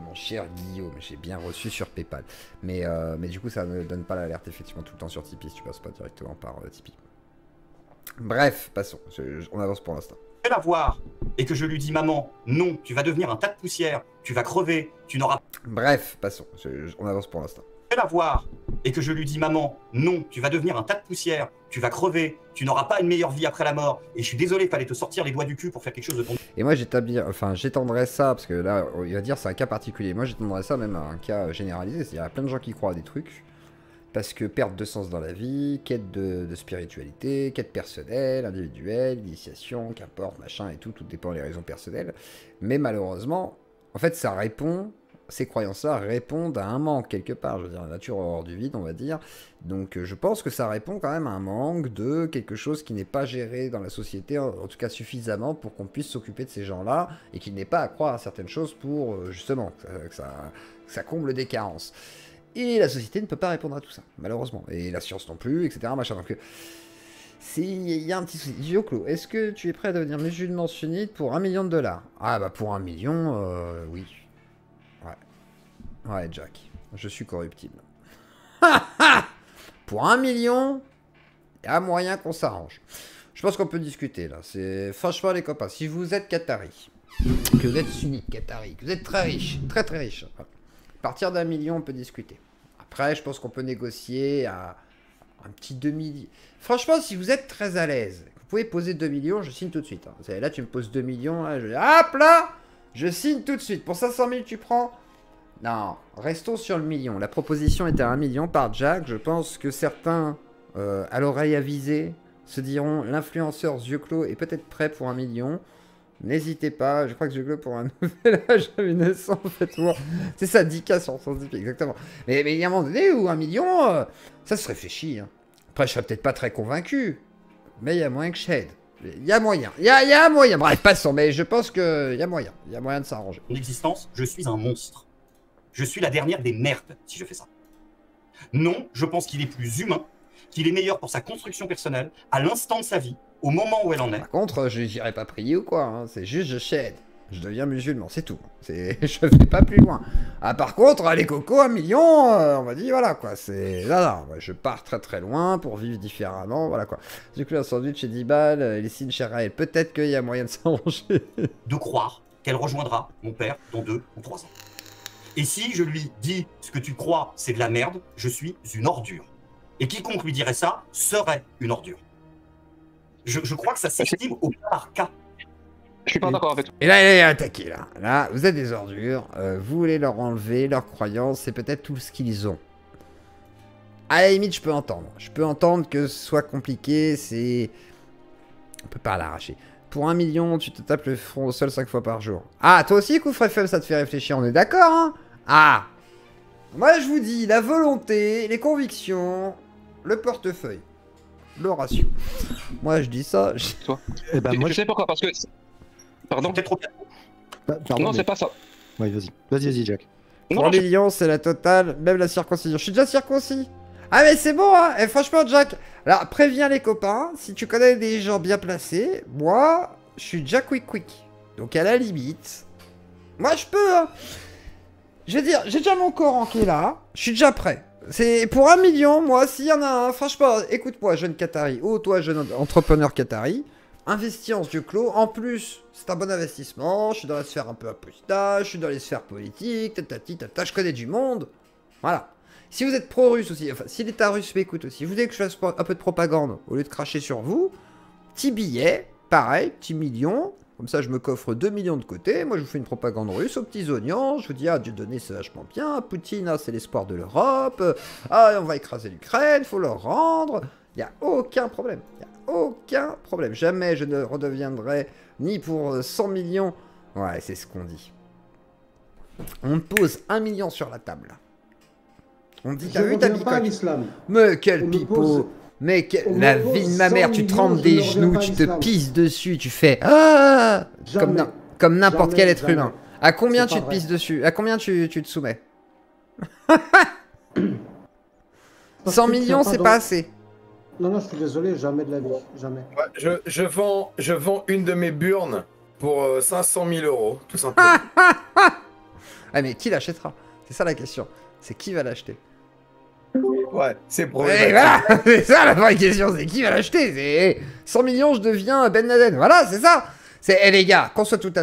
Mon cher Guillaume, j'ai bien reçu sur PayPal. Mais du coup, ça ne donne pas l'alerte effectivement tout le temps sur Tipeee si tu passes pas directement par Tipeee. Bref, passons. On avance pour l'instant. la voir et que je lui dis maman, non, tu vas devenir un tas de poussière, tu vas crever, tu n'auras Bref, passons. On avance pour l'instant. la voir et que je lui dis maman, non, tu vas devenir un tas de poussière, tu vas crever, tu n'auras pas une meilleure vie après la mort. Et je suis désolé, il fallait te sortir les doigts du cul pour faire quelque chose de ton... Et moi j'étendrais ça, parce que là, il va dire c'est un cas particulier. Moi j'étendrais ça même à un cas généralisé. C'est-à-dire, il y a plein de gens qui croient à des trucs. Parce que perte de sens dans la vie, quête de spiritualité, quête personnelle, individuelle, initiation, qu'importe, machin et tout dépend des raisons personnelles. Mais malheureusement, en fait, ça répond, ces croyances-là répondent à un manque quelque part. Je veux dire, la nature hors du vide, on va dire. Donc je pense que ça répond quand même à un manque de quelque chose qui n'est pas géré dans la société, en tout cas suffisamment pour qu'on puisse s'occuper de ces gens-là, et qu'il n'est pas à croire à certaines choses pour, justement, que ça comble des carences. Et la société ne peut pas répondre à tout ça, malheureusement. Et la science non plus, etc. Machin. Donc, il y a un petit souci. Gioclo, est-ce que tu es prêt à devenir musulman sunnite pour $1 million? Ah bah pour 1 million, oui. Ouais, Jack, je suis corruptible. Pour 1 million, il y a moyen qu'on s'arrange. Je pense qu'on peut discuter là. Franchement les copains, si vous êtes qatari, que vous êtes sunnite qatari, que vous êtes très riche, très riche, voilà. À partir d'1 million, on peut discuter. Après, je pense qu'on peut négocier à un petit 2 millions. Franchement, si vous êtes très à l'aise, vous pouvez poser 2 millions, je signe tout de suite. Hein. Là, tu me poses 2 millions, là, hop là, je signe tout de suite. Pour 500 000, tu prends? Non, restons sur le million. La proposition était à 1 million par Jack. Je pense que certains, à l'oreille avisée, se diront l'influenceur yeux clos est peut-être prêt pour 1 million. N'hésitez pas, je crois que je globe pour un nouvel âge à 1900, faites-moi. C'est ça, 10K sur scientifique, exactement. Mais il y a un moment donné où 1 million, ça se réfléchit. Hein. Après, je serais peut-être pas très convaincu, mais il y a moyen que j'aide. Il y a moyen, il y a moyen. Bref, passons, mais je pense qu'il y a moyen. Il y a moyen de s'arranger. Mon existence, je suis un monstre. Je suis la dernière des merdes si je fais ça. Non, je pense qu'il est plus humain, qu'il est meilleur pour sa construction personnelle, à l'instant de sa vie, au moment où elle en est. Par contre, je n'irai pas prier ou quoi, hein. C'est juste je shade. Je deviens musulman, c'est tout. Je vais pas plus loin. Ah, par contre, les cocos, 1 million, on m'a dit, voilà quoi, c'est... Là, je pars très loin pour vivre différemment, voilà quoi. Du coup, un sandwich chez 10 balles, les signes chez Raël, peut-être qu'il y a moyen de s'arranger. De croire qu'elle rejoindra mon père dans 2 ou 3 ans. Et si je lui dis, ce que tu crois, c'est de la merde, je suis une ordure. Et quiconque lui dirait ça serait une ordure. Je crois que ça s'estime au cas par cas. Je suis pas d'accord avec toi. Et là, il est attaqué, là. Là, vous êtes des ordures. Vous voulez leur enlever leurs croyances. C'est peut-être tout ce qu'ils ont. À la limite, je peux entendre. Je peux entendre que ce soit compliqué. C'est... On peut pas l'arracher. Pour 1 million, tu te tapes le front au sol 5 fois par jour. Ah, toi aussi, Koufre FM, ça te fait réfléchir. On est d'accord, hein? Ah! Moi, je vous dis, la volonté, les convictions, le portefeuille, le ratio. Moi, je dis ça. Toi. Eh ben, moi, je sais pourquoi, parce que... Pardon? Peut-être trop... pardon, non, mais- c'est pas ça. Ouais, vas-y, Jack. 3 millions, c'est la totale, même la circoncision. Je suis déjà circoncis. Ah, mais c'est bon, hein. Et franchement, Jack, alors, préviens les copains, si tu connais des gens bien placés, moi, je suis déjà quick. Donc, à la limite, moi, je peux, hein. Je veux dire, j'ai déjà mon Coran qui est là, je suis déjà prêt. C'est pour 1 million, moi, s'il y en a un, franchement, écoute-moi, jeune Qatari, ou toi, jeune entrepreneur Qatari, investis en yeux clos. En plus, c'est un bon investissement. Je suis dans la sphère un peu apostat, je suis dans les sphères politiques, tatati, tata, je connais du monde. Voilà. Si vous êtes pro-russe aussi, enfin, si l'État russe m'écoute aussi, vous voulez que je fasse un peu de propagande au lieu de cracher sur vous, petit billet, pareil, petit million, comme ça je me coffre 2 millions de côté, moi je vous fais une propagande russe aux petits oignons, je vous dis, ah, Dieu donné c'est vachement bien, Poutine, ah, c'est l'espoir de l'Europe, ah, on va écraser l'Ukraine, faut leur rendre, il n'y a aucun problème, aucun problème, jamais je ne redeviendrai ni pour 100 millions, ouais, c'est ce qu'on dit. On pose 1 million sur la table. On dit, t'as vu ta pas à l'islam. Mais quel On me pipeau. pose- Mais on me la pose vie de ma mère, 100 tu trempes millions, des je ne genoux, reviens tu pas à te l'islam. pisses dessus, tu fais ah Jamais. comme n'importe Jamais, quel être jamais. humain. À combien C'est tu pas te vrai. pisses dessus? À combien tu te soumets? Parce 100 que tu millions, as c'est dans- pas assez. Non, non, je suis désolé, jamais de la vie. Jamais. Ouais, je vends une de mes burnes pour 500 000 euros, tout simplement. Ah mais qui l'achètera? C'est ça la question. C'est qui va l'acheter? Ouais, c'est Et problématique. voilà, c'est ça la vraie question, c'est qui va l'acheter? C'est 100 millions, je deviens Ben Laden. Voilà, c'est ça. C'est les gars, qu'on soit tout à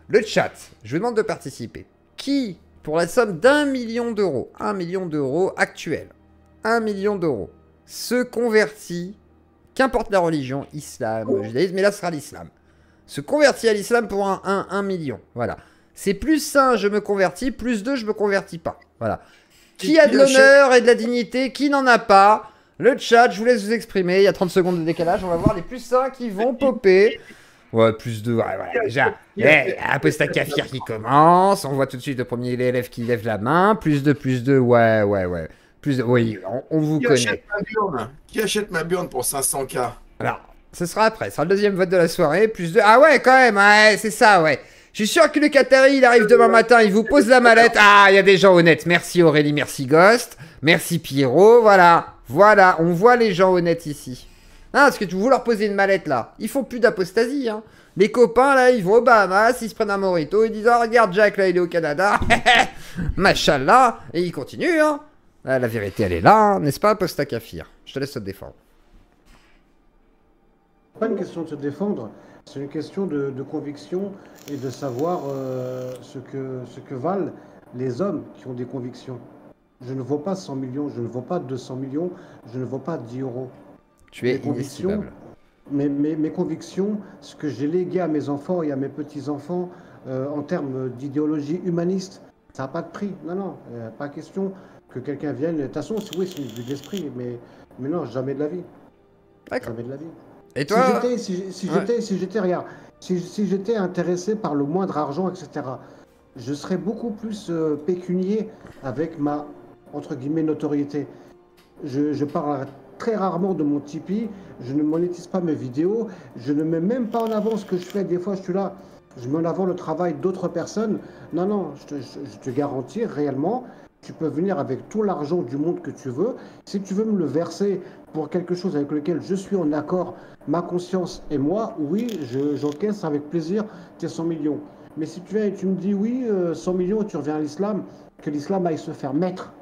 le chat, je vous demande de participer. Qui, pour la somme d'1 million d'euros, 1 million d'euros actuel, 1 million d'euros, se convertit, qu'importe la religion, islam, judaïsme, mais là ce sera l'islam, se convertit à l'islam pour un million. Voilà. C'est plus 1, je me convertis, plus 2, je me convertis pas. Voilà. Qui a de l'honneur et de la dignité, qui n'en a pas? Le chat, je vous laisse vous exprimer. Il y a 30 secondes de décalage. On va voir les plus 1 qui vont popper. Ouais, plus 2. Ouais, voilà, déjà. Un peu ta kafir qui commence. On voit tout de suite le premier élève qui lève la main. Plus 2, plus 2. Ouais. Plus 2. Oui, on vous Qui connaît. achète ma burne Qui achète ma burne pour 500K? Alors, ce sera après. Ce sera le deuxième vote de la soirée. Plus 2. Ah ouais, quand même. Ouais, c'est ça, ouais. Je suis sûr que le Qatari, il arrive demain matin, il vous pose la mallette. Ah, il y a des gens honnêtes. Merci Aurélie, merci Ghost, merci Pierrot. Voilà, on voit les gens honnêtes ici. Ah, parce que vous leur posez une mallette là. Ils font plus d'apostasie, hein. Les copains là, ils vont aux Bahamas, ils se prennent un morito, ils disent oh, regarde Jack là, il est au Canada. Machallah, et ils continuent, hein. Ah, la vérité, elle est là, hein. N'est-ce pas, Aposta Kafir? Je te laisse te défendre. Pas une question de se défendre, c'est une question de conviction et de savoir ce que valent les hommes qui ont des convictions. Je ne vaux pas 100 millions, je ne vaux pas 200 millions, je ne vaux pas 10 euros. Tu es Mes convictions, inestimable. mes convictions, ce que j'ai légué à mes enfants et à mes petits-enfants en termes d'idéologie humaniste, ça n'a pas de prix. Non, pas question que quelqu'un vienne. De toute façon, oui, c'est une vue d'esprit, mais non, jamais de la vie. D'accord. Jamais de la vie. Et toi? Si j'étais intéressé par le moindre argent, etc., je serais beaucoup plus pécunier avec ma, entre guillemets, notoriété. Je parle très rarement de mon Tipeee, je ne monétise pas mes vidéos, je ne mets même pas en avant ce que je fais. Des fois, je suis là, je mets en avant le travail d'autres personnes. Non, je te garantis réellement, tu peux venir avec tout l'argent du monde que tu veux. Si tu veux me le verser pour quelque chose avec lequel je suis en accord, ma conscience et moi, oui, j'encaisse avec plaisir tes 100 millions. Mais si tu viens et tu me dis oui, 100 millions et tu reviens à l'islam, que l'islam aille se faire maître.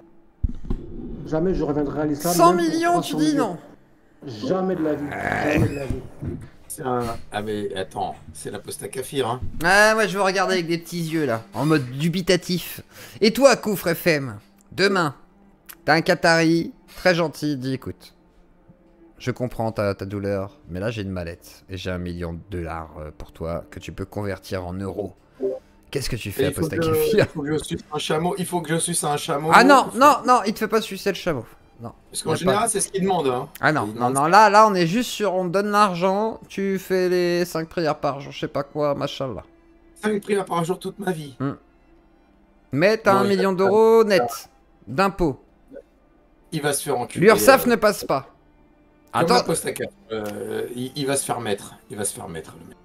Jamais je reviendrai à l'islam. 100 même pour millions, 300 tu dis millions. non? Jamais de la vie. Jamais de la vie. Ah mais attends, c'est l'aposta Kafir, hein. Ah, moi je veux regarder avec des petits yeux là, en mode dubitatif. Et toi, Koufre FM, demain, t'as un Qatari très gentil, dit écoute, je comprends ta douleur, mais là j'ai une mallette et j'ai $1 million pour toi que tu peux convertir en euros. Qu'est-ce que tu fais, Aposta Kafir? Il faut que je suce un chameau. Il faut que je suce un chameau. Ah non, il te fait pas sucer le chameau. Non. Parce qu'en général, c'est ce qu'il demande. Hein. Ah non, là on est juste sur, on te donne l'argent, tu fais les 5 prières par jour, je sais pas quoi, machin là. 5 prières par jour toute ma vie. Mais t'as Non, 1 million d'euros net d'impôts. Il va se faire enculer. L'URSSAF ne passe pas. Attends. Attends. Il va se faire mettre. Il va se faire mettre, le mec.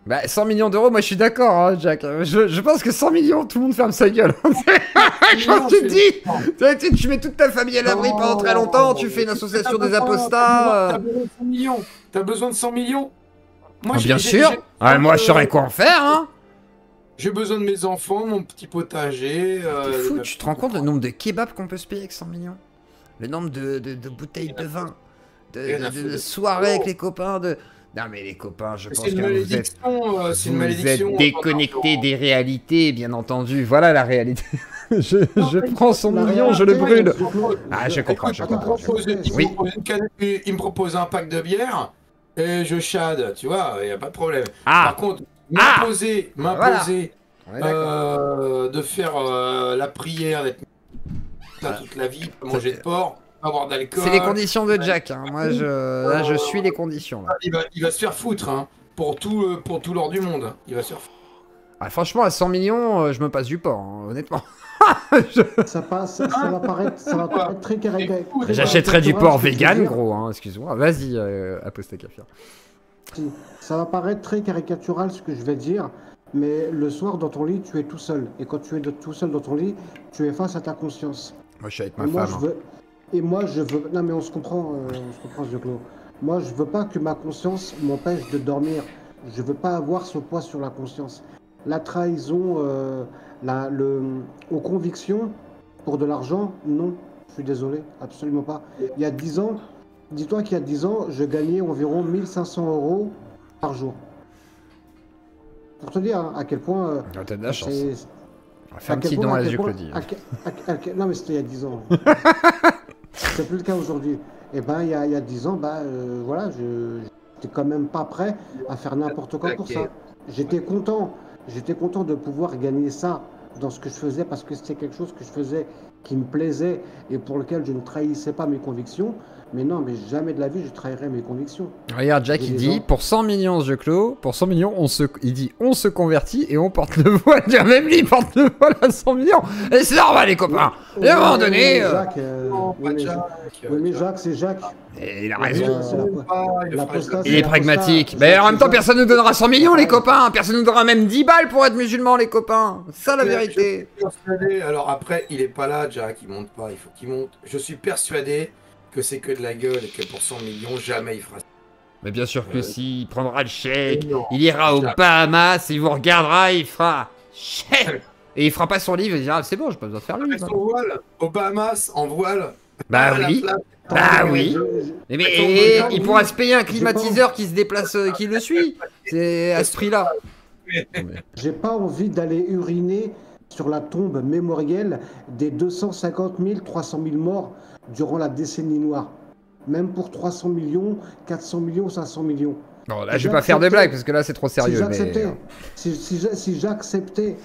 Bah 100 millions d'euros, moi je suis d'accord, hein, Jack. Je pense que 100 millions, tout le monde ferme sa gueule. Quand tu te dis, tu mets toute ta famille à l'abri pendant très longtemps, tu fais une association des apostats. T'as besoin de 100 millions. T'as besoin de 100 millions. Moi, bien sûr. Moi je saurais quoi en faire, hein. J'ai besoin de mes enfants, mon petit potager. T'es fou, tu te rends compte le nombre de kebabs qu'on peut se payer avec 100 millions? Le nombre de bouteilles de vin, de soirées avec les copains, de Non mais les copains, je pense C'est une que malédiction. C'est une vous malédiction. êtes déconnectés des réalités, bien entendu. Voilà la réalité. je prends son million, je le brûle. Ah, je comprends, je comprends. Oui. Il me propose un pack de bière et je shade, tu vois, il n'y a pas de problème. Ah. Par contre, m'imposer Voilà. de faire la prière, d'être là toute la vie, pas manger de porc, pas boire d'alcool. C'est les conditions de Jack. Hein. Moi, là, je suis les conditions. Là. Il va se faire foutre, hein, pour tout l'or du monde. Il va se faire foutre. Ah, franchement, à 100 millions, je me passe du porc, hein, honnêtement. Ça va paraître très caricatural. J'achèterais du porc vegan, gros, hein, excuse-moi. Vas-y, Apostacafia. Ça va paraître très caricatural ce que je vais dire, mais le soir dans ton lit, tu es tout seul. Et quand tu es tout seul dans ton lit, tu es face à ta conscience. Moi, je suis avec ma femme. Moi, je veux. Non, mais on se comprend, Zioclo. Moi, je veux pas que ma conscience m'empêche de dormir. Je veux pas avoir ce poids sur la conscience. La trahison, aux convictions pour de l'argent, non. Je suis désolé, absolument pas. Il y a 10 ans, dis-toi qu'il y a 10 ans, je gagnais environ 1500 € par jour. Pour te dire hein, à quel point. T'as de la chance. Fais un petit don à Zioclodie. Non, mais c'était il y a 10 ans. C'est plus le cas aujourd'hui. Et ben, il y a 10 ans, voilà, j'étais quand même pas prêt à faire n'importe quoi pour ça. J'étais content de pouvoir gagner ça dans ce que je faisais parce que c'était quelque chose que je faisais qui me plaisait et pour lequel je ne trahissais pas mes convictions. Mais non, mais jamais de la vie je trahirais mes convictions. Regarde, Jack, il dit, pour 100 millions, pour 100 millions, on se convertit et on porte le voile. Même lui, il porte le voile à 100 millions. Et c'est normal, les copains. Et à un moment donné... Oui, mais Jacques, c'est Jacques. Et il a raison. Il est pragmatique. Mais en même temps, personne ne nous donnera 100 millions, les copains. Personne ne nous donnera même 10 balles pour être musulman, les copains. C'est ça, la vérité. Alors après, il est pas là, Jack. Il monte pas. Il faut qu'il monte. Je suis persuadé que c'est que de la gueule et que pour 100 millions, jamais il fera ça. Mais bien sûr que si, il prendra le chèque, il ira aux Bahamas, il vous regardera, il fera chèque. Et il fera pas son livre, il dira c'est bon, j'ai pas besoin de faire le livre. Son voile, aux Bahamas, en voile. Bah oui. Bah oui. Mais il pourra se payer un climatiseur qui se déplace, qui le suit. C'est à ce prix-là. J'ai pas envie d'aller uriner sur la tombe mémorielle des 250 000, 300 000 morts durant la décennie noire. Même pour 300 millions, 400 millions, 500 millions. Bon, là, je vais pas faire de blagues parce que là, c'est trop sérieux. Si j'acceptais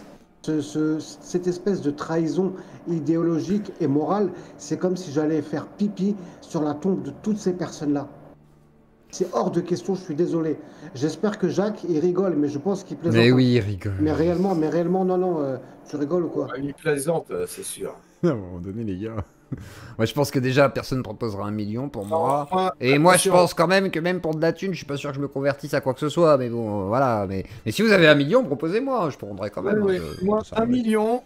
cette espèce de trahison idéologique et morale, c'est comme si j'allais faire pipi sur la tombe de toutes ces personnes-là. C'est hors de question, je suis désolé. J'espère que Jacques, il rigole, mais je pense qu'il plaisante. Mais oui, il rigole. Mais réellement, non, tu rigoles ou quoi? Il plaisante, c'est sûr. À un moment donné, les gars. Moi, je pense que déjà, personne ne proposera 1 million pour moi. Et moi, je pense quand même que même pour de la thune, je suis pas sûr que je me convertisse à quoi que ce soit. Mais bon, voilà. Mais si vous avez 1 million, proposez-moi. Je prendrai quand même. Oui. Moi, 1 million,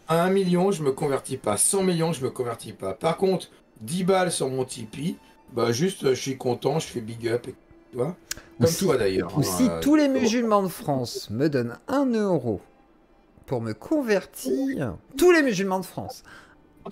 je me convertis pas. 100 millions, je me convertis pas. Par contre, 10 balles sur mon Tipeee, bah juste, je suis content, je fais big up. Tu vois, comme toi d'ailleurs. Ou si tous les musulmans de France me donnent 1 euro pour me convertir, tous les musulmans de France,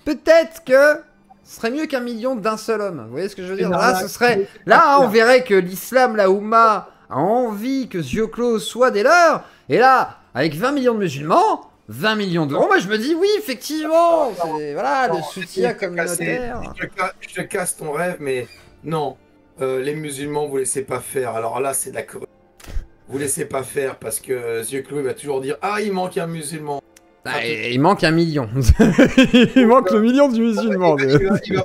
peut-être que ce serait mieux qu'1 million d'un seul homme. Vous voyez ce que je veux dire? Là, ce serait... Là, on verrait que l'islam, la Oumma, a envie que Zioclo soit des leurs. Et là, avec 20 millions de musulmans, 20 millions d'euros, moi je me dis oui, effectivement. Voilà, le soutien communautaire. Je te casse ton rêve, mais non. Les musulmans, vous laissez pas faire. Alors là, c'est de la corruption. Vous laissez pas faire parce que Zioclo va toujours dire ah, il manque un musulman. Ah, il manque 1 million. Il manque le million du musulman. Il va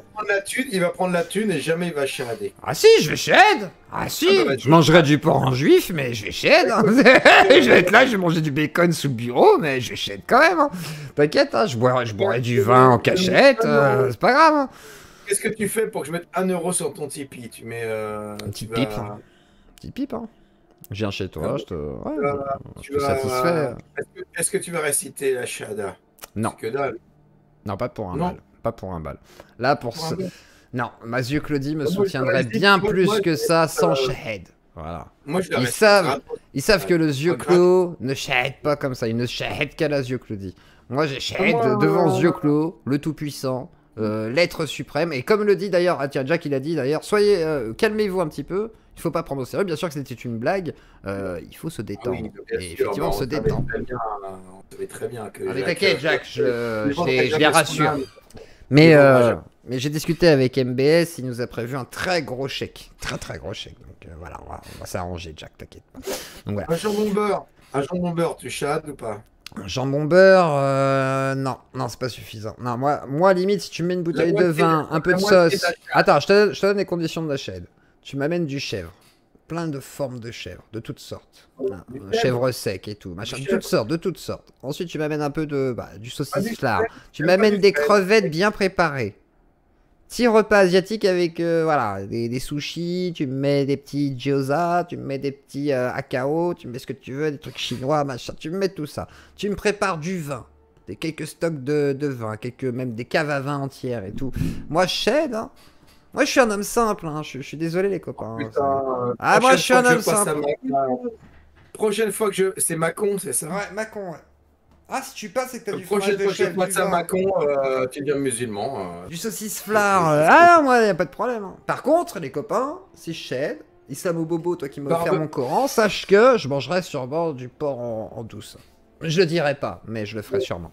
prendre la thune et jamais il va chiader. Ah si, je vais chiader. Ah si, je mangerai du porc en juif, mais je vais chiader. Hein. Je vais être là, je vais manger du bacon sous le bureau, mais je vais chiader quand même. Hein. T'inquiète, hein, je boirai du vin en cachette, c'est pas grave. Hein. Qu'est-ce que tu fais pour que je mette 1 euro sur ton Tipeee? Tu mets... un petit pipe. Hein. Petit pipe, hein. Je viens chez toi, je te... Ouais, je te satisfais. Est-ce que tu vas réciter la shahada? Non. Que dalle. Non, pas pour un bal. Pas pour un bal. Là, pour ce... Non, ma Zioclodie me soutiendrait bien plus que ça sans shahad. Voilà. Moi, ils savent que le Zioclo ne shahad pas comme ça. Il ne shahad qu'à la Zioclodie. Moi, j'ai shahad devant Zioclo, le Tout-Puissant, l'être suprême. Et comme le dit d'ailleurs... Ah tiens, Jack, il a dit d'ailleurs, soyez... calmez-vous un petit peu. Il Il faut pas prendre au sérieux. Bien sûr que c'était une blague. Il faut se détendre. bien Et sûr, effectivement, on se détend. On savait très bien que. Mais Jacques, t'inquiète, Jacques, je les jamais rassure. son âme. Mais, Bon, mais j'ai discuté avec MBS, il nous a prévu un très gros chèque. Très gros chèque. Donc voilà, on va s'arranger, Jack, t'inquiète pas. Donc voilà. Un jambon beurre, tu chades ou pas? Un jambon beurre, non, c'est pas suffisant. Non, moi, limite, si tu mets une bouteille de vin, un peu de sauce. Attends, je te donne les conditions de la chèvre. Tu m'amènes du chèvre. Plein de formes de chèvre, de toutes sortes. Chèvre sec et tout, machin, de toutes sortes. Ensuite, tu m'amènes un peu du saucisse lard. Tu m'amènes des crevettes bien préparées. Petit repas asiatique avec des sushis, tu me mets des petits gyoza, tu me mets des petits akao, tu me mets ce que tu veux, des trucs chinois, machin, tu me mets tout ça. Tu me prépares du vin, quelques stocks de vin, même des caves à vin entières et tout. Moi, je cède, hein. Moi, je suis un homme simple, hein. Je suis désolé, les copains. Moi, je suis un homme simple. Prochaine fois que c'est Macon, c'est ça? Ouais, Macon, ouais. Ah, si tu passes et que t'as du fromage de chèvre, du à Macon, tu deviens musulman. Du saucisse flard. Moi, y a pas de problème. Hein. Par contre, les copains, si je cède, Islamo Bobo, toi qui m'as offert mon Coran, sache que je mangerai sûrement du porc en douce. Je le dirai pas, mais je le ferai sûrement.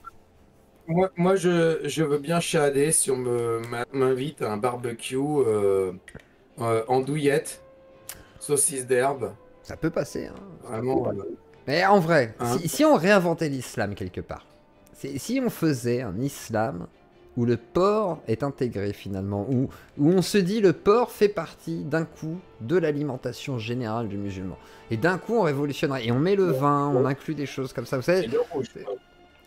Moi je veux bien chader si on m'invite à un barbecue en douillette, saucisse d'herbe. Ça peut passer. Hein. Vraiment. Mais en vrai, Hein? si on réinventait l'islam quelque part, si on faisait un islam où le porc est intégré finalement, où on se dit le porc fait partie d'un coup de l'alimentation générale du musulman. Et d'un coup on révolutionnerait. Et on met le vin, on inclut des choses comme ça, vous savez.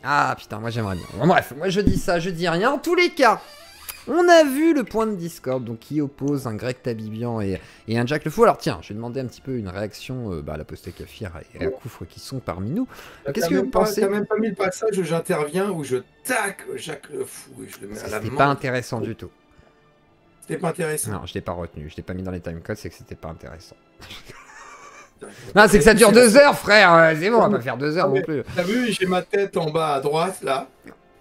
Ah putain, moi j'aimerais bien. Bon, bref, moi je dis ça, je dis rien. En tous les cas, on a vu le point de discorde donc, qui oppose un Greg Tabibian et un Jack le Fou. Alors tiens, je vais demander un petit peu une réaction à la Poste Kafir et à Koufre qui sont parmi nous. Qu'est-ce que vous pensez? T'as même pas mis le passage où j'interviens, où je tac Jacques le Fou et je le mets à la main. C'était pas intéressant du tout. C'était pas intéressant. Non, je l'ai pas retenu, je l'ai pas mis dans les timecodes, c'est que c'était pas intéressant. Non, c'est que ça dure 2 heures, frère. C'est bon, on va pas faire 2 heures non plus. T'as vu, j'ai ma tête en bas à droite là.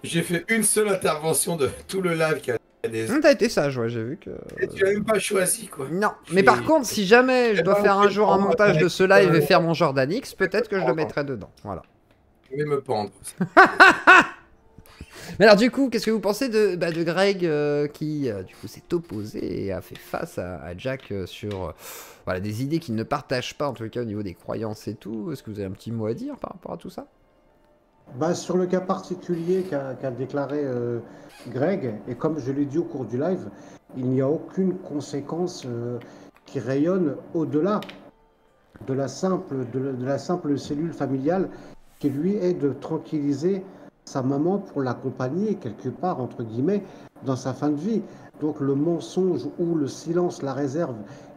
J'ai fait une seule intervention de tout le live qui a des. T'as été sage, ouais, j'ai vu que. Et tu as même pas choisi quoi. Non, mais par contre, si jamais je dois faire un jour un montage de ce live et faire mon Jordan X, peut-être que je le mettrai dedans. Voilà. Je vais me pendre. Mais alors du coup, qu'est-ce que vous pensez de Greg qui du coup s'est opposé et a fait face à Jack sur des idées qu'il ne partage pas en tout cas au niveau des croyances et tout. Est-ce que vous avez un petit mot à dire par rapport à tout ça? Sur le cas particulier qu'a déclaré Greg, et comme je l'ai dit au cours du live, il n'y a aucune conséquence qui rayonne au-delà de la simple cellule familiale qui lui est de tranquilliser sa maman pour l'accompagner quelque part, entre guillemets, dans sa fin de vie. Donc le mensonge ou le silence, la réserve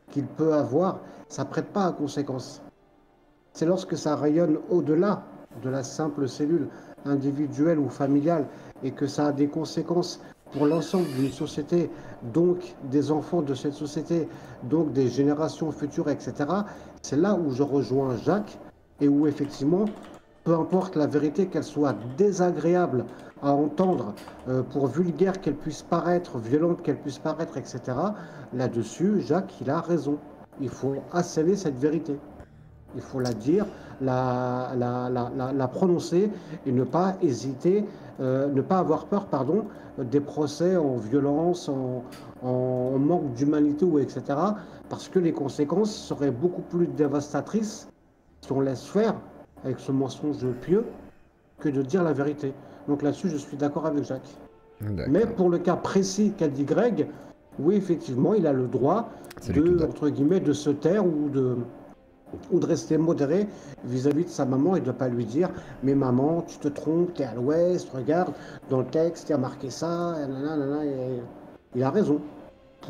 qu'il peut avoir, ça prête pas à conséquence. C'est lorsque ça rayonne au-delà de la simple cellule individuelle ou familiale et que ça a des conséquences pour l'ensemble d'une société, donc des enfants de cette société, donc des générations futures, etc. C'est là où je rejoins Jacques et où effectivement, peu importe la vérité, qu'elle soit désagréable à entendre, pour vulgaire qu'elle puisse paraître, violente qu'elle puisse paraître, etc. Là-dessus, Jacques, il a raison. Il faut asséner cette vérité. Il faut la dire, la prononcer et ne pas hésiter, ne pas avoir peur, des procès en violence, en manque d'humanité ou etc. Parce que les conséquences seraient beaucoup plus dévastatrices si on laisse faire avec ce mensonge pieux que de dire la vérité. Donc là-dessus, je suis d'accord avec Jacques. Mais pour le cas précis qu'a dit Greg, oui, effectivement, il a le droit entre guillemets, de se taire ou de rester modéré vis-à-vis de sa maman et de ne pas lui dire « Mais maman, tu te trompes, t'es à l'ouest, regarde, dans le texte, il y a marqué ça, nanana, et il a raison.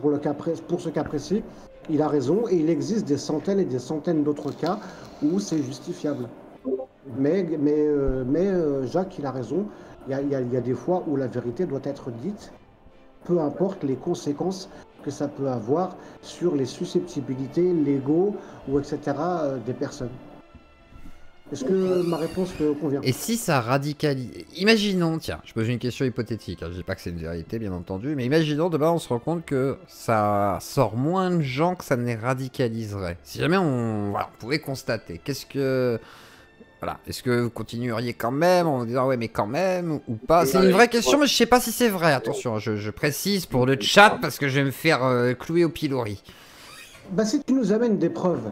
Pour ce cas précis, il a raison et il existe des centaines et des centaines d'autres cas où c'est justifiable. Mais Jacques, il a raison. Il y a des fois où la vérité doit être dite, peu importe les conséquences que ça peut avoir sur les susceptibilités, l'ego ou etc. des personnes. Est-ce que ma réponse te convient? Et si ça radicalise... Imaginons, tiens, je pose une question hypothétique, hein, je dis pas que c'est une vérité, bien entendu, mais imaginons, demain, on se rend compte que ça sort moins de gens que ça ne les radicaliserait. Si jamais on pouvait constater, qu'est-ce que... Voilà, est-ce que vous continueriez quand même en disant ouais mais quand même ou pas? C'est une vraie question mais je sais pas si c'est vrai, attention, je précise pour le chat parce que je vais me faire clouer au pilori. Bah, si tu nous amènes des preuves,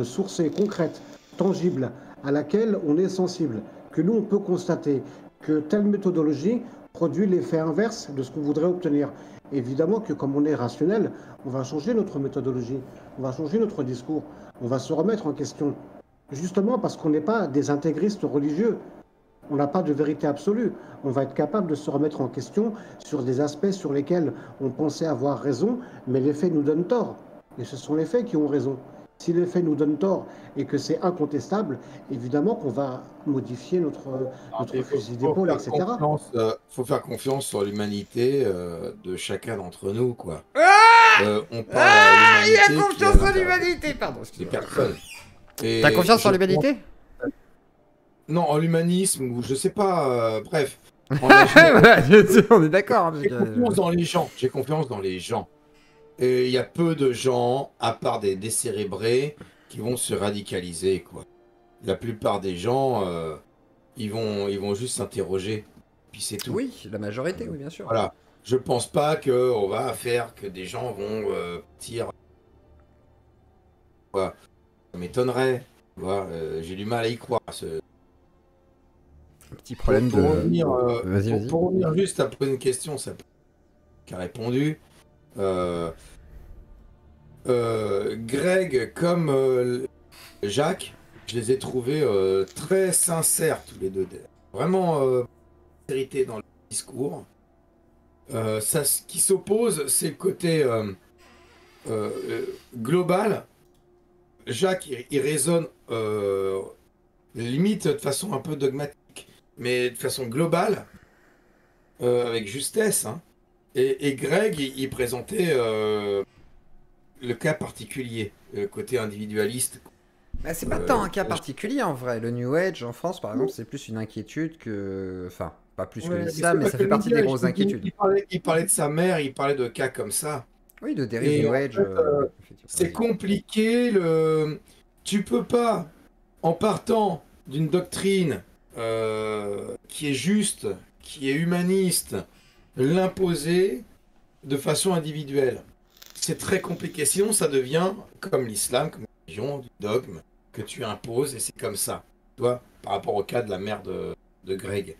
sourcées, concrètes, tangibles, à laquelle on est sensible, que nous on peut constater que telle méthodologie produit l'effet inverse de ce qu'on voudrait obtenir. Évidemment que comme on est rationnel, on va changer notre méthodologie, on va changer notre discours, on va se remettre en question. Justement parce qu'on n'est pas des intégristes religieux. On n'a pas de vérité absolue. On va être capable de se remettre en question sur des aspects sur lesquels on pensait avoir raison, mais les faits nous donnent tort. Et ce sont les faits qui ont raison. Si les faits nous donnent tort et que c'est incontestable, évidemment qu'on va modifier notre fusil d'épaule, etc. Il faut faire confiance sur l'humanité de chacun d'entre nous, quoi. On parle à il l'humanité a confiance en l'humanité, pardon. des personnes. T'as confiance en l'humanité? Non, en l'humanisme, ou je sais pas, bref. On est d'accord. J'ai confiance dans les gens, j'ai confiance dans les gens. Et il y a peu de gens, à part des décérébrés, qui vont se radicaliser, quoi. La plupart des gens, ils vont juste s'interroger, puis c'est tout. Oui, la majorité, oui, bien sûr. Voilà. Je pense pas qu'on va faire que des gens vont tirer. Voilà. Ça m'étonnerait. J'ai du mal à y croire. Un petit problème pour de... Revenir, vas-y. Pour revenir juste à poser une question, ça qui a répondu. Greg comme Jacques, je les ai trouvés très sincères tous les deux. Vraiment vérité dans le discours. Ça, ce qui s'oppose, c'est le côté global. Jacques, il raisonne limite de façon un peu dogmatique, mais de façon globale, avec justesse. Hein. Et Greg, il présentait le cas particulier, le côté individualiste. Bah, c'est pas tant un cas particulier en vrai. Le New Age en France, par exemple, c'est plus une inquiétude que... Enfin, pas plus que l'islam, mais ça fait partie des grosses inquiétudes. Il parlait de sa mère, il parlait de cas comme ça. Oui, de dérive New Age. C'est compliqué. Tu peux pas, en partant d'une doctrine qui est juste, qui est humaniste, l'imposer de façon individuelle. C'est très compliqué. Sinon, ça devient comme l'islam, comme la religion, du dogme que tu imposes et c'est comme ça. Tu vois, par rapport au cas de la mère de Greg.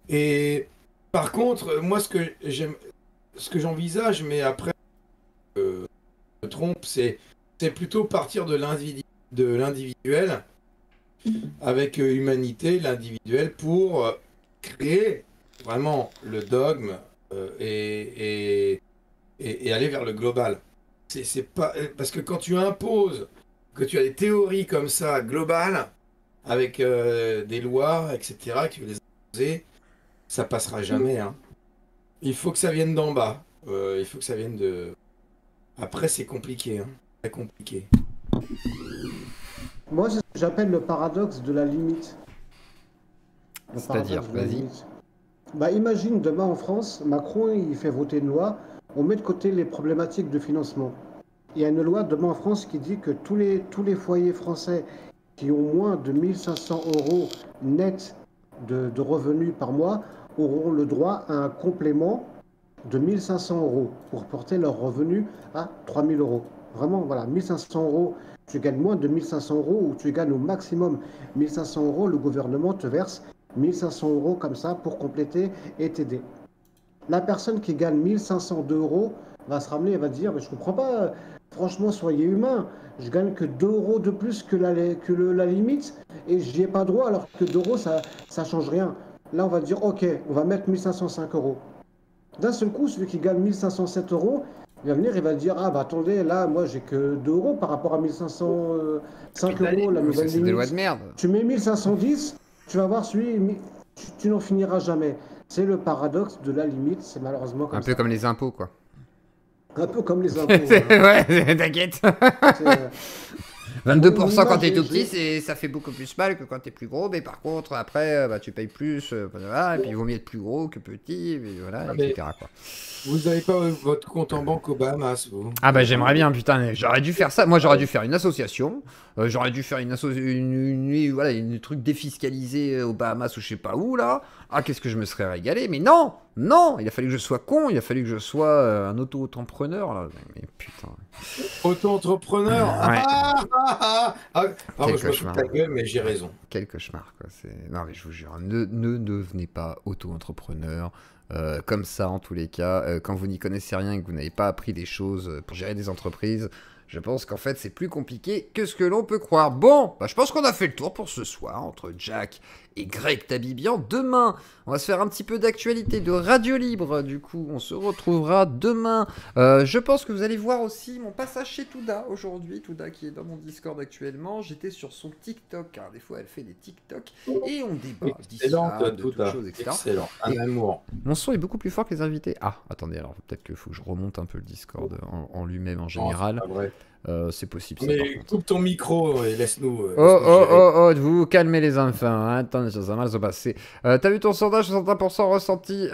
Et par contre, moi, ce que j'envisage, mais après, je me trompe, c'est plutôt partir de l'individuel avec humanité, l'individuel pour créer vraiment le dogme et aller vers le global. C'est pas parce que quand tu imposes que tu as des théories comme ça globales avec des lois, etc., que tu veux les imposer, ça passera jamais. Hein. Il faut que ça vienne d'en bas. Il faut que ça vienne de. Après, c'est compliqué. Hein. Très compliqué. Moi, c'est ce que j'appelle le paradoxe de la limite. C'est-à-dire, vas-y. Bah, imagine demain en France, Macron il fait voter une loi, on met de côté les problématiques de financement. Il y a une loi demain en France qui dit que tous les foyers français qui ont moins de 1500 € net de revenus par mois auront le droit à un complément de 1500 € pour porter leur revenu à 3000 €. Vraiment, voilà, 1500 €, tu gagnes moins de 1500 € ou tu gagnes au maximum 1500 €, le gouvernement te verse 1500 € comme ça pour compléter et t'aider. La personne qui gagne 1502 € va se ramener et va dire, mais je comprends pas, franchement, soyez humain, je gagne que 2 € de plus que la limite et j'y ai pas droit alors que 2 € ça change rien. Là, on va dire, ok, on va mettre 1505 €. D'un seul coup, celui qui gagne 1507 €, il va venir et va dire, ah bah attendez, là, moi j'ai que 2 € par rapport à 1505 €, la nouvelle limite. C'est des lois de merde. Tu mets 1510, tu vas voir celui, tu n'en finiras jamais. C'est le paradoxe de la limite, c'est malheureusement comme ça. Un peu comme les impôts, quoi. Un peu comme les impôts. Ouais, t'inquiète. 22% quand Oui, t'es tout oui. petit, ça fait beaucoup plus mal que quand t'es plus gros, mais par contre, après, bah, tu payes plus, voilà, et puis il vaut mieux être plus gros que petit, et voilà, Ah, mais- etc. quoi. Vous n'avez pas votre compte en banque aux Bahamas, vous? Ah bah j'aimerais bien, putain, j'aurais dû faire ça. Moi j'aurais dû faire une association, j'aurais dû faire voilà, une truc défiscalisé aux Bahamas ou je sais pas où là. Ah qu'est-ce que je me serais régalé, mais non, non, il a fallu que je sois con, il a fallu que je sois un auto-entrepreneur là. Mais putain. Auto-entrepreneur. Ouais. Moi, je me fous cauchemar. de ta gueule, mais j'ai raison. Quel cauchemar quoi. Non mais je vous jure, ne devenez pas auto-entrepreneur. Comme ça, en tous les cas, quand vous n'y connaissez rien et que vous n'avez pas appris des choses pour gérer des entreprises, je pense qu'en fait, c'est plus compliqué que ce que l'on peut croire. Bon, bah, je pense qu'on a fait le tour pour ce soir entre Jack et Greg Tabibian. Demain, on va se faire un petit peu d'actualité de Radio Libre. Du coup, on se retrouvera demain. Je pense que vous allez voir aussi mon passage chez Touda aujourd'hui. Touda qui est dans mon Discord actuellement. J'étais sur son TikTok, car des fois, elle fait des TikTok. Et on débat Excellent, de toutes Touda. choses, etc. Excellent. Un Et- amour. Mon son est beaucoup plus fort que les invités. Ah, attendez, alors peut-être qu'il faut que je remonte un peu le Discord en lui-même en général. Non, c'est pas vrai. C'est possible, ça, par Mais contre. coupe ton micro et laisse-nous. Oh, vous vous calmez les enfants, hein. Attendez, ça va mal se passer. T'as vu ton sondage, 61% ressenti,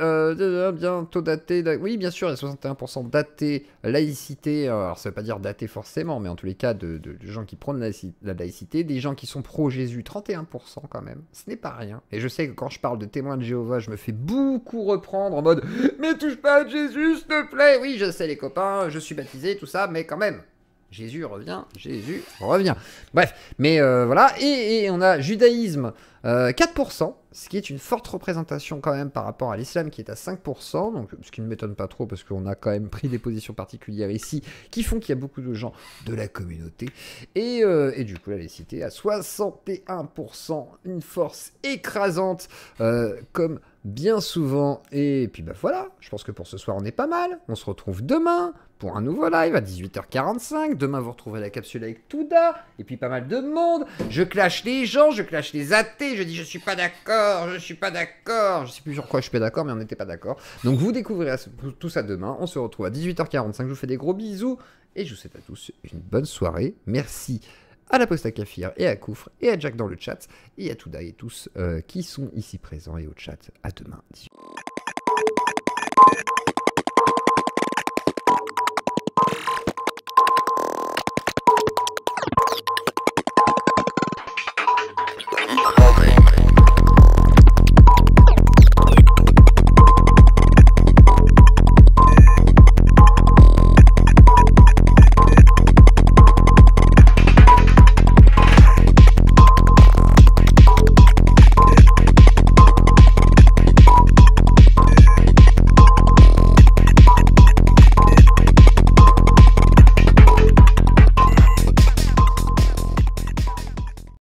bientôt daté. Oui, bien sûr, il y a 61% daté, laïcité. Alors, ça veut pas dire daté forcément, mais en tous les cas, de gens qui prônent la laïcité, des gens qui sont pro-Jésus, 31% quand même. Ce n'est pas rien. Et je sais que quand je parle de témoins de Jéhovah, je me fais beaucoup reprendre en mode mais touche pas à Jésus, s'il te plaît. Oui, je sais, les copains, je suis baptisé, tout ça, mais quand même. Jésus revient, Jésus revient. Bref, mais voilà. Et on a judaïsme, 4%, ce qui est une forte représentation quand même par rapport à l'islam qui est à 5%, donc, ce qui ne m'étonne pas trop parce qu'on a quand même pris des positions particulières ici qui font qu'il y a beaucoup de gens de la communauté. Et du coup, la laïcité à 61%, une force écrasante comme bien souvent. Et puis bah voilà, je pense que pour ce soir on est pas mal. On se retrouve demain pour un nouveau live à 18h45. Demain vous retrouverez la capsule avec Touda et puis pas mal de monde. Je clash les gens, je clash les athées, je dis je suis pas d'accord, je suis pas d'accord. Je sais plus sur quoi je suis pas d'accord, mais on n'était pas d'accord. Donc vous découvrirez tout ça demain. On se retrouve à 18h45. Je vous fais des gros bisous et je vous souhaite à tous une bonne soirée. Merci à la Posta Kafir et à Koufre et à Jack dans le chat et à Touda et tous qui sont ici présents et au chat. À demain. Okay.